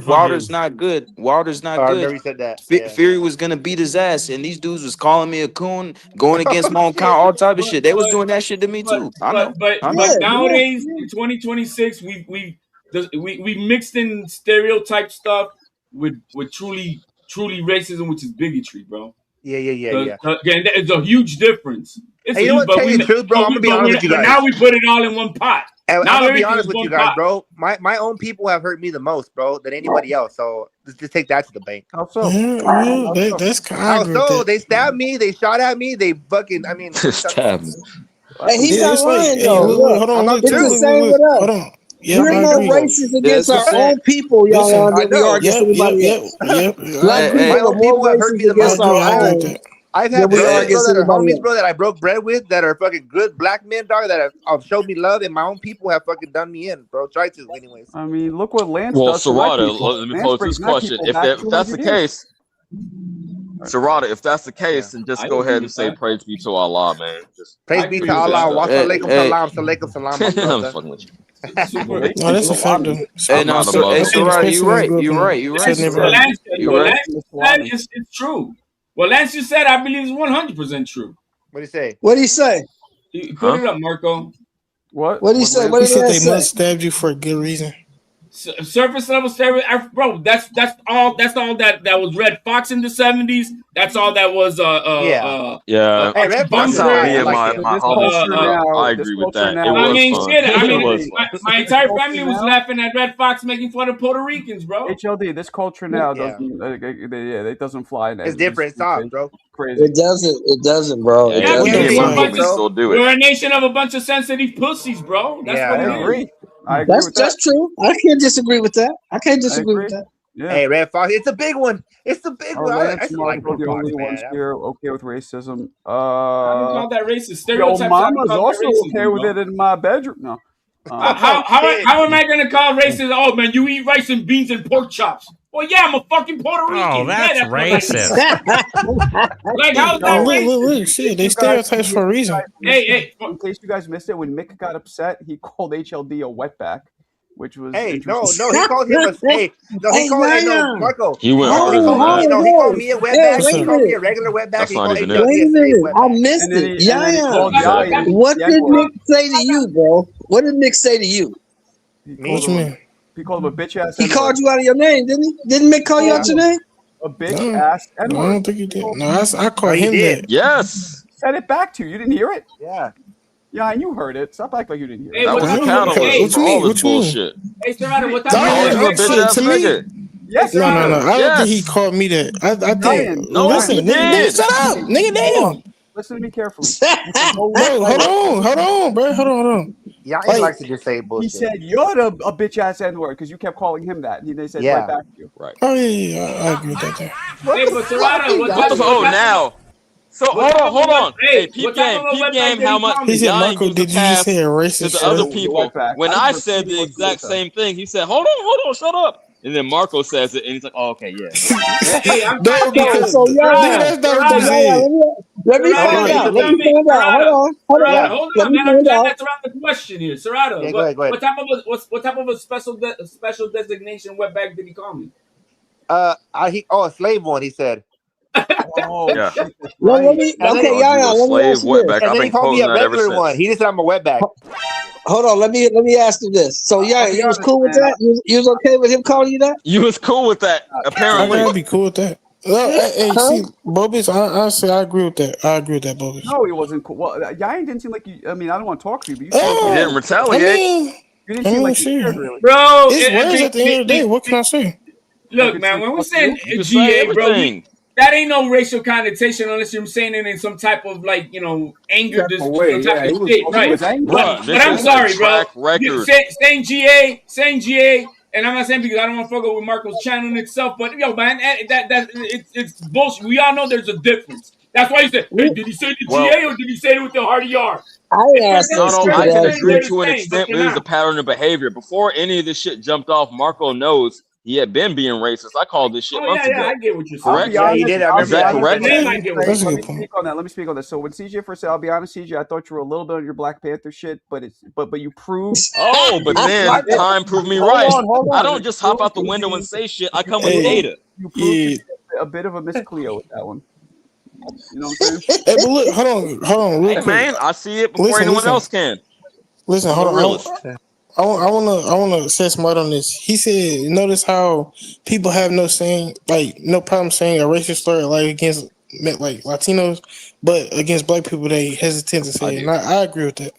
Wilder's not good. Wilder's not I good. remember you said that. Fury was gonna beat his ass, and these dudes was calling me a coon, going against my own kind, all type of shit. They was doing that shit to me too. I know. But nowadays in 2026, we mixed in stereotype stuff with truly racism, which is bigotry, bro. Yeah. Again, it's a huge difference. It's Hey, you know what? Tell you the truth, bro. I'm gonna be honest with you guys. Now we put it all in one pot. And Now I'm gonna be everything's honest with one you guys, pot. bro. My own people have hurt me the most, bro, than anybody else. So just take that to the bank. How so? That's kind How of agree with so? that. They stabbed me. They shot at me. They fucking. I mean, Stab me. Hey, he's Yeah, not it's like, lying hey, though. look, Look, hold on, look, it's the look, same look, with us. hold on. Yep, We're I more agree. racist against it's the our same. own people, y'all, Listen, than we are against anybody else. Yep. Black my people are own more people have hurt racist me the against most. I our agree own with that. I've than had we are brothers, bro, against that are anybody homies, else. bro, that I broke bread with, that are fucking good black men, dog, that have showed me love, and my own people have fucking done me in, bro. Try to, anyways. I mean, look what Lance Well, does to my Serrata, people. let me Lance pose brings this my question. people If back that's the 200 years. case, Serrata, if that's the case, then just I go agree ahead and with say that. praise be to Allah, man. Just Praise I be agree to with that Allah. stuff. Wassalamualaikum salam. My I'm brother. fucking with you. No, that's a fact though. Hey, now, not a Muslim. Soraya, you right. You You're right. What Serrata. Lance said, You what right. Lance said is true. What Lance just said, I believe, is 100% true. What do you say? What do you say? Put it up, Marco. What? What do you say? What He did said Lance they say? must stab you for a good reason. Surface level stereo, bro. That's all that was Red Fox in the 70s. That's all that was Yeah, Hey, Red Fox that's is how nice. me I and like my him. humble culture now- I this agree with culture that. now- It I was mean, fun. shit. I It mean, was fun. my entire Culture family was now- laughing at Red Fox making fun of Puerto Ricans, bro. HLD, this culture now Yeah. doesn't, it doesn't fly. It's different. It's soft, bro. Crazy. It doesn't, bro. It Yeah, doesn't. me and my Well, homies still do We're it. a nation of a bunch of sensitive pussies, bro. That's Yeah, what I it know. is. I agree with that. That's true. I can't disagree with that. I can't I disagree agree. with that. Yeah. Hey, Red Fox. It's a big one. It's the big Are one. I Lance still like Marco Red the Fox, only ones man. here okay with racism? I don't call that racist. Yo, Stereotypes. I don't Mama's call that also racism, okay with bro. it in my bedroom. No. How am I gonna call racist? Oh man, you eat rice and beans and pork chops. Well, yeah, I'm a fucking Puerto Rican. Oh, that's yeah, what I racist. Like, how's that racist? Look, shit, they stereotypes for a reason. Hey, in case you guys missed it, when Mick got upset, he called HLD a wetback, which was Hey, no, interesting. he called him a hey, no, he called hey, no, Marco. He went Marco, hard he on called me, that. he called me a wetback. wait He a called me minute. a regular wetback. That's He not called even HLD it. Wait a a safe minute. I wetback. missed And then it. he called Yeah. the N- What the did N-word. Nick say to you, bro? What did Nick say to you? He Me? called What you him mean? he called him a bitch ass. He called you out of your name, didn't he? Didn't Mick call you out your name? a bitch No, ass no, I N-word. don't think he did. No, I called No, he him did. that. Yes, Said it back to you. You didn't hear it? Yeah. Yeah, and you heard it. Stop acting like you didn't hear Hey, it. that what was the time What is it? catalyst you for all mean? this What you mean? bullshit. Hey, Serrano, what No, time Called is you a it? bitch shit, ass to me. nigga. Yes, No, I don't Yes. think he called me that. I think. Ryan, No, listen, he nigga, did. shut up, nigga, Hold damn. on. Listen to me carefully. You can go Bro, replay it. hold on, bro, hold on. Yeah, he Like, likes to just say He bullshit. said you're a bitch ass N-word because you kept calling him that. They said Yeah. right back to you. Right. oh yeah, I agree with that. There. What Hey, the but fuck? Serrano, what time? Oh, now. So hold on. Hey, peep game, how much He said, Yanni Marco, gives a did you just pass say a to racist the other slur? people. When I said the exact same thing, he said, hold on, shut up. And then Marco says it, and he's like, oh, okay, yeah. Hey, I'm No, trying to because So nigga, that's not what you said. let me find out. Let me find out. Hold on. Hold Let on, me man. I'm find trying out. to answer around the question here, Serrato. Yeah, go ahead. What type of a special designation wetback did he call me? A slave one. He said. Oh, Yeah. shit, that's Let right. me, And then- okay, Called you a let me slave ask you this. wetback. And I've then been he called me quoting a that ever regular one. since. He just said I'm a wetback. Hold on, let me ask you this. So yeah, be you was honest, cool with man. that? You was okay with him calling you that? You was cool with that, I apparently. gotta be cool with that. Hey, Huh? see, Bobis, honestly, I agree with that. Bobis. No, he wasn't cool. Well, Yanni didn't seem like you. I mean, I don't want to talk to you, but you He seemed didn't like retaliate. you didn't seem like you cared shit. really. Bro, It's words at the end of the day. What can I say? Look, Like, man, it's when we fuck saying You can say GA, bro, everything. that ain't no racial connotation unless you're saying it in some type of anger, Type of way, type yeah, of he was- shit, He right? was angry. Bruh, But I'm this is sorry, a bro. track record. Saying GA, and I'm not saying because I don't want to fuck up with Marco's channel in itself, but yo, man, it's bullshit. We all know there's a difference. That's why you said, hey, did he say the Well, GA or did he say it with the hearty R? I ain't asked no no, stupid I can ass agree shit. to an extent, but it was a pattern of behavior. Before any of this shit jumped off, Marco knows he had been being racist. I called this shit Oh, months yeah, ago. I get what you're saying. I'll Correct? be honest. Is that correct? That's a Let good me point. speak on that. Let me speak on this. So when CJ first said, "I'll be honest, CJ, I thought you were a little bit on your Black Panther shit, but you proved." Oh, but then time proved me right. I don't just hop out the window and say shit. I come with data. You proved to be a bit of a Miss Cleo with that one. You know what I'm saying? Hey, but look, hold on, real Hey, quick. man, I see it before anyone else can. Listen, I'm hold a on. realist. I wanna say some more on this. He said, notice how people have no problem saying a racist slur like against like Latinos, but against black people they hesitant to say it. And I agree with that.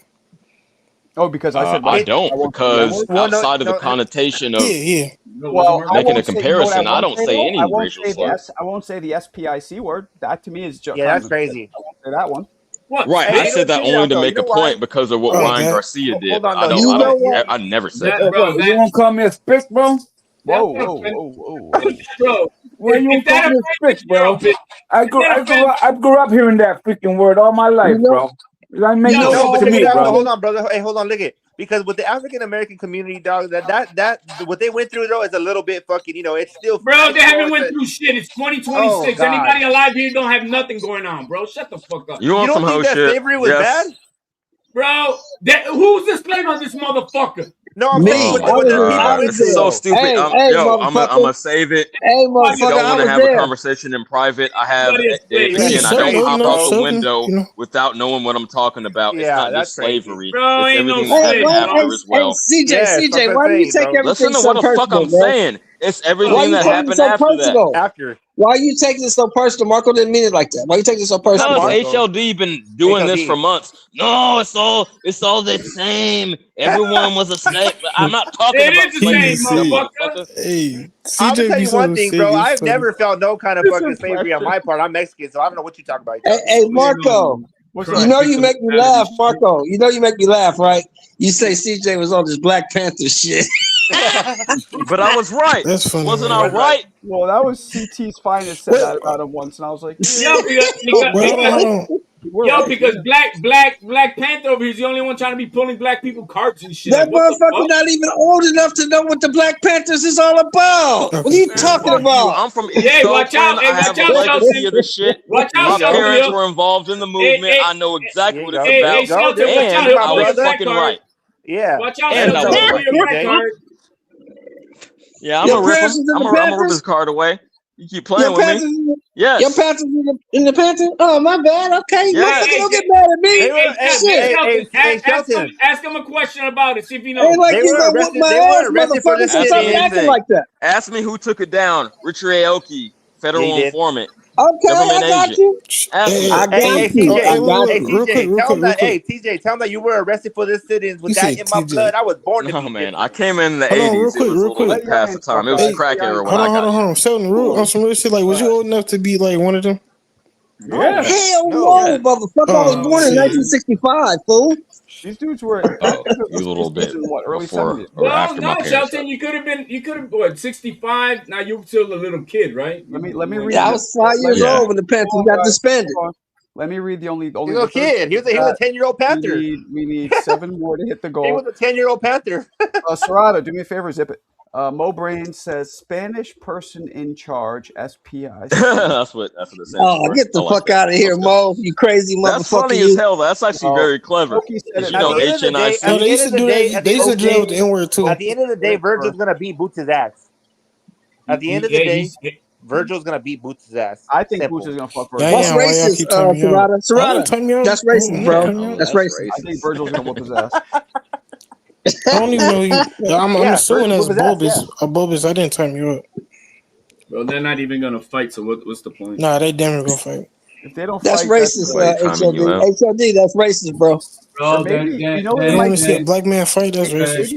Oh, because I said I what? don't, because outside of the connotation of Well, I making a won't say. You know what I comparison, I won't don't say say though? any racial slur. I won't say the SPIC word. That to me is just Yeah, that's crazy. I won't say that one. What? Right, Hey, I said that only to make a point because of what Oh, Ryan that- Garcia did. Hold on, I though. don't. I never said that. Bro, You won't call me a spick, bro? Whoa. Bro, Why you won't call me a spick, bro? offends- I grew up hearing that freaking word all my life, bro. That makes No, sense but to look me, at that. bro. Hold on, brother. Hey, hold on. Look at because with the African American community, dog, that what they went through though is a little bit fucking. It's still. Bro, they haven't went it's through shit. It's 2026. Oh, God. Anybody alive here don't have nothing going on, bro. Shut the fuck up. You want don't some think hoe that shit? slavery was Yes. bad? Bro, who's the slave on this motherfucker? No, I'm saying what the people This is so stupid. Hey, I'm motherfucker. gonna save it. Hey, If you motherfucker, don't I want to was have a there. conversation in private, I have slave. again. I don't hop out the something, window without knowing what I'm talking about. It's Yeah, not that's just crazy. slavery. Bro, It's ain't no everything that slave, happened bro. after as well. CJ, why do you take everything Listen to so what the fuck personal, I'm bro? saying. It's Why everything you that taking it happened so after that. personal? Why you taking it so personal? Marco didn't mean it like that. Why you taking it so personal? Because bro? HLD been doing this HLD. for months. No, it's all the same. Everyone was a slave. I'm not talking It about is the same, slavery, motherfucker. Hey, I'm gonna CJ tell be you so one thing, bro. serious, I've funny. never felt no kind of fucking slavery on my part. I'm Mexican, so I don't know what you're talking about. Hey, Marco, you know you make me laugh, Marco. You know you make me laugh, right? You say CJ was on this Black Panther shit. But I was right. That's funny. Wasn't man. I right? Well, that was CT's finest said that about him once, and I was like, Yo, because Black Panther over here is the only one trying to be pulling black people cards and shit. That Like, what the motherfucker fuck? not even old enough to know what the Black Panthers is all about. What are you talking Fuck you. about? I'm from East Hey, watch Oakland. out. Hey, I have watch a out, legacy Shelton. of this shit. Watch out, My Shelton. parents were involved in the movement. I know exactly what it's about. Shelton, watch out. And He'll I pull was your black fucking card. right. Yeah. Watch out, And Shelton. I was He'll pull right. your black card. Yeah, I'm Your gonna rip parents him. was in I'm the gonna rip Panthers? his card away. You keep playing Your with Panthers, me. Yes. your Panthers in the Panthers? Oh, my bad. Okay, Yes. motherfucker, don't get mad at me. Shelton, ask him a question about it. See if he knows. Ain't like you gonna whoop my ass, motherfucker, since Ask I'm me acting anything. like that. Ask me who took it down. Richard Aoki, federal informant. Okay, Government I got agent. you. Ask me. I got Hey, you. I TJ, got hey, you. TJ, tell him that. Hey, TJ, tell him that you were arrested for this sit-ins with that in my blood. I was born to No, be man. I came in the Hold on, 80s. It was a real little quick. bit past the time. It was the crack era when Hold I on, got hold on. Sheldon, on some real shit. Like, was you old enough to be like one of them? Yeah. Hell no, motherfucker. I was born in 1965, fool. These dudes were You a little bit early before 70s. or Well, after my no, parents. Shelton, you could have what 65. Now you're still a little kid, right? Let me read. Yeah, I was 5 years old when the Panthers got disbanded. Let me read the only He's a little kid. He was a 10-year-old Panther. We need 7 more to hit the goal. He was a 10-year-old Panther. Serrata, do me a favor, zip it. Mo Brain says Spanish person in charge, SPI. that's what it says. Oh, get the fuck out of here, Mo! You crazy motherfucker! That's funny as hell. That's actually very clever. At You know, the end of the day- HNIC. at the end of the day- They used to drill with the N-word too. At the end of the day, Virgil's gonna beat Boots' ass. At the end of the day, Virgil's gonna beat Boots' ass. I think Simple. Boots is gonna fuck What's Virgil. racist, Serrata? That's racist, bro. That's racist. I think Virgil's gonna whoop his ass. I don't even know. I'm Yeah, assuming Virgil that's was asked, Bulbous. Bulbous, I didn't time you up. Bro, they're not even gonna fight. So what's the point? Nah, they damn near gonna fight. If they don't That's fight, racist, HLD. That's racist, bro. Bro, maybe, you know what You it want might to see a be? black man fight? That's racist.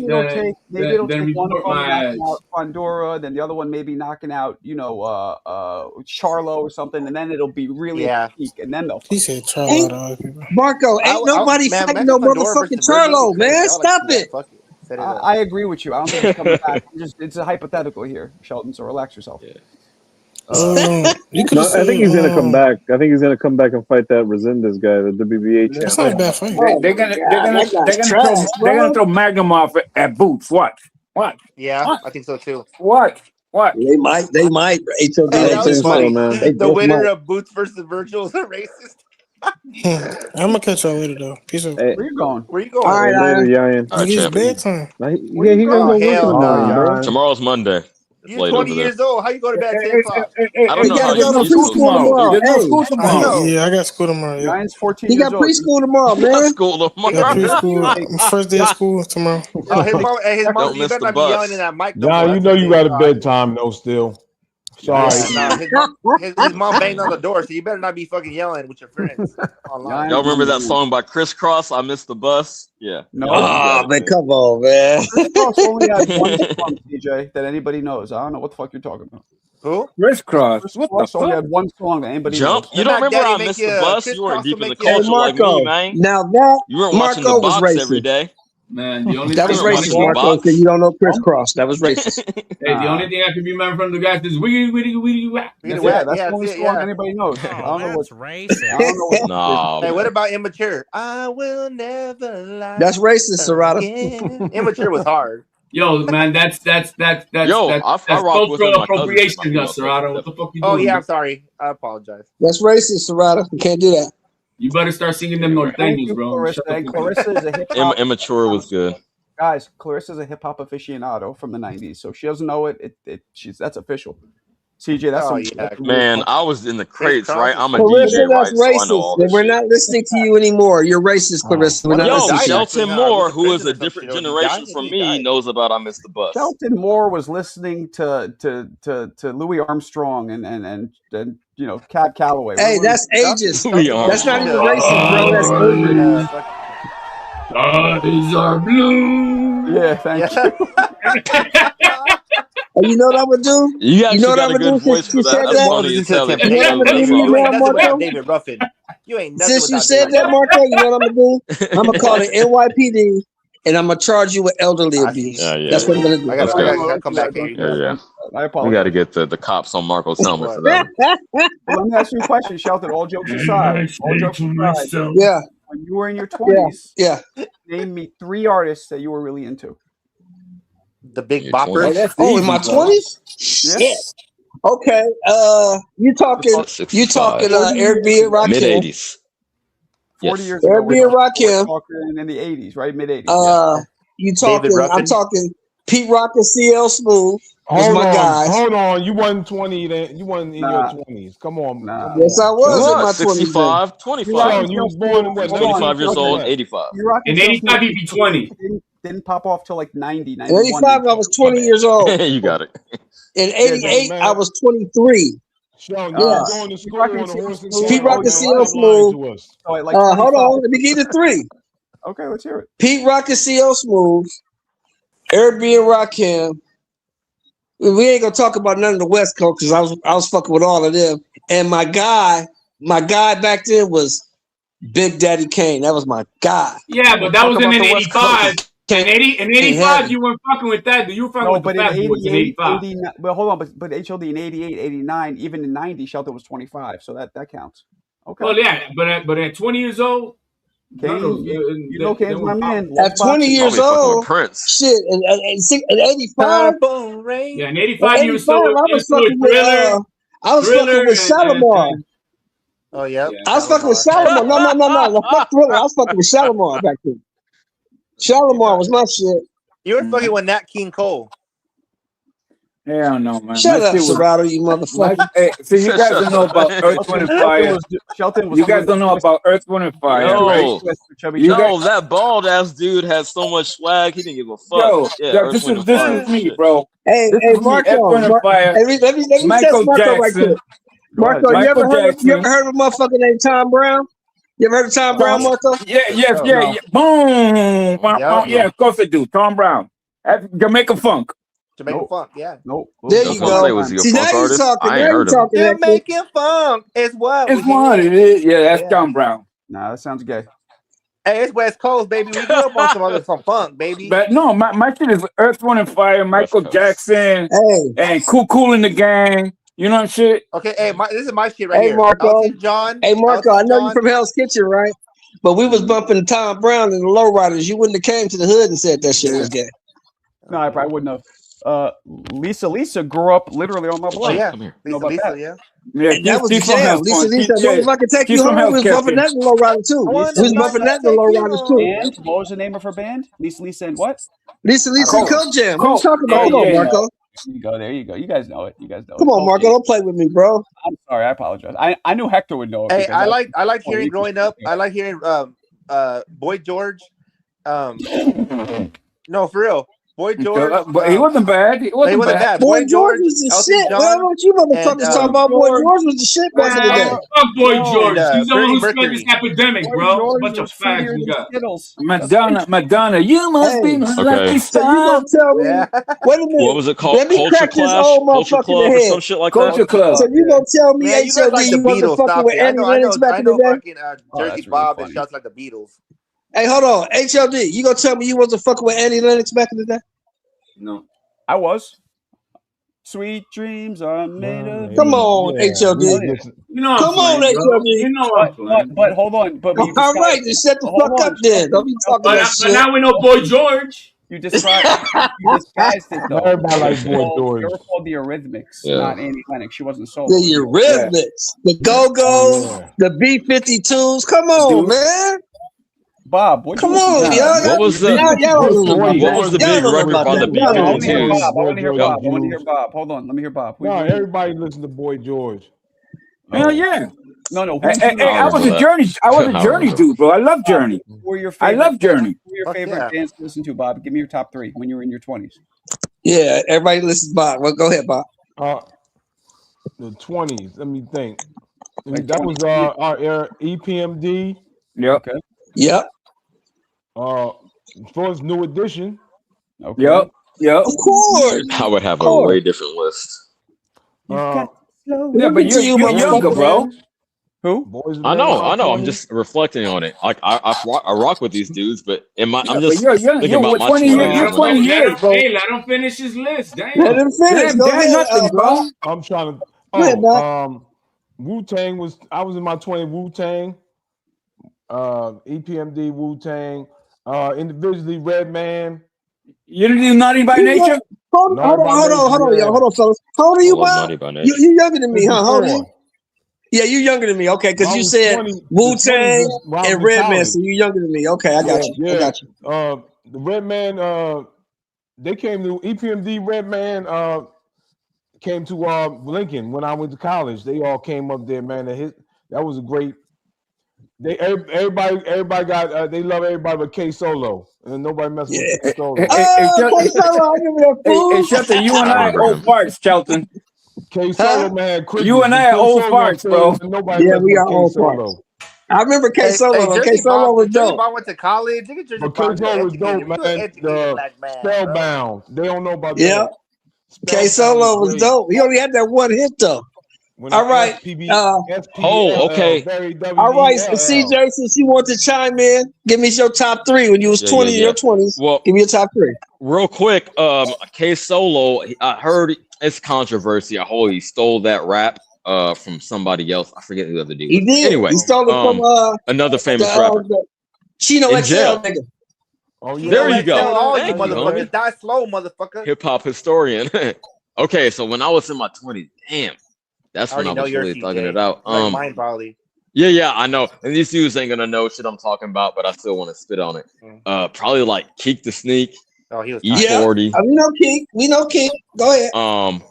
Maybe it'll then take one report from my knocking ass. out Pandora, then the other one maybe knocking out, Charlo or something, and then it'll be really at the peak, and then they'll fight. He said Charlo. Marco, ain't nobody fighting no motherfucking Charlo, man. Stop it. I agree with you. I don't think it's coming back. It's a hypothetical here, Shelton. So relax yourself. I think he's gonna come back. I think he's gonna come back and fight that Resendez guy, the WBA champ. That's not a bad fight. They're gonna throw Magnum off at Boots. What? Yeah, I think so too. What? They might. HLD. The winner of Boots versus Virgil is a racist. I'm gonna catch y'all later though. Peace out. Where you going? Where you going? All right, Later, Yayan. All right, It's champ. bedtime. Yeah, he's gonna go work tomorrow, bro. Tomorrow's Monday. It's You're late 20 over there. years old. How you go to bed at 10 o'clock? I don't know how gotta go you to preschool tomorrow. There's no Hey, school tomorrow. Yeah, I got school tomorrow. Yeah. Ryan's 14 He years got old. preschool tomorrow, man. School Got tomorrow. preschool. First day of school tomorrow. Oh, his mom, Don't you miss better the not be bus. yelling in that mic. Nah, you know you got a bedtime though. Still, sorry. His mom banged on the door, so you better not be fucking yelling with your friends online. Y'all remember that song by Criss Cross? I Missed the Bus. Yeah. No. Oh, man, come on, man. Chris Cross only had one song, DJ, that anybody knows. I don't know what the fuck you're talking about. Who? Criss Cross. Chris What the Cross only fuck? had one song that anybody Jump. knows. You don't Back remember Daddy I Missed make the you- Bus? Criss You weren't Cross deep will in the make you- culture like Marco, me, man. now that You weren't watching Marco the was box racist. every day. Man, the only That was thing You're racist, watching the Marco. box. Because you don't know crisscross. That was racist. Hey, the only thing I can remember from the guys is wiggy wiggy wiggy whack. That's Yeah, that's yeah, the only yeah, song yeah. anybody knows. I Oh, don't know that's what. racist. I don't know what. Nah, Hey, man. what about Immature? I will never lie. That's racist, Serrata. again. Immature was hard. Yo, man, that's Yo, I rock with cultural him. My cousin appropriation, said my Gus Serrano. What the fuck you doing? Oh yeah, man? I'm sorry. I apologize. That's racist, Serrata. You can't do that. You better start singing them Thank norteños, you, bro. Clarissa. Shut the And fuck up. Clarissa is a hip hop. Immature was good. Guys, Clarissa's a hip hop aficionado from the '90s, so she doesn't know it. That's official. CJ, that's Oh, some. yeah. That's some Man, weird I was in the crates, Cross right? is- I'm a Clarissa, DJ, that's right? So I know all racist. this We're shit. not listening to you anymore. You're racist, Clarissa. We're not Yo, listening to you. Shelton No, Moore, he's who is a prison or some different shit, or he generation died? from He me, died. knows about I Missed the Bus. Shelton Moore was listening to Louis Armstrong and Cab Calloway. Hey, that's ageist. That's not even racist, bro. That's ageist. Eyes are blue. Yeah, thank you. And you know what I'm gonna do? You actually know what got I'm a gonna good do voice since for you that. said That's that? funny as hell. You know what I'm gonna do You now, ain't nothing without Marco? David Ruffin. You ain't nothing Since you without said David that, Marco, you know what I'm gonna do? I'm gonna call the NYPD and I'm gonna charge you with elderly abuse. Yeah. That's what I'm gonna do. I Let's go. gotta come back here. Yeah. I We apologize. got to get the cops on Marco's helmet for that one. Let me ask you a question, Shelton. All jokes aside, Yeah. when you were in your 20s, Yeah. name me 3 artists that you were really into. The Big Your Bopper. 20s. Oh, in my 20s? Shit. Okay. You talking Airbnb Rakim. Mid 80s. 40 Yes. years ago. Airbnb we're Rakim. talking in the 80s, right? Mid 80s. You talking? Ruffin. I'm talking Pete Rock and CL Smooth. Was Hold my on, guys. hold on. You wasn't 20 then. You wasn't in Nah. your 20s. Come on. Nah. Come Yes, I on. was in What? my 20s. 65, 25. Sean, you was born in what? 25 years old, 1979. 85. Rock In and CL 85, Smooth he'd be 20. didn't pop off till like 90, In 91. 85, I was 20 years old. You got it. In Yeah, 88, man. I was 23. Sean, you was Yes. going to school Rock on and a CL horse and Smooth. Pete cart. Rock and Stop CL lying Smooth. to us. So like Hold 25. on. Let me give you the 3. Okay, let's hear it. Pete Rock and CL Smooth. Airbnb Rakim. We ain't gonna talk about none of the West Coast because I was fucking with all of them. And my guy back then was Big Daddy Kane. That was my guy. Yeah, but that was in 85. In 85, heaven. you weren't fucking with that. You were fucking No, with but the in Fat Boys in 88, 85. 89, but hold on, but HLD in 88, 89, even in 90, Shelton was 25, so that counts. Okay. Well, yeah, but at 20 years old, Kane, you know Kane's my man. At 20 years old, shit, and 85, Yeah, in 85, you were still I with was fucking with Shalimar. Oh yeah. I was fucking with Shalimar. No. Fuck Thriller. I was fucking with Shalimar back then. Shalimar was my shit. You were fucking with Nat King Cole. Hell no, man. Shut That up, shit was- Serato, you motherfucker. Hey, see, you guys don't know about Earth, Wind, and Fire. You guys don't know about Earth, Wind, and Fire, Yo, right? that bald ass dude had so much swag. He didn't give a fuck. Yo, yeah, yo, Earth, this Wind, is and Fire me, shit. bro. Hey, This hey, is me, Marco. Earth, Wind, and Fire. Let me test Michael Marco right Jackson. quick. Marco, you ever heard of a motherfucker named Tom Brown? You ever heard of Tom Brown, Marco? Yeah. Boom. Yeah, of course I do. Tom Brown. That's Jamaica Funk. Jamaica Funk, yeah. Nope. There you go. See, now you're talking. Now you're talking. Jamaican Funk is what It's we one. hear. It is. Yeah, that's Tom Brown. Nah, that sounds gay. Hey, it's West Coast, baby. We grew up on some funk, baby. But no, my shit is Earth, Wind, and Fire, Michael Jackson, and Cool in the Gang. You know what shit? Okay, hey, this is my shit right Hey, here. Marco. Elton John. Hey, Marco, I Elton know John. you're from Hell's Kitchen, right? But we was bumping Tom Brown and the Lowriders. You wouldn't have came to the hood and said that shit was gay. No, I probably wouldn't have. Lisa grew up literally on my block. Oh, yeah. You know about Lisa, that? yeah. And that was the jam. Lisa, if I could take you home, we was bumping that in the Lowrider too. We was bumping that in the Lowriders too. And what was the name of her band? Lisa and what? Lisa and Coke Jam. What are you talking about? Come on, Marco. There you go. You guys know it. Come on, Marco. Don't play with me, bro. I'm sorry. I apologize. I knew Hector would know it. Hey, because I like hearing growing up. I like hearing Boy George. No, for real. Boy George. But he wasn't bad. He wasn't bad. Boy George was the shit. Well, what you motherfuckers talking about? Boy George was the shit back in the day. Fuck Boy George. He's the one who spread Mercury. this epidemic, bro. Bunch of fags we got. Madonna, you must be my lucky So you star. gonna tell me? Wait a minute. What was it called? Let me Culture crack this Clash? old Culture motherfucker Club in or the some head. shit like Culture that? Club. So you gonna tell me Man, you guys like the you wasn't Beatles. fucking Stop with it. I Andy know Lennox back in the day? fucking Jersey really Bob funny. and shots like the Beatles. Hey, hold on. HLD, you gonna tell me you wasn't fucking with Andy Lennox back in the day? No. I was. Sweet dreams are made of. Come on, HLD. You know I'm Come on, playing, bro. HLD. You know I'm playing. But hold on. But you All right, then shut the fuck up then. Don't be talking But that shit. now we know Boy George. You disguised it though. Everybody like Boy They George. were called the Eurythmics, Yeah. not Annie Lennox. She wasn't solo. The Eurythmics, the Go-Go's, the B-52s. Come on, man. Bob, what Come on, y'all. What was the Y'all don't know about what was the that. big Y'all don't know record about on the that. Y'all don't know B-52s? about I want to hear Boy Bob. George I want to Jews. hear Bob. Hold on. Let me hear Bob. No, everybody listen to Boy George. Hell yeah. No. Hey, I was a Journey. I was a Journey dude, bro. I love Journey. Who were your I favorite? love Journey. Who were your Fuck favorite yeah. bands to listen to, Bob? Give me your top three when you were in your 20s. Yeah, everybody listens, Bob. Well, go ahead, Bob. The 20s. Let me think. Like That was our era. EPMD. Yep. Okay. Yep. First New Edition. Okay. Yep. Of course. I would have a way different list. Yeah, Look but at you're you, younger, motherfucker. bro. Who? Boys I know. Band, I'm just reflecting on it. Like I rock with these dudes, but I'm But just you're young. thinking You're about my 20 years. 20s. You're 20 years, bro. Hey, let him finish his list. Let Damn. him finish. Damn, Go damn ahead, nothing, bro. Bob. I'm trying to. Go ahead, Bob. Wu-Tang was. I was in my 20s. Wu-Tang. EPMD. Wu-Tang. Individually, Redman. You didn't do Naughty by Nature? Hold on, y'all. Hold on, fellas. How old are I you, love Bob? Naughty by Nature. You younger than me, huh? How old are you? 54. Yeah, you younger than me. Okay, because I you was said 20 Wu-Tang when I was and in Redman, college. so you younger than me. Okay, I got you. I got you. The Redman. They came to EPMD. Redman. Came to Lincoln when I went to college. They all came up there, man. That was a great. Everybody got. They love everybody but K Solo, and nobody messed with K Solo. K Solo, I remember that fool. Hey, Shelton, you and I are old farts, Shelton. K Solo, man. You and I are old farts, bro. Yeah, we are old farts. I remember K Solo. K Solo was dope. I went to college. But K Solo was dope, man. Spellbound. They don't know about that. Yeah. K Solo was dope. He only had that one hit though. All right. okay. All right, so CJ, since you want to chime in, give me your top three when you was 20 in your 20s. Well, give me your top three. Real quick, K Solo, I heard it's controversy. I heard he stole that rap from somebody else. I forget who the other dude. He was. did. Anyway, He stole it from another famous the, rapper the Chino in XL jail. nigga. Oh yeah. There you go. All you Thank you, motherfuckers homie. die slow, motherfucker. Hip hop historian. Okay, so when I was in my 20s, damn, that's I when already I know was yours, really thugging CJ. it out. Like mine, probably. Yeah, I know. And these dudes ain't gonna know shit I'm talking about, but I still want to spit on it. Probably like Keek the Sneak, Oh, he was E40. We know King. We know King. Go ahead.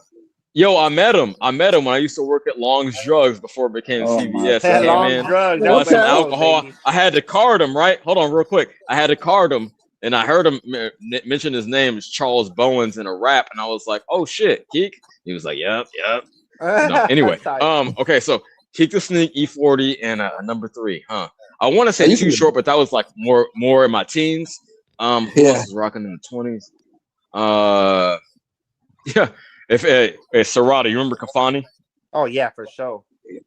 Yo, I met him when I used to work at Long's Drugs before it became CVS. Yeah, Hey, Long's man, Drugs. That bought was some like, oh, alcohol. baby. I had to card him, right? Hold on, real quick. I had to card him, and I heard him mention his name is Charles Bowens in a rap, and I was like, "Oh shit, Keek." He was like, "Yep." No, anyway, okay, so Keek the Sneak, E40, and number 3, huh? I want to say Too Short, but that was like more in my teens. Who else was rocking in the 20s? Yeah, if Serrata, you remember Kafani? Oh yeah, for sure.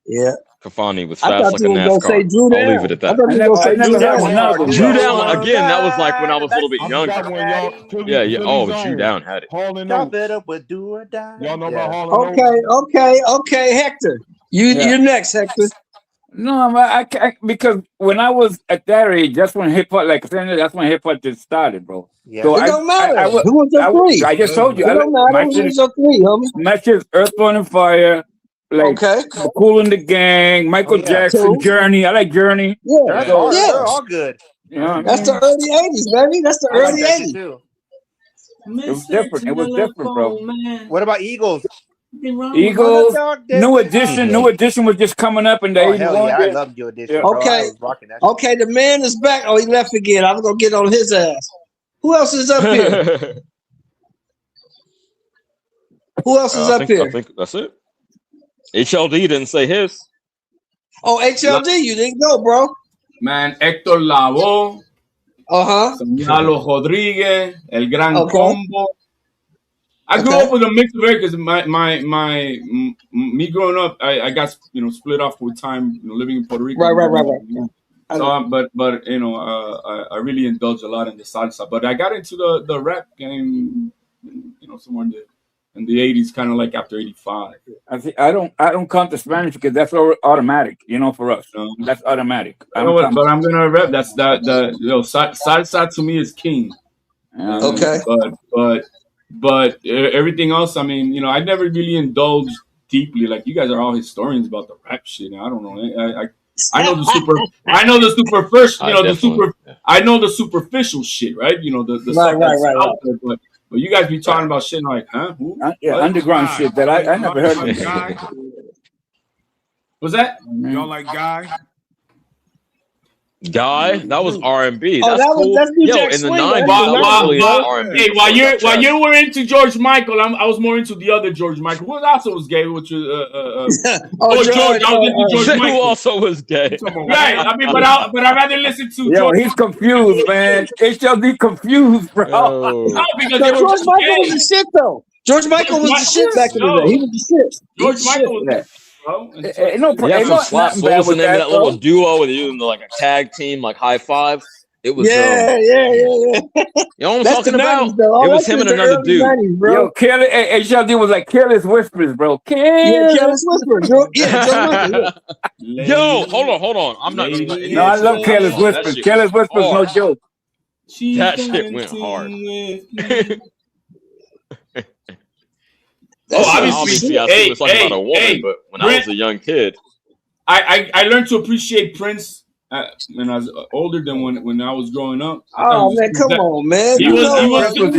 Yeah. Kafani was I fast thought like a you were gonna say NASCAR. Drew I'll Down. leave it at I that. thought you were gonna say Drew Down. Drew Down again. That was like when I was a little bit I younger. forgot when y'all Yeah. Oh, Drew Down had it. Hall and Y'all Oates. better with do or die. Y'all know about Hall and Oates? Okay, Hector. You're next, Hector. No, I because when I was at that age, that's when hip hop, like that's when hip hop just started, bro. Yeah. So It don't matter. Who was your three? I just told you. It don't matter. Who was your three, homie? My shit's Earth, Wind, and Fire. Like Cool and the Gang, Michael Jackson, Journey. I like Journey. Yeah, They're all good. You know what I That's the mean? early '80s, baby. That's the I like early that shit '80s. too. It was different. It was different, bro. What about Eagles? Eagles, New Edition was just coming up in the Oh 81. hell yeah, I love New Edition. Bro. I Okay, was rocking that shit. okay. The man is back. Oh, he left again. I'm gonna get on his ass. Who else is up here? Who else is I up here? think that's it. HLD didn't say his. Oh, HLD, you didn't go, bro. Man, Héctor Lavoe. Lalo Rodriguez, El Gran Combo. I grew up with a mix of areas. Me growing up, I got split off with time, living in Puerto Rico. Right. So, but I really indulged a lot in the salsa. But I got into the rap game, somewhere in the 80s, kind of like after 85. I don't count the Spanish because that's automatic, for us. That's automatic. But I'm gonna rap. That's salsa to me is king. Okay. But everything else, I mean, I never really indulged deeply. Like you guys are all historians about the rap shit. I don't know. I know the superficial shit, right? The stuff that's out there, but you guys be talking about shit like, huh? Who? Underground shit that I never heard of. What's that? Y'all like Guy? Guy, that was R&B. Oh, That's cool. that's Yo, DJ in the Swing, 90s, right? that was really R&B. Hey, while you were into George Michael, I was more into the other George Michael. Who also was gay? Which George. I was into George Who Michael. also was gay? Right. I mean, but I rather listen to. Yo, George he's confused, man. HLD confused, bro. No, because they were George just Michael gay. was the shit, though. George Michael was the shit back in the day. He was the shit. George Michael was the shit, bro. And Yeah, from Slaps. What was the name of that little duo with you, like a tag team, like High Five? It was yeah. You know what I'm That's talking the about? 90s, though. It All was that him and shit is the another early dude. 90s, bro. Yo, HLD was like Careless Whispers, bro. Yeah, Careless Whisper. George Michael. Yeah. Yo, hold on. I'm not. No, I love Careless Whispers. Careless Whispers, no joke. That shit went hard. Obviously, I think it was talking about a woman, but when I was a young kid, I learned to appreciate Prince when I was older than when I was growing up. Oh man, come on, man. He was too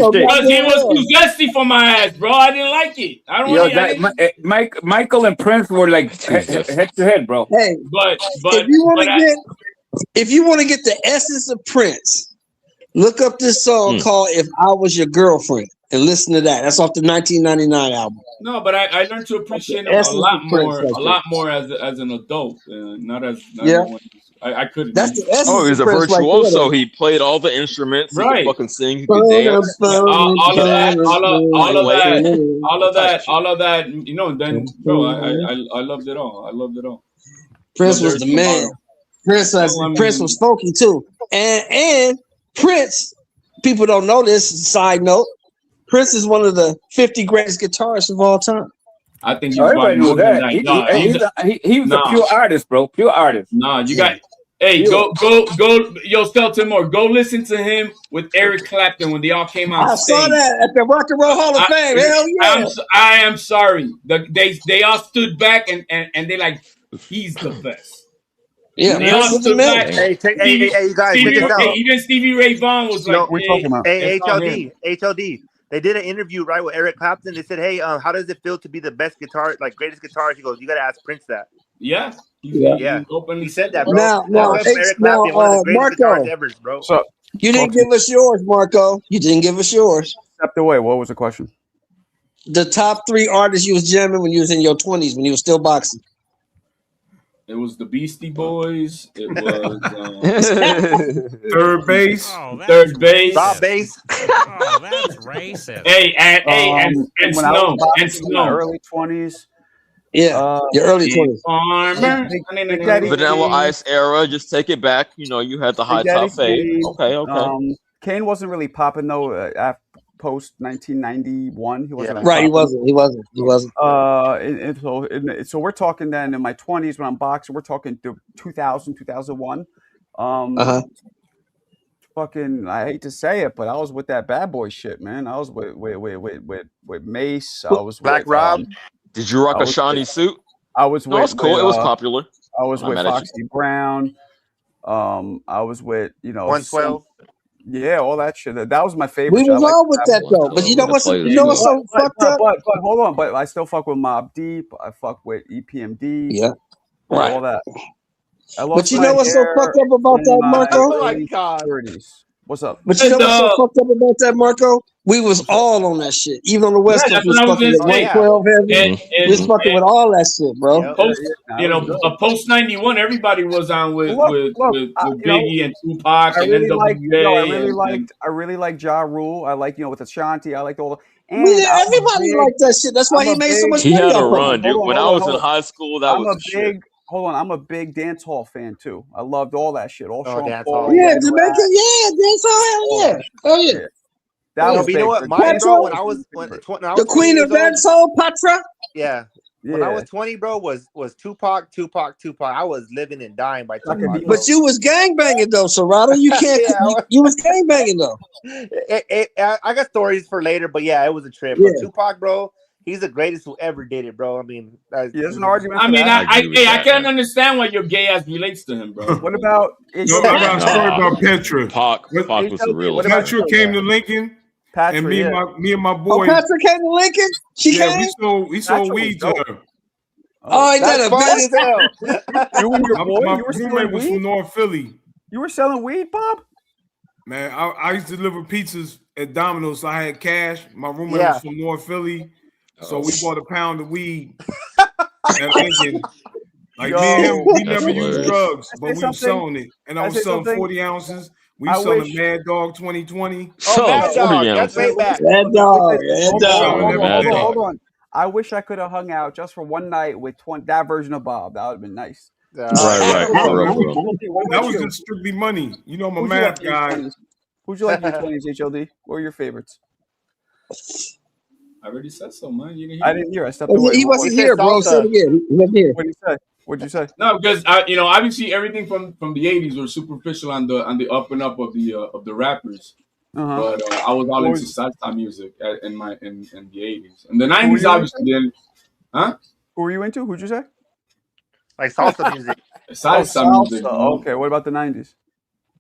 zesty for my ass, bro. I didn't like it. I don't. Yo, Michael and Prince were like head to head, bro. Hey, but if you want to get the essence of Prince, look up this song called "If I Was Your Girlfriend" and listen to that. That's off the 1999 album. No, but I learned to appreciate him a lot more as an adult, not as I couldn't. That's the essence. Oh, he's a virtuoso. He played all the instruments. He could fucking sing. He could dance. All of that. Then bro, I loved it all. Prince was the man. Prince was funky too, and Prince. People don't know this. Side note: Prince is one of the 50 greatest guitarists of all time. I think he was Everybody riding knew more than that. that. He, Nah, he was a pure artist, bro. Pure artist. Nah, you got. Hey, go, yo, Skelton Moore, go listen to him with Eric Clapton when they all came on I stage. saw that at the Rock and Roll Hall of Fame. Hell yeah! I am sorry. They all stood back and they like, he's the best. Yeah, they all stood back. Hey, you guys, check this out. Even Stevie Ray Vaughan was like, we're talking about. Hey, that's not him. HLD. They did an interview right with Eric Clapton. They said, "Hey, how does it feel to be the best guitar, like greatest guitarist?" He goes, "You got to ask Prince that." Yeah. Yeah. He said that, bro. Now, Eric Clapton, one of the greatest Marco, guitarists ever, bro. So you didn't give us yours, Marco. You didn't give us yours. Stepped away. What was the question? The top 3 artists you was jamming when you was in your 20s, when you was still boxing. It was the Beastie Boys. It was Third base. Third base. Top base. Oh, that's racist. Hey, and when I was Snow. boxing And in my Snow. early 20s. Yeah, your early 20s. Farmer. Big Daddy Vanilla Kane. Ice era, just take it back. You know, you had the high Big Daddy top fade. Kane. Okay. Kane wasn't really popping though. After post 1991, he wasn't. Really Right, he popping. wasn't. So we're talking then in my 20s when I'm boxing. We're talking 2000, 2001. Fucking, I hate to say it, but I was with that bad boy shit, man. I was with Mace. I was Black with, Rob. Did you rock a shiny suit? I was with. No, it's cool. It was popular. I was I'm with mad at you. Foxy Brown. I was with 112. Yeah, all that shit. That was my favorite. We shit. was all with that though. But you know what's so fucked up? But hold on. But I still fuck with Mobb Deep. I fuck with EPMD. Yeah. Right. All that. But you know what's so fucked up about that, Marco? Oh my God. What's up? But you know what's so fucked up about that, Marco? We was all on that shit. Even on the West Coast, we was fucking with 112 heavy. We was fucking with all that shit, bro. Post 91, everybody was on with Biggie and Tupac and NWA. I really like Ja Rule. I like with Ashanti. I liked all the. Everybody liked that shit. That's why he made so much money. He had a off of run, it. dude. When I was in high school, that was the shit. Hold on, I'm a big dance hall fan too. I loved all that shit. All Sean dance Paul. hall. Yeah, Jamaica. Yeah, dance hall. Hell yeah. Hell yeah. That was But you know what? big. Mine, bro, when I was The queen of dance hall, Patra. Yeah. When I was 20, bro, was Tupac. I was living and dying by Tupac. But you was gangbanging though, Serrato. You can't. You was gangbanging though. I got stories for later, but yeah, it was a trip. But Yeah. Tupac, bro, he's the greatest who ever did it, bro. I mean, there's an argument. I mean, I I can't understand why your gay ass relates to him, bro. What about? No, I got a story about Petra. Pac was the real. Petra came to Lincoln, and me and my boy. Oh, Patrick came to Lincoln. She came. We sold weed to her. Oh, he did a big. You and your boy, My you were roommate selling was weed. from North Philly. You were selling weed, Bob. Man, I used to deliver pizzas at Domino's, so I had cash. My roommate Yeah. was from North Philly, so we bought a pound of weed at Lincoln. Like me and him, we never used drugs, but we were selling it. And I was selling 40 ounces. We were selling Mad Dog 2020. Mad Dog, that's way back. Mad Dog. Hold on. I wish I could have hung out just for one night with that version of Bob. That would have been nice. Right. That was just strictly money. You know, I'm a math guy. Who'd you like in your 20s, HLD? What were your favorites? I already said so, man. You didn't hear I me. didn't hear. I stepped away. He wasn't here, bro. Say it again. He wasn't here. What did you say? What'd you say? No, because obviously everything from the 80s was superficial on the up and up of the rappers. But I was all into salsa music in the 80s. And the 90s, obviously, then. Huh? Who were you into? Who'd you say? Like salsa music. Salsa music. Okay, what about the 90s?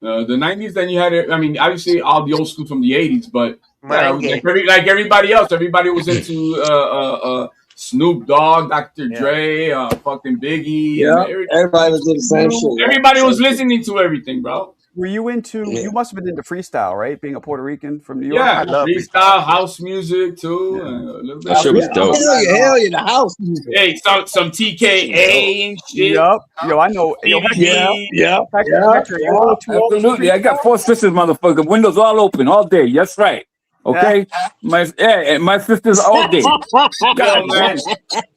The 90s, then you had, obviously all the old school from the 80s, but Merengue. like everybody else, everybody was into Snoop Dogg, Dr. Dre, fucking Biggie. Yeah, everybody was doing the same shit. Everybody was listening to everything, bro. Were you into? You must have been into freestyle, right? Being a Puerto Rican from New York. Yeah, freestyle, house music too. A little bit. That shit was dope. Hell yeah, the house music. Hey, some TKA and shit. Yup. Yo, I know. Yeah. Absolutely. I got 4 sisters, motherfucker. Windows all open all day. That's right. Okay, my sisters all day. Yo, man.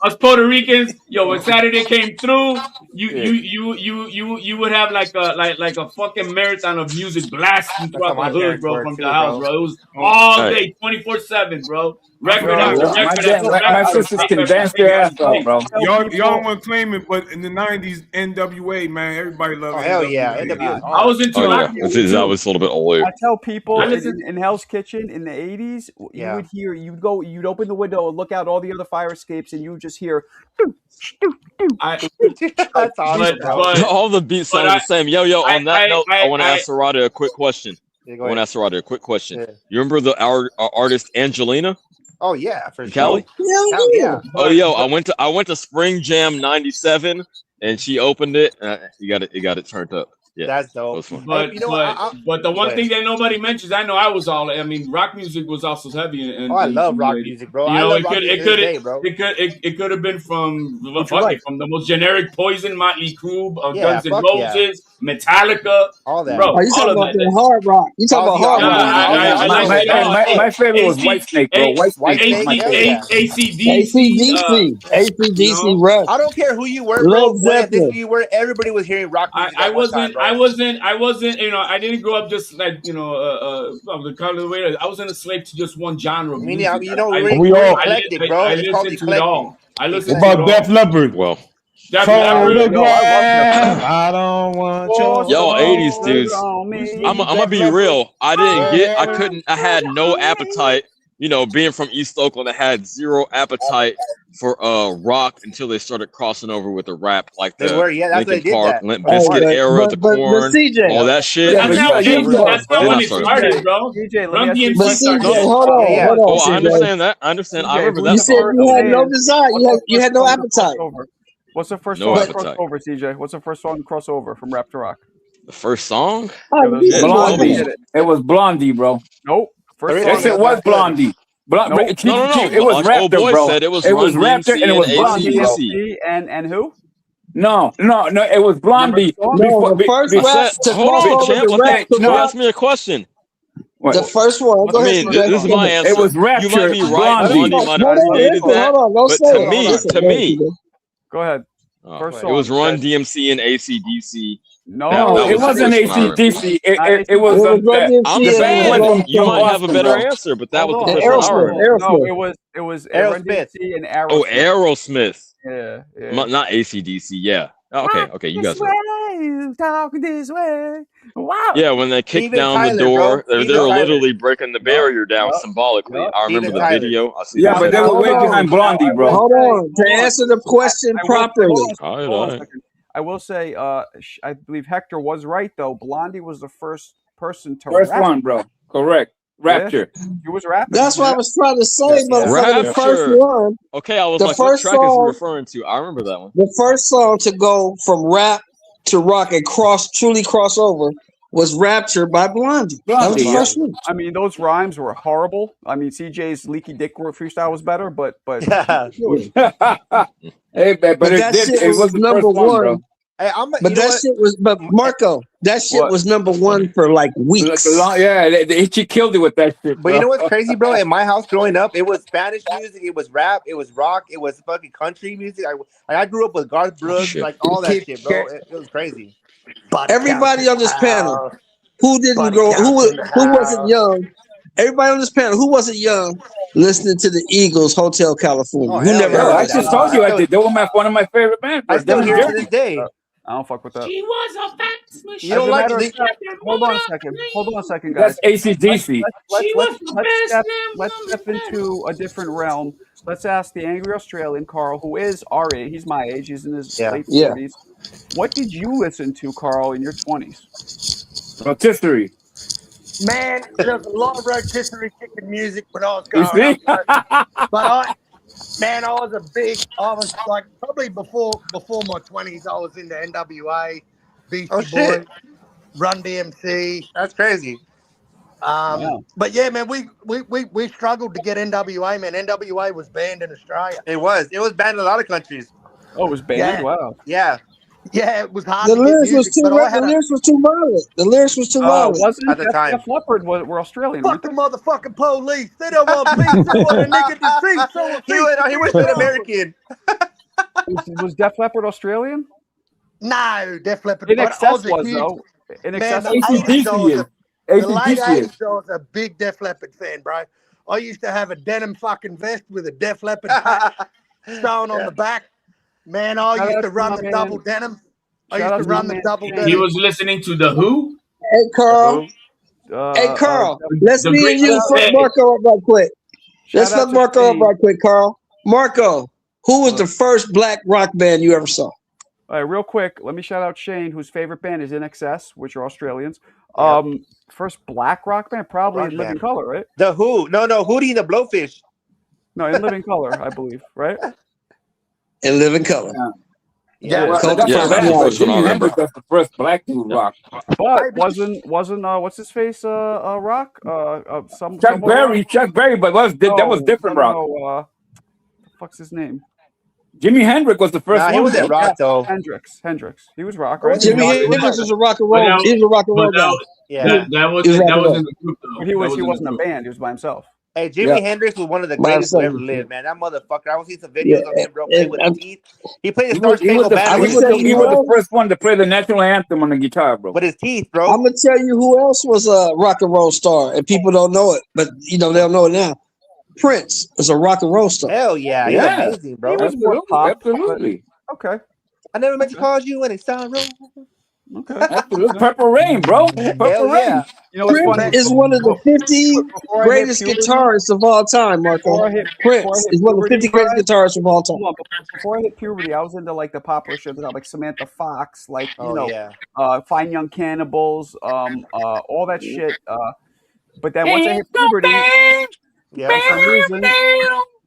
us Puerto Ricans, yo, when Saturday came through, you would have like a fucking marathon of music blasting throughout the hood, bro, from the house, bro. It was all day, 24/7, bro. Record after record after record. My sisters can dance their ass off, bro. Y'all want to claim it, but in the '90s, NWA, man, everybody loved. Oh hell NWA. yeah, NWA. I was into That was a little bit older. I tell people I listen- in Hell's Kitchen in the 80s, Yeah. you would hear, you'd open the window and look out all the other fire escapes, and you would just hear. That's awesome, bro. All the beats sound the same. Yo, on that note, I want to ask Sarada a quick question. Yeah, I go want to ahead. ask Sarada a quick question. Yeah. You remember our artist Angelina? Oh yeah, for sure. Cali? Hell yeah. Oh, yo, I went to Spring Jam '97, and she opened it. You got it turned up. Yeah, That's that dope. was fun. But You know, but the one Go thing that nobody mentions, I know I was all. I mean, rock music was also heavy. Oh, I love rock music, bro. You I know, love rock music to this day, bro. it could have been from like? from the most generic Poison, Motley Crue, Yeah, Guns N' fuck yeah. Roses, Metallica, All that. bro. Oh, you all talking of about that. the hard rock? You talking about hard rock? My favorite was Whitesnake, bro. Whitesnake. AC/DC, Rush. I don't care who you were, Led bro. What Zeppelin. you were, everybody was hearing rock music. I at one time, wasn't, bro. I wasn't, you know, I didn't grow up just like, you know, of the kind of way. I wasn't a slave to just one genre of music. You know, I we're eclectic, bro. I It's called listened to it all. I What listened to it about all. Def Leppard? Well, Def Photograph. Leppard. I don't want your yo, 80s phone dudes. on me. I'm gonna be real. I had no appetite. You know, being from East Oakland, I had zero appetite for rock until they started crossing over with the rap, like They the were, yeah, that's what Linkin they did Park, that. Limp Oh, Bizkit but- era, the but Korn, CJ, all that shit. That's not when it started. started, bro. DJ, Run let me ask you But a DMC question. CJ, started. hold on, Yeah. hold on, Oh, I CJ. understand that. I understand. I CJ, remember who's that You the said part. you had no band? desire. You had no appetite. What's the first No song to appetite. cross over, CJ? What's the first song to cross over from rap to rock? The first song? Oh, Yeah, Blondie. Toby. It was Blondie, bro. Nope. First song. Yes, it was Blondie. Nope. No, it was Like Raptor, old boy bro. said, it was It was Run Raptor DMC and it was and Blondie, bro. AC/DC. And who? No, it was Blondie. No, the first I rap said, to hold cross on, over champ. the Let rap to me rock. ask me a question. The first one. Go I ahead, mean, CJ. this is my answer. It was Rapture, You might be right. Blondie. Blondie might have Hold on, created listen, that. hold on. Don't But say to it. me, Listen, to me, Go ahead. First it song. was Run DMC and AC/DC. No, No, that it was the wasn't first one I remember. AC/DC. It was It was Run the I'm DMC saying and you might have a Boston, better bro. answer, but that was Hold the on. first one I Aerosmith. remember. No, Aerosmith. it was Run Aerosmith. DMC and Oh, Aerosmith. Aerosmith. Yeah. Not AC/DC. Yeah. Oh, okay, you guys. This way, talking this way. Wow. Yeah, when they kicked Steven down Tyler, the door, bro. they Steven were Tyler. literally breaking the barrier down symbolically. I remember Steven the Tyler. video. I see Yeah, that. but they were way behind Blondie, bro. Hold on. To answer the question properly. All right, Hold all on a right. second. I will say, I believe Hector was right though. Blondie was the first person to First rap. one, bro. Correct. Rapture. He was rapping. That's what I was trying to say, motherfucker. The first Rapture. one, Okay, I was the like, what first track is he song, referring to? I remember that one. the first song to go from rap to rock and truly cross over was Rapture by Blondie. That was the Blondie, first one. I mean, those rhymes were horrible. I mean, CJ's leaky dick freestyle was better, but Hey, but But it that did. shit It was was the number first one, bro. one. Hey, But that shit was, but Marco, that shit was number one for like weeks. Yeah, she killed it with that shit. But you know what's crazy, bro? In my house growing up, it was Spanish music, it was rap, it was rock, it was fucking country music. I grew up with Garth Brooks, like all that shit, bro. It was crazy. Everybody on this panel who didn't grow, who wasn't young. Everybody on this panel who wasn't young listening to the Eagles, Hotel California. Who never heard I that? just told you I did. They were one of my favorite bands. I still hear it to this day. I don't fuck with that. She was a fat smushy. You don't like the Hold on a second. Hold on a second, guys. That's AC/DC. Let's step into a different realm. Let's ask the angry Australian Carl, who is our age. He's my age. He's in his late 40s. What did you listen to, Carl, in your 20s? Rotisserie. Man, there was a lot of rotisserie chicken music when I was growing up. But I was like probably before my 20s, I was into NWA, Beastie Boys, Run DMC. That's crazy. But yeah, man, we struggled to get NWA, man. NWA was banned in Australia. It was banned in a lot of countries. Oh, it was banned? Yeah. Wow. Yeah. Yeah, it was hard The to get lyrics was music, too. but I had The a lyrics was too violent. The lyrics was too violent. Wasn't At the time. Def Leppard were Australian? fuck the motherfucking police. They don't want peace. They want a nigga to see. So a He was an American. Was Def Leppard Australian? No, Def Leppard. In but I Excess a was huge- though. In Man, Excess the was 80s, I was the late ACDC is. 80s, I was a big Def Leppard fan, bro. I used to have a denim fucking vest with a Def Leppard patch sewn on the back. Man, I Shout used out to to run my the man. double denim. I Shout out used to to run my the man double Shane. denim. He was listening to the Who. Hey Carl. Hey Carl. Let's the me great and you fuck Dead. Marco up right quick. Let's Shout out fuck to Marco up Shane. right quick, Carl. Marco, who was the first black rock band you ever saw? All right, real quick, let me shout out Shane, whose favorite band is In Excess, which are Australians. First black rock band, probably Rock In Living band. Color, right? The Who? No, Hootie and the Blowfish. No, In Living Color, I believe, right? In Living Color. Yeah, Well, Coke that's Yeah, what that's Jimi the first one I remember. Hendrix, that's the first black dude rock. But wasn't what's his face rock? Some Chuck someone Berry, but that was different rock. No, the fuck's his name? Jimi Hendrix was the first Nah, one. he was at rock though. Hendrix. He was rock, right? Jimi Hendrix was a rock and But roll. that- He was a rock and but roll that guy. was- Yeah. That was He was that rock and was roll. in the group though. But he That was he in the wasn't a group. band. He was by himself. Hey, Jimi Yeah. Hendrix was one of the By greatest who ever himself. lived, man. That motherfucker. I was seeing some videos of him, bro, And- play with his and- teeth. He played the He Star was Spangled the Banner I'm with gonna his tell teeth, you he was bro. the first one to play the national anthem on the guitar, bro. With his teeth, bro. I'm gonna tell you who else was a rock and roll star, and people don't know it, but they'll know it now. Prince was a rock and roll star. Hell yeah, he's Yeah. amazing, bro. He was more Absolutely, pop. absolutely. Okay. I never meant to call you when it's sorrow. Okay. Absolutely. Purple Rain, bro. Purple Hell Rain. yeah. You know what's Prince funny? is one of the 50 Before I hit greatest puberty- guitarists of all time, Marco. Before I hit Prince is one of the 50 greatest guys, guitarists of all time. hold on, before I hit puberty, I was into like the popular shit that like Samantha Fox, like Oh yeah. Fine Young Cannibals, all that shit. But then once I hit puberty, Yeah. for some reason,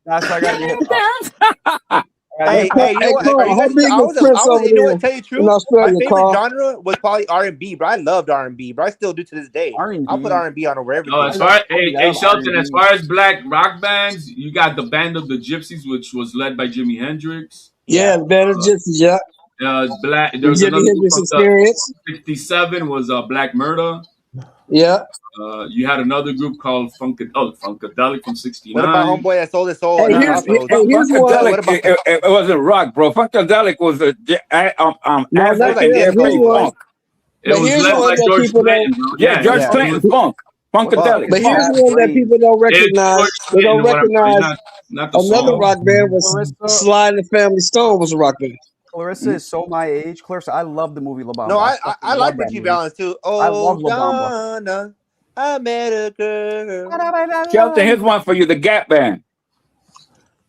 that's how I got hip hop. Hey, you know what? Carl, Are you how guys- big I was was, Prince I was, over you know there what? Tell you the truth, in my Australia, favorite Carl? genre was probably R&B, bro. I loved R&B, bro. I still do to this day. R&B. I'll put R&B on over everything. No, as far I hey love Shelton, as R&B. far as black rock bands, you got the Band of the Gypsies, which was led by Jimi Hendrix. Yeah, the Band of Gypsies, yeah. Black. There The was Jimi another group Hendrix of Experience. 67 was Black Murder. Yeah. You had another group called Funkadelic from 69. What about homeboy that sold his soul? Hey, at here's Crossroads? one. Funkadelic, it wasn't rock, bro. Funkadelic was No, that's African it. airplane Here's one. funk. It But was here's led one by that George people Clinton, don't. bro. Yeah, George yeah. Clinton's funk. Funkadelic. But here's Funk. one that people don't recognize. It's They don't George Clinton, recognize not the another song. rock band was Clarissa, Sly and the Family Stone was a rock band. Clarissa is so my age. Clarissa, I love the movie La Bamba. No, I fucking like love that Richie movie. Valens too. I love Oh, La Bamba. Donna, I met a girl. Shelton, here's one for you, the Gap Band.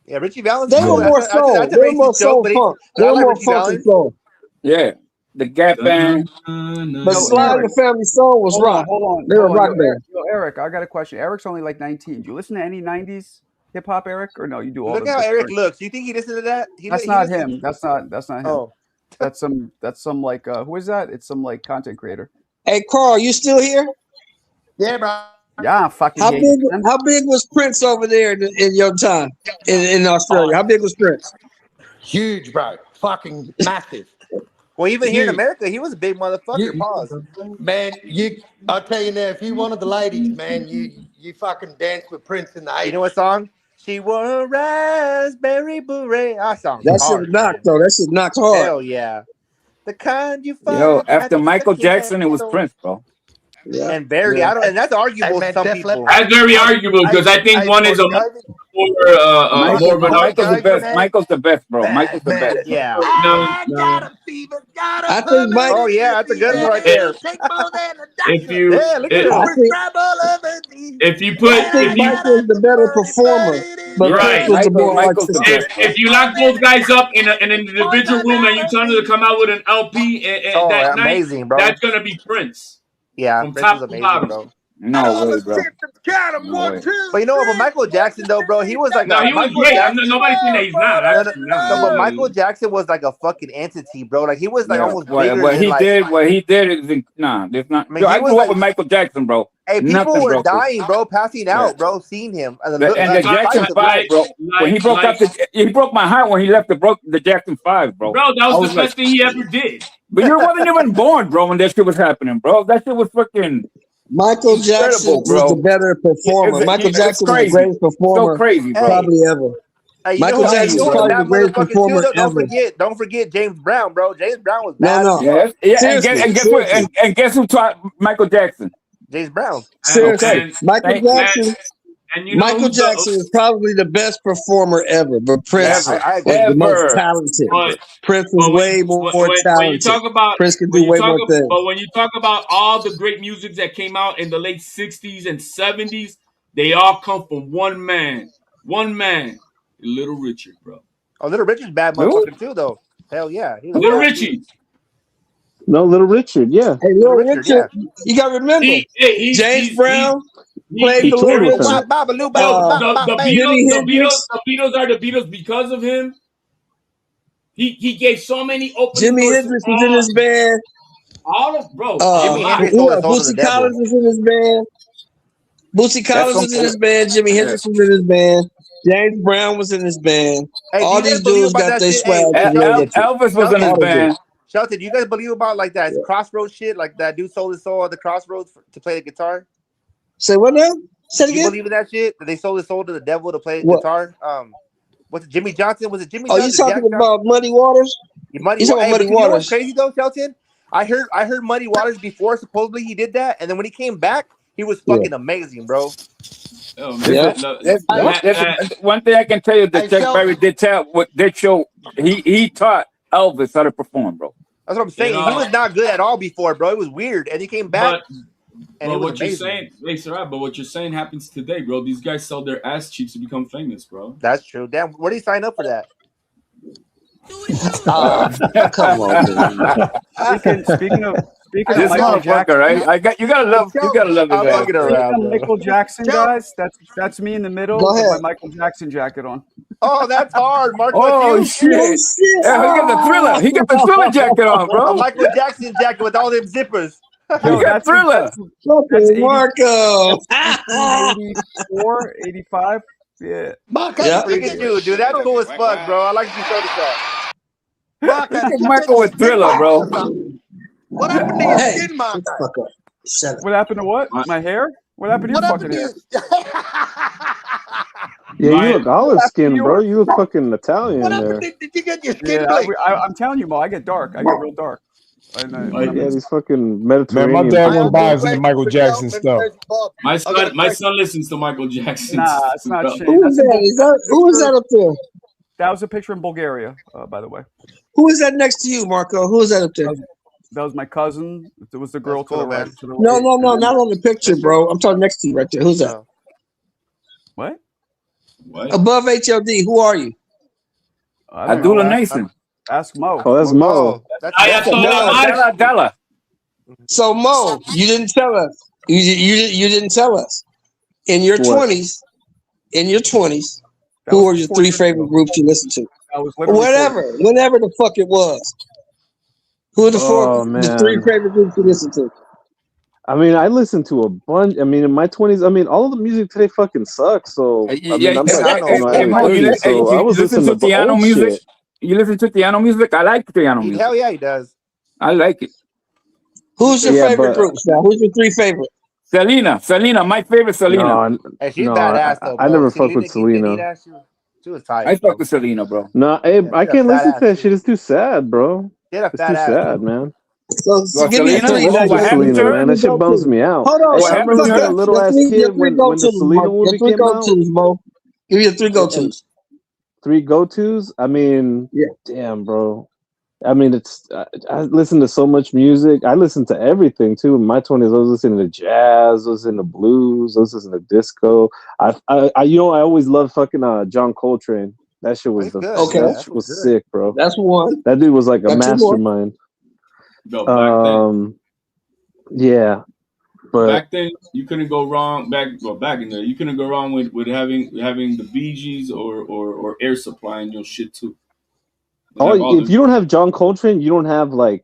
Yeah, Richie Valens. They cool. were more That's a soul. They were more racist joke, soul but funk. but They I were like more Richie funk and Valens. soul. Yeah, the Gap Band. But Sly and the Family Stone was rock. Hold on. They were a rock band. Eric, I got a question. Eric's only like 19. Do you listen to any 90s hip hop, Eric, or no? You do all Look the how the Eric current- looks. You think he listened to that? That's not him. That's not him. Oh, That's some like who is that? It's some like content creator. Hey, Carl, you still here? Yeah, bro. Yeah, fucking How hate big? it, man. How big was Prince over there in your time in Australia? How big was Prince? Huge, bro. Fucking massive. well, even here in Huge. America, he was a big motherfucker. Pause. Man, I'll tell you now, if you wanted the ladies, man, you fucking danced with Prince in the 80s. You know what song? She wore a raspberry beret. That song. That hard, shit knocked man. though. That shit knocked hard. Hell yeah. The kind you find. Yo, at after the Michael second-hand Jackson, it was store. Prince, bro. Yeah. And very, Yeah. and that's arguable Hey, to some man, Def people. Leppard. That's very arguable because I think one is a more more of an Michael's the best. Michael's the best, bro. Michael's the best. Yeah. no. I think Mike. Oh yeah, that's a good one right there. If you Yeah, look at I him. think, if you put I think if you Mike was the better performer, but Right. Prince was the more Michael's the artistic. if you lock both guys up in an individual room and you tell them to come out with an LP and Oh, that night, amazing, bro. that's gonna be Prince Yeah, from Prince top was to amazing, bottom. bro. No way, bro. No way. But you know what? But Michael Jackson, though, bro, he was like No, a he was Michael great. Jackson. Nobody's saying that he's not. No, That's, but Michael Jackson was like a fucking entity, bro. Like he was like Yeah. almost bigger What than he like. did, what he did is nah. There's not. I mean, Yo, he I was grew like- up with Michael Jackson, bro. Hey, people Nothing were broke it. dying, bro, passing out, bro, seeing him. And The Jackson 5, bro. When he broke up, he broke my heart when he left the Jackson 5, bro. Bro, that I was the like, best thing he ever did. but you wasn't even born, bro, when that shit was happening, bro. That shit was freaking Michael Jackson bro. was the better performer. Michael Jackson was the greatest performer So crazy, bro. probably ever. Hey, Michael Jackson was probably the greatest performer ever. Don't forget James Brown, bro. James Brown was No, bad. no. Yeah, and Seriously, guess what? And guess who taught Michael Jackson? James Brown. Seriously, Michael Jackson. And you know Michael Jackson is probably the best performer ever, but Prince was the most talented. Prince was way more talented. When you talk about, Prince could do way more things. But when you talk about all the great music that came out in the late 60s and 70s, they all come from one man. Little Richard, bro. Oh, Little Richard's bad motherfucker too, though. Hell yeah. Little Richie. No, Little Richard, yeah. Hey, Little Richard, you got to remember, James Brown played for Little Richard. The Beatles are the Beatles because of him. He gave so many open Jimi doors. Hendrix was in his band. All of bro. Bootsy Collins was in his band. Bootsy Collins was in his band. Jimi Hendrix was in his band. James Brown was in his band. Hey, all these dudes got their swag. Elvis was in his band. Shelton, do you guys believe about like that Crossroads shit? Like that dude sold his soul at the Crossroads to play the guitar? Say what now? Say it again? You believe in that shit? That they sold his soul to the devil to play the guitar? What's it, Jimmy Johnson? Was it Jimmy Johnson? Oh, you talking about Muddy Waters? You talking about Muddy You know Waters? what's crazy though, Shelton? I heard Muddy Waters before. Supposedly he did that, and then when he came back, he was fucking amazing, bro. Oh, man. One thing I can tell you that Chuck Berry did show he taught Elvis how to perform, bro. That's what I'm saying. He was not good at all before, bro. It was weird, and he came back. But what you're saying, but what you're saying happens today, bro. These guys sell their ass cheeks to become famous, bro. That's true. Damn, where did he sign up for that? Come on, Speaking of This Michael Jackson, right? You gotta love it. Speaking of Michael Jackson, guys, that's me in the middle Go with ahead. my Michael Jackson jacket on. Oh, that's hard, Mark. Oh shit! Yeah, he got the Thriller. He got the Thriller jacket on, A bro. Michael Jackson jacket with all them zippers. He got Thriller. That's Marco. 84, 85. Yeah. Look at you, dude. That's cool as fuck, bro. I like you showed us that. Michael with Thriller, bro. What happened to your skin, Mark? What happened to what? My hair? What happened to your fucking hair? Yeah, you look olive skin, bro. You look fucking Italian What there. happened? Did you get your skin Yeah, bleached? I'm telling you, Mo, I get dark. I get real dark. Yeah, these fucking Man, Mediterranean. my dad went buys into Michael Jackson stuff. My son listens to Michael Jackson. Nah, it's not bro. shit. Who is that? Who is that up there? That was a picture in Bulgaria, by the way. Who is that next to you, Marco? Who is that up there? That was my cousin. It was the girl to the right. No, not on the picture, bro. I'm talking next to you right there. Who's that? What? Above HLD, who are you? Abdullah Nason. Ask Mo. Oh, that's Mo. Della. So Mo, you didn't tell us. You didn't tell us. In your 20s, who are your three favorite groups you listen to? Whenever the fuck it was. Who are the three favorite groups you listen to? I mean, I listen to a bunch. I mean, in my 20s, I mean, all of the music today fucking sucks. So I was listening to piano music. Shit. You listen to piano music? I like piano music. Hell yeah, he does. I like it. Who's your favorite groups now? Who's your three favorite? Selena, my favorite Selena. Hey, she's badass though, bro. I never fuck with Selena. She was tight. I fuck with Selena, bro. No, I can't listen to that shit. It's too sad, bro. It's too sad, man. So give me three. Selena, man. That shit bums me out. Hold on, I remember a little ass kid when the Selena movie came out. Give me your three go-tos. Three go-tos? I mean, damn, bro. I mean, I listen to so much music. I listen to everything too. In my 20s, I was listening to jazz, I was listening to blues, I was listening to disco. I always loved fucking John Coltrane. That shit was that shit was sick, bro. That's one. That dude was like a mastermind. Yeah. But back then you couldn't go wrong. Back in there, you couldn't go wrong with having the Bee Gees or Air Supply in your shit too. if you don't have John Coltrane, you don't have like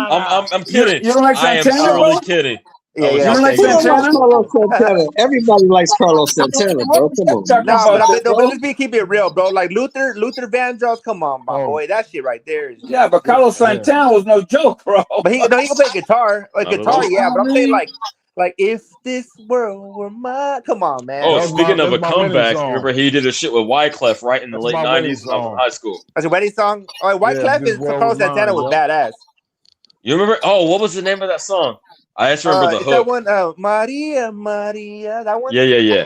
I'm kidding. You don't like I am Santana, surely bro? kidding. Yeah, I was yeah, just okay. Who thinking. don't like Carlos Santana? Everybody likes Carlos Santana, bro. Come on. Talking Nah, about this, but bro. let's keep it real, bro. Like Luther Vandross, come on, my Oh. boy. That shit right there is Yeah, but Carlos Santana was no joke, bro. But he can play guitar. Like Not at guitar, all. yeah. But I'm saying like if this world were mine. Come on, man. Oh, That was speaking my- of a that's my wedding comeback, song. remember he did a shit with Wyclef right in the That's late my wedding 90s when I was in song. high school. That's a wedding song. Oh, White Yeah, Clef This is World Carlos Was Santana Mine, was yep. badass. You remember? Oh, what was the name of that song? I just remember the It's that hook. one, Maria. That one. Yeah.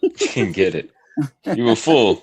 You can get it. You a fool.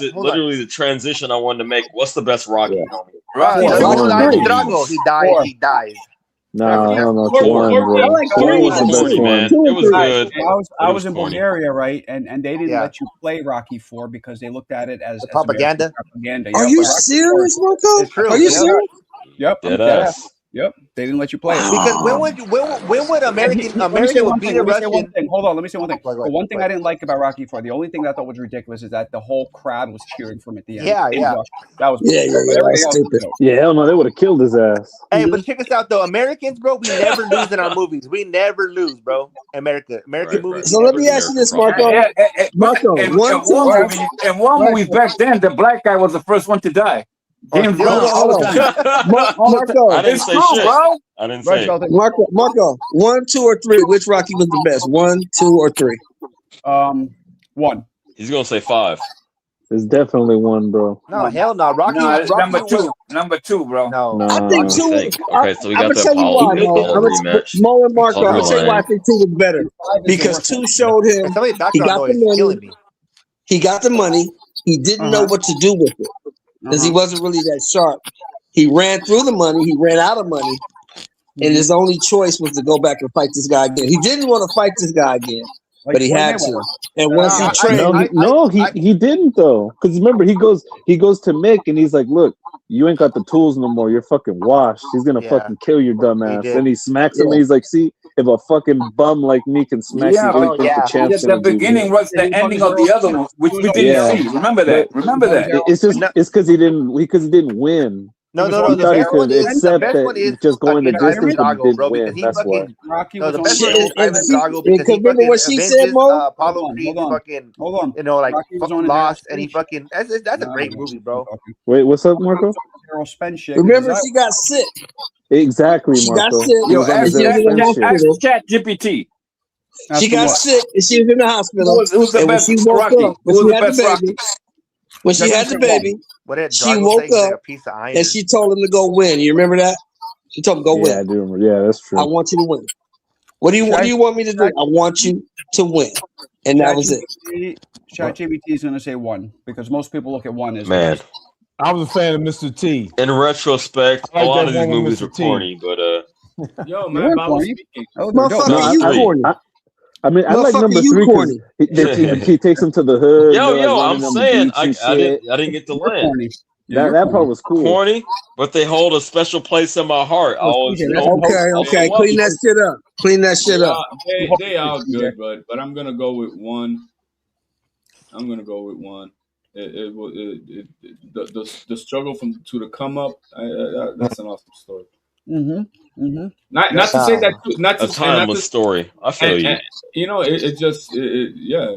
literally the transition I wanted to make. What's the best Rocky? Rocky Drago. He dies. He dies. No, hell no. Four was corny, man. It was good. I was in Bulgaria, right? And they didn't let you play Rocky 4 because they looked at it as propaganda. Propaganda. Are you serious, Marco? It's true. Are you serious? Yep. Deadass. Yep, they didn't let you play it. Because when would American would beat a Russian? Hold on, let me say one thing. Go The ahead, one thing go I ahead. didn't like about Rocky IV, the only thing that I thought was ridiculous is that the whole crowd was cheering for him at the end. Yeah, yeah. That was Yeah, bullshit. But that's everything else was stupid. dope. Yeah, hell no, they would have killed his ass. Hey, but check us out though. Americans, bro, we never lose in our movies. We never lose, bro. American movies. So let me ask you this, Marco. Marco, In one, two, one movie back then, the black guy was the first one to die. James Brown. hold on. Marco, I didn't It's say true, shit. bro. I didn't say it. Marco, 1, 2, or 3. Which Rocky was the best? 1, 2, or 3? 1. He's gonna say 5. There's definitely one, bro. No, hell no. Rocky. No, it's Rocky number two. was- Number 2, bro. No. No. I think 2. Okay, so we I'm got gonna the tell you why, Mo. Apollo rematch. Mo and Marco. I'm gonna tell you why I Clubber think 2 was better. Because 2 showed him Somebody he background got the noise is killing money. me. He got the money. He didn't know what to do with it because he wasn't really that sharp. He ran through the money. He ran out of money, and his only choice was to go back and fight this guy again. He didn't want to fight this guy again, but he had to. And once he trained, He didn't though. Because remember, he goes to Mick and he's like, "Look, you ain't got the tools no more. You're fucking washed. He's gonna fucking kill your dumb ass." did. Then he smacks him and he's like, "See, if a fucking bum like me can smack Yeah, you, what do you think the champ's the gonna do?" beginning was the ending of the other one, which we didn't Yeah. see. Remember that. Remember that. It's just it's because he didn't win. No, He no, no. thought The he best could one is accept that just going the distance, but he Drago, didn't bro, win. because he That's why. fucking. Rocky No, was the on best the one is Ivan Drago because he remember fucking what she said, avenges Mo? Apollo Hold on, Creed. hold on. Fucking, Hold on. you know, like Rocky was on lost, Harold and he Spence. fucking. That's a great movie, bro. Wait, what's up, Marco? Harold Spence shit. remember she got sick. Exactly, She got Marco. sick. He was on and his she was in the Spence shit. hospital. Chat GPT. She got sick and she was in the hospital. Who's the and when best she woke Rocky? up, when Who's she the had the best Rocky? baby, when she had the baby, What did she Drago woke say? He's like up a piece of iron. and she told him to go win. You remember that? She told him go Yeah, I win. do remember. Yeah, that's true. I want you to win. What do you want me to do? I want you to win. And that was it. ChatGPT is going to say 1 because most people look at 1 as Man, I was a fan of Mr. T. in retrospect, I a like lot that of these one with movies Mr. were T. corny, but Yo, You man, weren't Bible corny. speaking. Oh, they're dope. Motherfucker, you corny. I mean, I like Motherfucker, number you 3 because corny. he takes him to the hood. yo, they're, like, I'm running on the saying beach and I shit. didn't get to You're land. corny. Yeah, you're That part corny. was cool. Corny, but they hold a special place in my heart. I Oh, always, CJ, you that's know, what Okay, hope- okay. Clean that shit up. Clean that shit up. They are good, but I'm gonna go with 1. I'm gonna go with 1. The struggle to the come up. That's an awesome story. Not to say that not to a timeless story. I feel you. You know, it just yeah.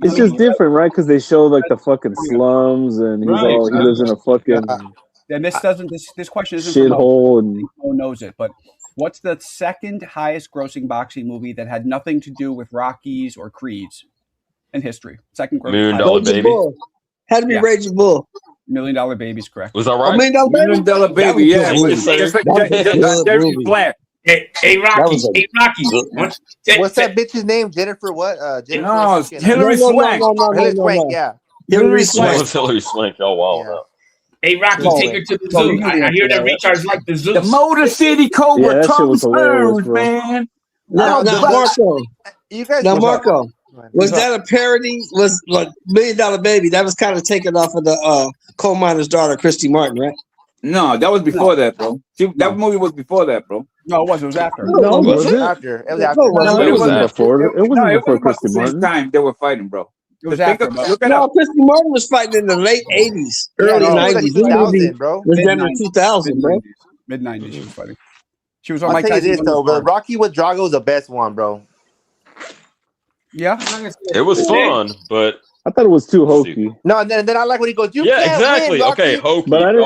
It's just different, right? Because they show like the fucking slums, and he lives in a fucking And this question isn't from Mo. shithole, and Mo knows it, but what's the second highest grossing boxing movie that had nothing to do with Rockies or Creeds in history? Second grossing. $1 Million Raging Baby. Bull. Had to be Yeah. Raging Bull. $1 Million Baby's correct. Was that $1 right? Million Baby? $1 Million That Baby, was a yeah. good movie. Just like That was a good Jerry movie. Flack. Hey, That Rocky. was a Hey, Rocky. good What's that bitch's name? Jennifer what? Jennifer No, it's fucking, Hillary Swank. Hillary Swank, yeah. Hillary That Swank. was Hillary Swank. Oh wow. Yeah. Hey, Rocky, Mo, take her to the Mo, zoo. you know the I answer hear to that that. recharge like the zoo. The Motor City Cobra, yeah, that shit Tom was hilarious, Stearns, bro. man. Now, Marco. You guys. Now, what's up? Marco. Was that a parody? Was like $1 Million Baby? That was kind of taken off of the coal miner's daughter, Christy Martin, right? No, that was before that, bro. That movie was before that, bro. No, it was after. No, Was was it? it? After. It was No, after. it wasn't. No, But it it wasn't was before. It wasn't no, before it was Christy about the same Martin. time they were fighting, bro. It was Think after, of- bro. look it No, up. Christy Martin was fighting in the late 80s, early no, It was like 90s. This movie 2000, bro. was done in 2000, bro. Mid-90s she was fighting. She was on I'll Mike tell you Tyson. this though, but Rocky with Drago is the best one, bro. Yeah. It was fun, but I thought it was too hokey. No, and then I like when he goes, "You yeah, can't exactly. win, Rocky." Okay, hokey. But I didn't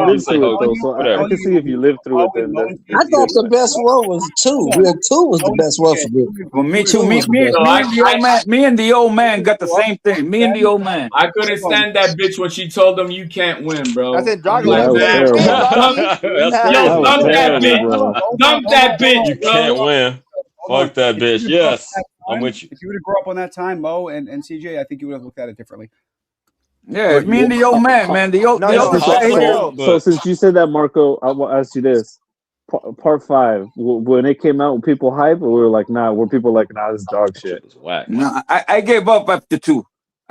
Oh, live say through it hokey. though, so I Whatever. can see if you lived through it, then that's I thought the best one was 2. Yeah, 2 was the best one for me. Well, me too. Me and the old man got the same thing. Me and the old man. I couldn't stand that bitch when she told him you can't win, bro. I said Drago. Yeah, that was man, terrible. Rocky. That's Yo, That was dump that terrible, bitch. bro. Dump that bitch, You bro. can't win. Fuck that bitch. Yes, I'm with you. If you would have grown up on that time, Mo and CJ, I think you would have looked at it differently. Yeah, it's me and the old man, man. The old No, the no, old it's guy also- here. So since you said that, Marco, I will ask you this: Part 5, when it came out, were people hype, or were like, nah? Were people like, nah, this is dog shit? It was whack. No, I gave up after 2.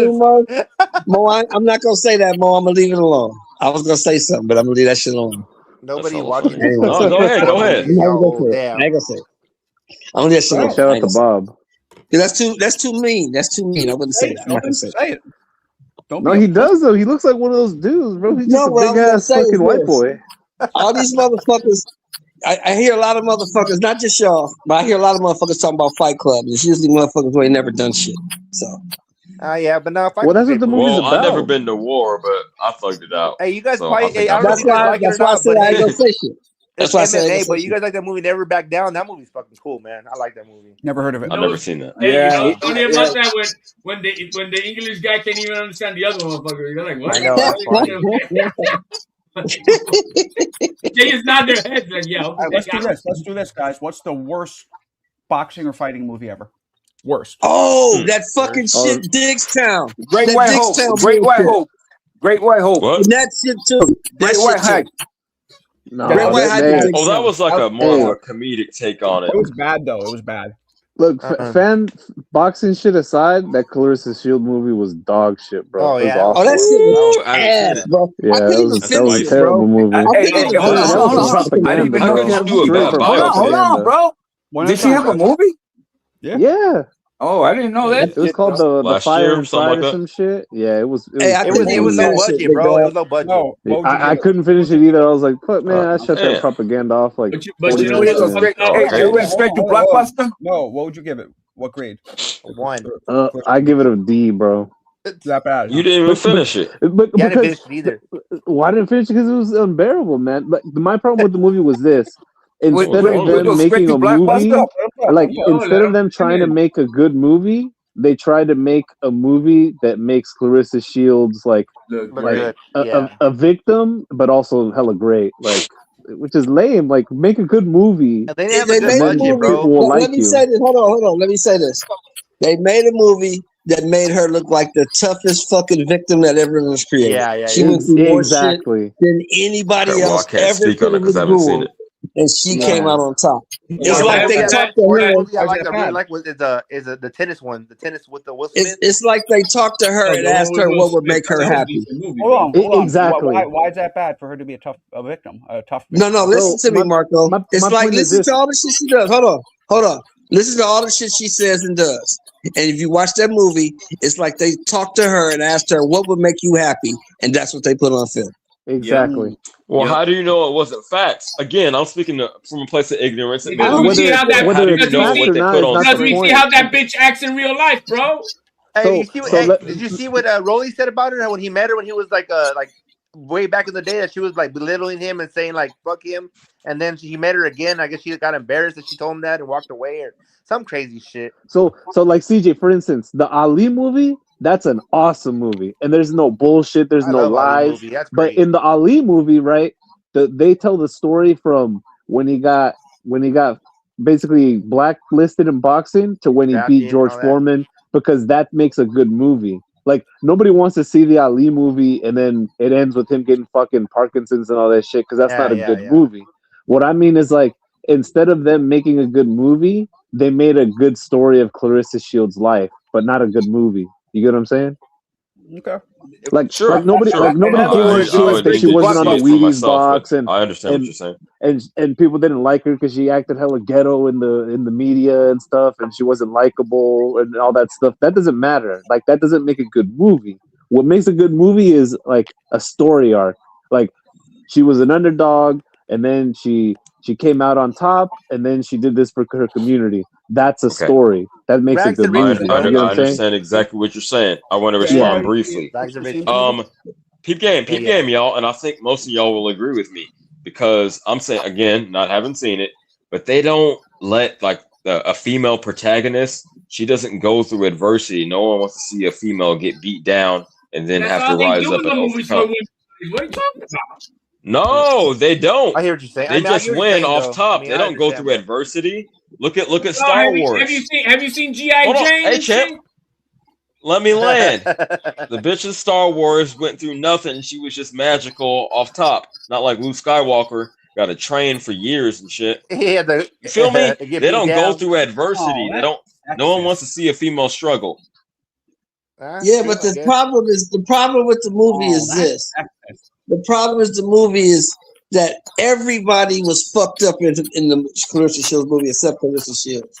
mean, Mo, I'm not gonna say that, Mo. I'm gonna leave it alone. I was gonna say something, but I'm gonna leave that shit alone. Nobody's watching. Anyway. No, go ahead. Go ahead. I'm not gonna say it. I ain't gonna say it. I'm gonna leave that shit alone. Shout out to Bob. That's too mean. That's too mean. I wouldn't say that. I'm not gonna say that. Say it. Don't No, be he does though. He looks like one of those dudes, bro. He's just No, a what I big was gonna ass say is fucking white this. boy. All these motherfuckers, I hear a lot of motherfuckers, not just y'all, but I hear a lot of motherfuckers talking about Fight Club. It's usually motherfuckers who ain't never done shit. So Yeah, but now Well, that's what the movie's Well, I never about. been to war, but I thugged it out. Hey, you guys So probably. I think I I'm don't know if that's you guys why like it or that's why I not, said but I ain't hey, gonna say shit. That's it's why I said I ain't MMA. gonna But say you shit. guys like that movie Never Back Down? That movie's fucking cool, man. I like that movie. Never heard of it. I've never seen that. Hey, Yeah, you know, funny about that when the English guy can't even understand the other motherfucker. You're like, what? I know, that's funny. They just nod their heads like, yeah, okay. Let's do this. Let's do this, guys. What's the worst boxing or fighting movie ever? Worst. Oh, that fucking shit, Digstown. Great That White Hope. Digstown Great White bullshit. Hope. Great White Hope. What? And that shit too. That Great shit White too. Hype. No, Great White Hype and Oh, that Digstown. was like a more of a comedic take on it. It was bad though. It was bad. Look, fan boxing shit aside, that Clarissa Shield movie was dog shit, bro. Oh, It was yeah. awful. Oh, that shit was Ooh, I haven't seen ass, that. bro. I Yeah, couldn't that even was finish a it, terrible bro. movie. I Hey, couldn't even hold finish on, it. That was hold some on. propaganda, How bro. could you do a Straight bad from Hold on, hold on, propaganda. bro. One at a Did she time, have a guys. movie? Yeah, Oh, I didn't know that. it was called the Last Fire year, and something Pride like or that. some shit. Yeah, it was Hey, I It couldn't was even low finish it, budget, big bro. It dog. was low budget. No, what would you I give it? couldn't finish it either. I was like, fuck, man, I shut that Damn. propaganda off like But 40 you know minutes what's in. fucked up? Hey, Okay. it went straight to Blockbuster. No, what would you give it? What grade? One. I give it a D, bro. It's that bad. You didn't even finish it. But Yeah, I didn't because finish it either. why didn't finish it? Because it was unbearable, man. But my problem with the movie was this: What was instead of wrong with them it? making a movie, like Oh, instead let of him them trying to finish. make a good movie, they tried to make a movie that makes Clarissa Shields like Look Look like great. good. Yeah. a victim, but also hella great, like which is lame. Like make a good movie, And they didn't have a They good made a budget, then movie. bro. people will Let like me you. say this. Hold on. Let me say this. They made a movie that made her look like the toughest fucking victim that ever was created. Yeah, She went through more shit Exactly. than anybody Okay, well, I else can't ever speak could on it have because I haven't seen endured, it. and she came Yeah. out on top. It's One like movie they I talked to one her. movie I Why is like, that I really bad? like was is the tennis one. The tennis with the Will Smith. It's like they talked to her Oh, and the one asked with her Will what would Smith. make her That was a happy. decent movie, Hold bro. on. Exactly. Why is that bad for her to be a tough victim? A tough No, victim. no, listen So to me, Marco. my It's like point is listen this. to all the shit she does. Hold on. Listen to all the shit she says and does. And if you watch that movie, it's like they talked to her and asked her what would make you happy, and that's what they put on film. Exactly. Well, Yep. how do you know it wasn't facts? Again, I'm speaking from a place of ignorance. Because we see how that How do you it's know facts what or they not put is on not because the we screen? see point. how that bitch acts in real life, bro. Hey, So did you see what Rolly said about her when he met her when he was like way back in the day that she was like belittling him and saying like fuck him, and then he met her again. I guess she got embarrassed that she told him that and walked away or some crazy shit. So like CJ, for instance, the Ali movie, that's an awesome movie, and there's no bullshit, there's I no love Ali lies. movie. That's But great. in the Ali movie, right, they tell the story from when he got basically blacklisted in boxing to when he Drafted beat and George all that. Foreman, because that makes a good movie. Like nobody wants to see the Ali movie and then it ends with him getting fucking Parkinson's and all that shit, because that's not a good movie. What I mean is, like, instead of them making a good movie, they made a good story of Clarissa Shields' life, but not a good movie. You get what I'm saying? Okay. Like, Sure, like nobody sure. gives a I shit would that need she to wasn't on see the it for Wheaties myself, box, but and I understand what you're saying. and people didn't like her because she acted hella ghetto in the media and stuff, and she wasn't likable and all that stuff. That doesn't matter. Like, that doesn't make a good movie. What makes a good movie is like a story arc. Like, she was an underdog, and then she came out on top, and then she did this for her community. That's a story. That makes a good movie. You I get what I'm saying? understand exactly what you're saying. I want to Yeah. respond briefly. Yeah. Peep game, y'all, and I think most of y'all will agree with me because I'm saying again, not having seen it, but they don't let like a female protagonist. She doesn't go through adversity. No one wants to see a female get beat down and then That's have all to they rise do up in the and movies for overcome. women. What are you talking about? No, they don't. I hear what you're saying. They I mean, I just hear what you're win saying, off though. top. I mean, They I don't go understand, through but- adversity. Look at So Star have Wars. you seen G.I. Hold on. Jane? Hey, and champ. shit? Let me land. The bitch in Star Wars went through nothing. She was just magical off top. Not like Luke Skywalker got to train for years and shit. Yeah, You feel me? get They beat don't go down. through adversity. Oh, They don't. No one wants to see a female struggle. Yeah, but the problem with the movie is this. The problem is the movie is that everybody was fucked up in the Clarissa Shields movie except Clarissa Shields.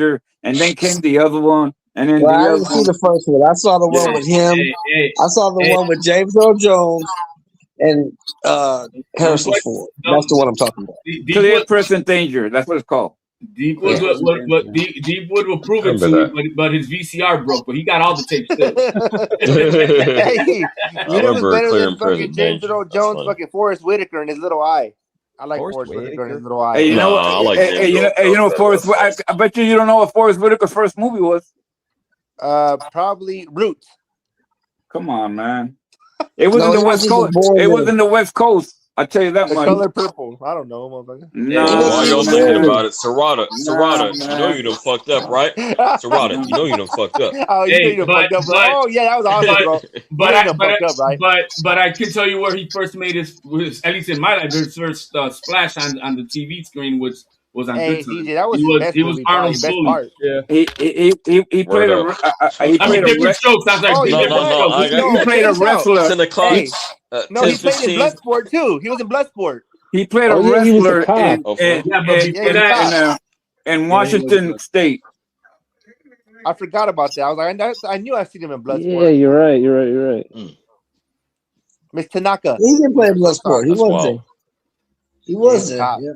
Danger, and then came the other one, and then Well, the I other didn't see one. the first one. I saw the one with him. I saw the one with James Earl Jones and Harrison Ford. That's the one I'm talking about. Clear Person Danger. That's what it's called. Deepwood, Yeah. Deepwood will prove it Remember to you, but his VCR broke, but he got all the tapes still. Hey, I you know what's remember better Clear than and fucking Present James Danger. Earl That's Jones? funny. Fucking Forrest Whitaker and his little eye. I like Forrest Forrest Whitaker and his Whitaker? little eye. Hey, you know Nah, what? I like Hey, James Earl you know Jones Forrest. better. I bet you don't know what Forrest Whitaker's first movie was. Probably Roots. Come on, man. It was No, in the he was West just a Coast. boy It was with in the West Coast. I tell you that The much. color purple. I don't know, motherfucker. Nah, Hey, while y'all even thinking born. about it, Serrata, nah, you know man. you done fucked up, right? Serrata, you know you done fucked up. Oh, you know Hey, you done fucked up, bro. Oh yeah, that was awesome, bro. but You I, done but fucked up, right? but I can tell you where he first made his at least in my life, his first splash on the TV screen was on Hey, Good Time. CJ, that was his best He was movie, probably Arnold best Sully. part. Yeah. He Word played up. he I mean, played a different strokes. Sounds like Oh, you No, know different no, no. what? strokes. he No, played check a this out. wrestler. 10 o'clock. Hey, no, he played in 10:15. Bloodsport too. He was in Bloodsport. He played a Oh yeah, he was the wrestler cop. Oh, for real? Yeah, but before that, in yeah, Washington State. I forgot about that. I was like, I knew I'd seen him in Yeah, Bloodsport. you're right. You're right. Miss Tanaka. He didn't play Bloodsport. He That's was wild. there. He was there. cop. Yeah.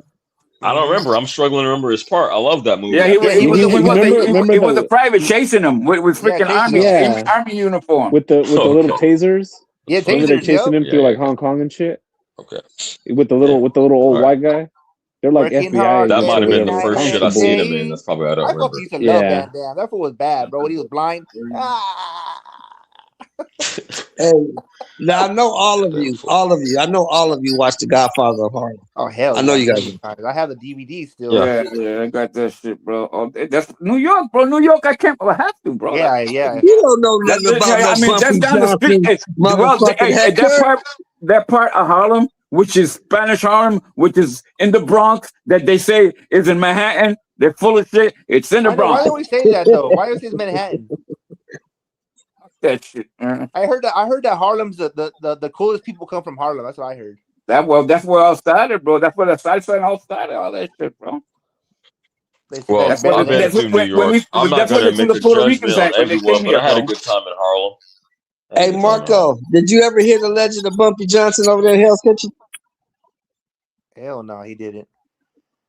I don't remember. I'm struggling to remember his part. I love that movie. Yeah, he was Remember he was a the private chasing him with Yeah, freaking chasing him. army uniform. with the little Okay. tasers? Yeah, Remember they're tasers, chasing yep. him through like Hong Kong and shit Okay. with the little old All right. white guy. They're like Working FBI hard That agents might or have been the whatever. first shit I Constables. seen him in. That's probably why I don't I fucking remember. used to love Yeah. Van Damme. That fool was bad, bro. When he was blind. Ah. Hey, now I know all of you. All of you. I know all of you watch The Godfather of Harlem. Oh hell! I know yeah, you guys. many times. I have the DVD still. Yeah, I got that shit, bro. Oh, that's New York, bro. New York, I can't. I have to, bro. Yeah, yeah. You don't know nothing about I no mean, that's Bumpy down the street. Johnson, Hey, well, motherfucking hecker. that part of Harlem, which is Spanish Harlem, which is in the Bronx, that they say is in Manhattan. They're full of shit. It's in the I know. Why Bronx. do we say that though? Why do we say it's Manhattan? That shit. Man. I heard that Harlem's the coolest people come from Harlem. That's what I heard. That's where all started, bro. That's where the salsa and all started. All that shit, bro. Well, That's where I've been to New York. I'm not going to make a judgment on everyone, but I had a good time in Harlem. Hey, Marco, did you ever hear the legend of Bumpy Johnson over there in Hell's Kitchen? Hell no, he didn't.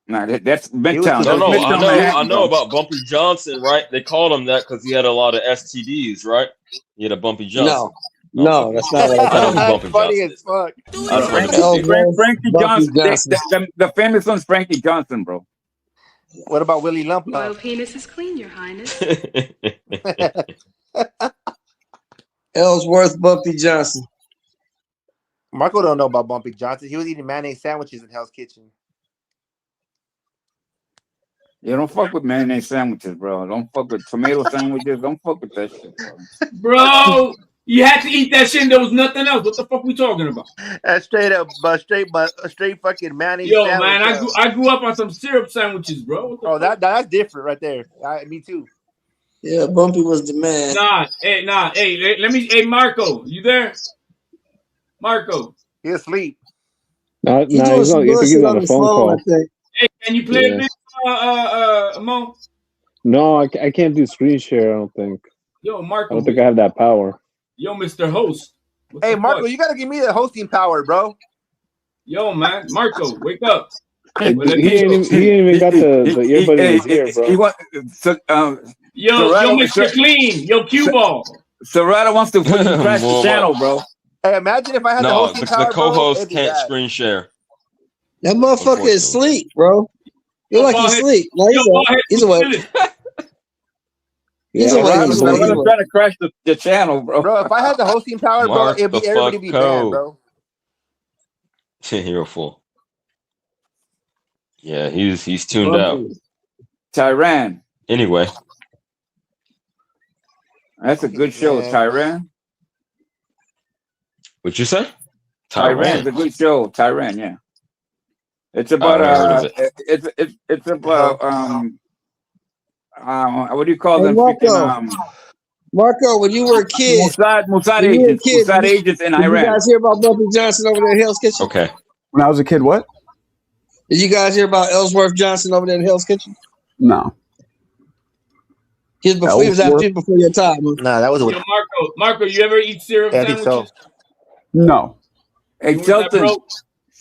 Nah, that's Midtown. No, Midtown I Manhattan, know bro. about Bumpy Johnson, right? They called him that because he had a lot of STDs, right? He had a Bumpy Johnson. No, that's not what I I know thought. who Bumpy Funny Johnson as fuck. is. I just wanted to see. Frankie Bumpy Johnson. The famous one's Frankie Johnson, bro. What about Willie Lump? Royal penis is clean, Your Highness. Ellsworth Bumpy Johnson. Marco don't know about Bumpy Johnson. He was eating mayonnaise sandwiches in Hell's Kitchen. You don't fuck with mayonnaise sandwiches, bro. Don't fuck with tomato sandwiches. Don't fuck with that shit, bro. Bro, you had to eat that shit and there was nothing else. What the fuck we talking about? That's straight up, straight fucking mayonnaise. Yo, sandwich, man, I grew up on some syrup sandwiches, bro. What the Oh, fuck? that's different right there. Me too. Yeah, Bumpy was the man. Hey, let me. Hey, Marco, you there? Marco, He asleep. No, He's doing he's some on. I think bullshit he's on on a his phone phone, call. I think. hey, can you play Yeah. a bit, Mo? No, I can't do screen share. I don't think. Yo, I Marco. don't think I have that power. Yo, Mr. Host. What Hey, the Marco, fuck? you gotta give me the hosting power, bro. Yo, man, Marco, wake up. He Well, let ain't me even, go. he ain't even got the earbud in his ear, bro. He want, Yo, Mr. Clean. Yo, cue ball. Serrata wants to fucking crash the Boy, channel, bro. Hey, imagine if I had the No, hosting the power, co-host bro. It'd be can't bad. screen share. That motherfucker is asleep, bro. You're like he's asleep. No, he's up. He's awake. He's Yeah, awake. I'm He's trying awake. to He's I'm awake. trying to crash the channel, bro. Bro, if I had the hosting power, bro, Mark everybody the would be fuck banned, code. bro. You're a fool. Yeah, he's tuned out. Tyran. Anyway, That's a good show, Man. Tyran. what'd you say? Tyran's a good show. Tyran, yeah. It's I about haven't heard of it. it's about what do you call Hey, them? Freaking, Marco, when you were a kid, Mossad when you were a agents, kid, Mossad agents in did you Iran. guys hear about Bumpy Johnson over there in Hell's Kitchen? Okay. When I was a kid, what? Did you guys hear about Ellsworth Johnson over there in Hell's Kitchen? No. He was before your time. Huh? Nah, that was Yo, Marco, you ever eat syrup I think sandwiches? so. No. Hey, You want that, Shelton, bro?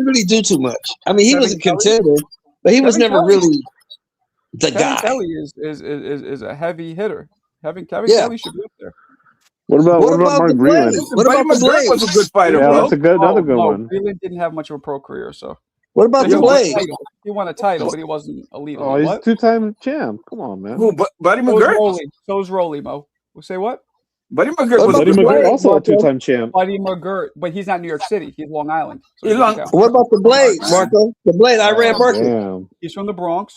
didn't really do too much. I mean, he Kevin was a Kelly? contender, but he was Kevin never Kelly. really the Kevin guy. Kelly is a heavy hitter. Kevin Yeah. Kelly should be up there. What about What about Mark the Breland? Blade? What Buddy about the McGirt Blade? was a good fighter, Yeah, bro. that's another good No, one. Breland didn't have much of a pro career, so What about he the won a Blade? title. He won a title, but he wasn't elite. Oh, he's What? 2-time champ. Come on, man. Who? Buddy So is McGirt? Rolly. So is Rolly, Mo. We'll say what? Buddy McGirt What was a about Buddy the good McGirt Blade, fighter. also a Marco? 2-time champ. Buddy McGirt, but he's not New York City. He's Long Island, so He's he doesn't long. count. What about the Blade, Man. Marco? The Blade, Iran Barkley. Damn. He's from the Bronx.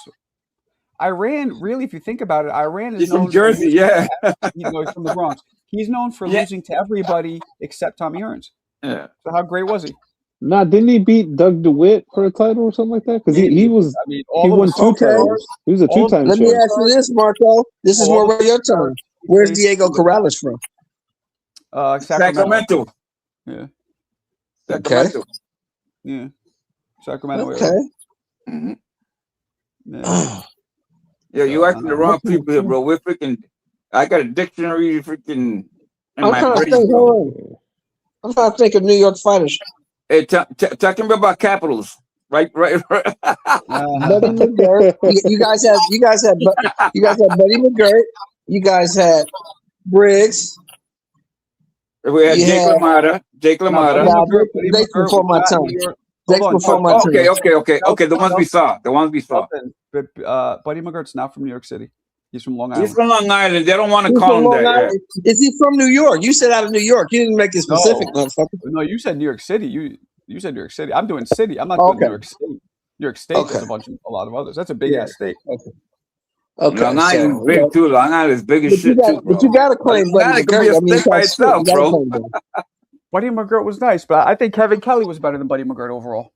Iran, really, if you think about it, Iran is He's from known for Jersey, losing yeah. he's from the Bronx. He's known for Yeah. losing to everybody except Tommy Hearns. Yeah. So how great was he? Nah, didn't he beat Doug DeWitt for a title or something like that? Because he was I mean, he all of won the 2 Okay. titles. He was a all of 2-time Let me champ. ask you this, Marco. This is all more the your turn. Where's Diego Corrales from? Sacramento. Sacramento. Yeah, Okay. Sacramento. yeah, Sacramento area. Okay. Mhm. Yeah. Yeah, you asking the wrong people here, bro. We're freaking. I got a dictionary freaking in I'm my trying to brain, think. bro. Hold on. I'm trying to think of New York fighters. Hey, talk to me about capitals. Right. Buddy McGirt. You guys had Buddy McGirt. You guys had Briggs. We had You Jake had LaMotta. Jake LaMotta. Nah, Jake's before my time. Jake's before my time. Okay. The ones we saw. But Buddy McGirt's not from New York City. He's from Long Island. He's from Long Island. They don't want to He's call from him Long that. Island. Is he from New York? You said out of New York. You didn't make it specific, motherfucker. No, you said New York City. You said New York City. I'm doing city. I'm not Oh, doing New okay. York State. New York State Okay. is a lot of others. That's a big ass state. Okay. Long Island's so, big too. Long Island is big as shit too, bro. but you got to claim Long Buddy Island could be McGirt. a I mean, state by itself, bro. Buddy McGirt was nice, but I think Kevin Kelly was better than Buddy McGirt overall.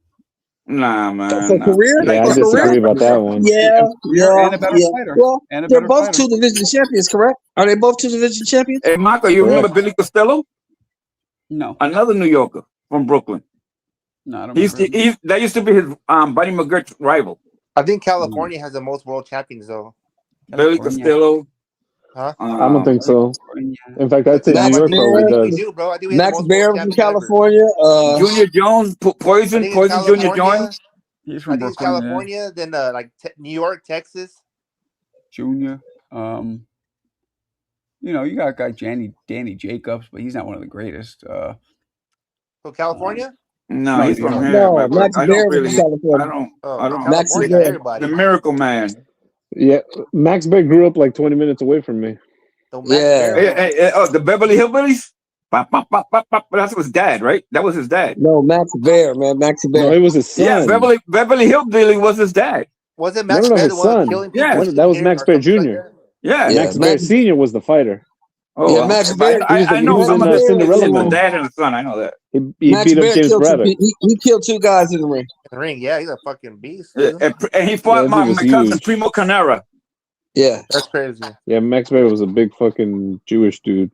Nah, man. For career? Yeah, I For disagree career? about that one. Yeah. And a better fighter. Well, And a they're better both fighter. 2 division champions, correct? Are they both 2 division champions? Hey, Marco, you remember Billy Costello? No. Another New Yorker from Brooklyn. No, I don't That used to be his Buddy McGirt's rival. I think California has the most world champions though. Billy Costello. Huh? I don't think so. In fact, I'd say Max New York probably Baer. does. do, bro. I think we have Max the most Baer world from champions ever. California. Junior Jones, Poison I think Junior California- Jones. He's I from think it's Brooklyn. yeah. California, then New York, Texas. Junior. You got a guy Danny Jacobs, but he's not one of the greatest. So California? No, he's from here. No, but Max I Baer don't from really. California. I don't. Max California, Baer. everybody. The Miracle Man. Yeah, Max Beck grew up like 20 minutes away from me. So Max Yeah. Baer, Hey, oh, the Beverly Hillbillies. Pop, pop, pop, pop, pop. That's his dad, right? That was his dad. No, Max Baer, man. Max No, Baer. it was his son. Yeah, Beverly Hillbilly was his dad. wasn't No, Max no, Baer his the one son. killing Yeah. people? That was Max Baer Or something like Jr. that? Yeah. Yeah, Max Bear Max- Senior was the fighter. Oh, Yeah, Max okay. Baer- I know he was some in of the Cinderella the Man. dad and the son. I know that. He Max beat up Baer James killed Braddock. he killed 2 guys in the ring. In the ring, yeah, he's a fucking beast. Yeah, dude. and he fought Yeah, my he was cousin huge. Primo Canera. Yeah, That's crazy. Yeah, Max Bear was a big fucking Jewish dude.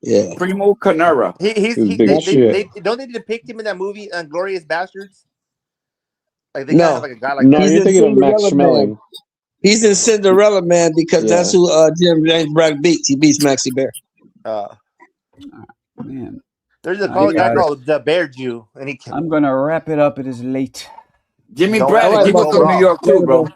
yeah. Primo Canera. He was big as shit. don't they depict him in that movie, Glorious Bastards? Like they No. got like a guy like No, that. He's you're in thinking of Max Cinderella Schmeling. Man. He's in Cinderella Man because Yeah. that's who James Braddock beats. He beats Maxie Bear. Man, There's a I guy got it. called the Bear Jew, and he I'm gonna wrap it up. It is late. Jimmy Don't Braddock, worry he was about from Raw. New York too, bro.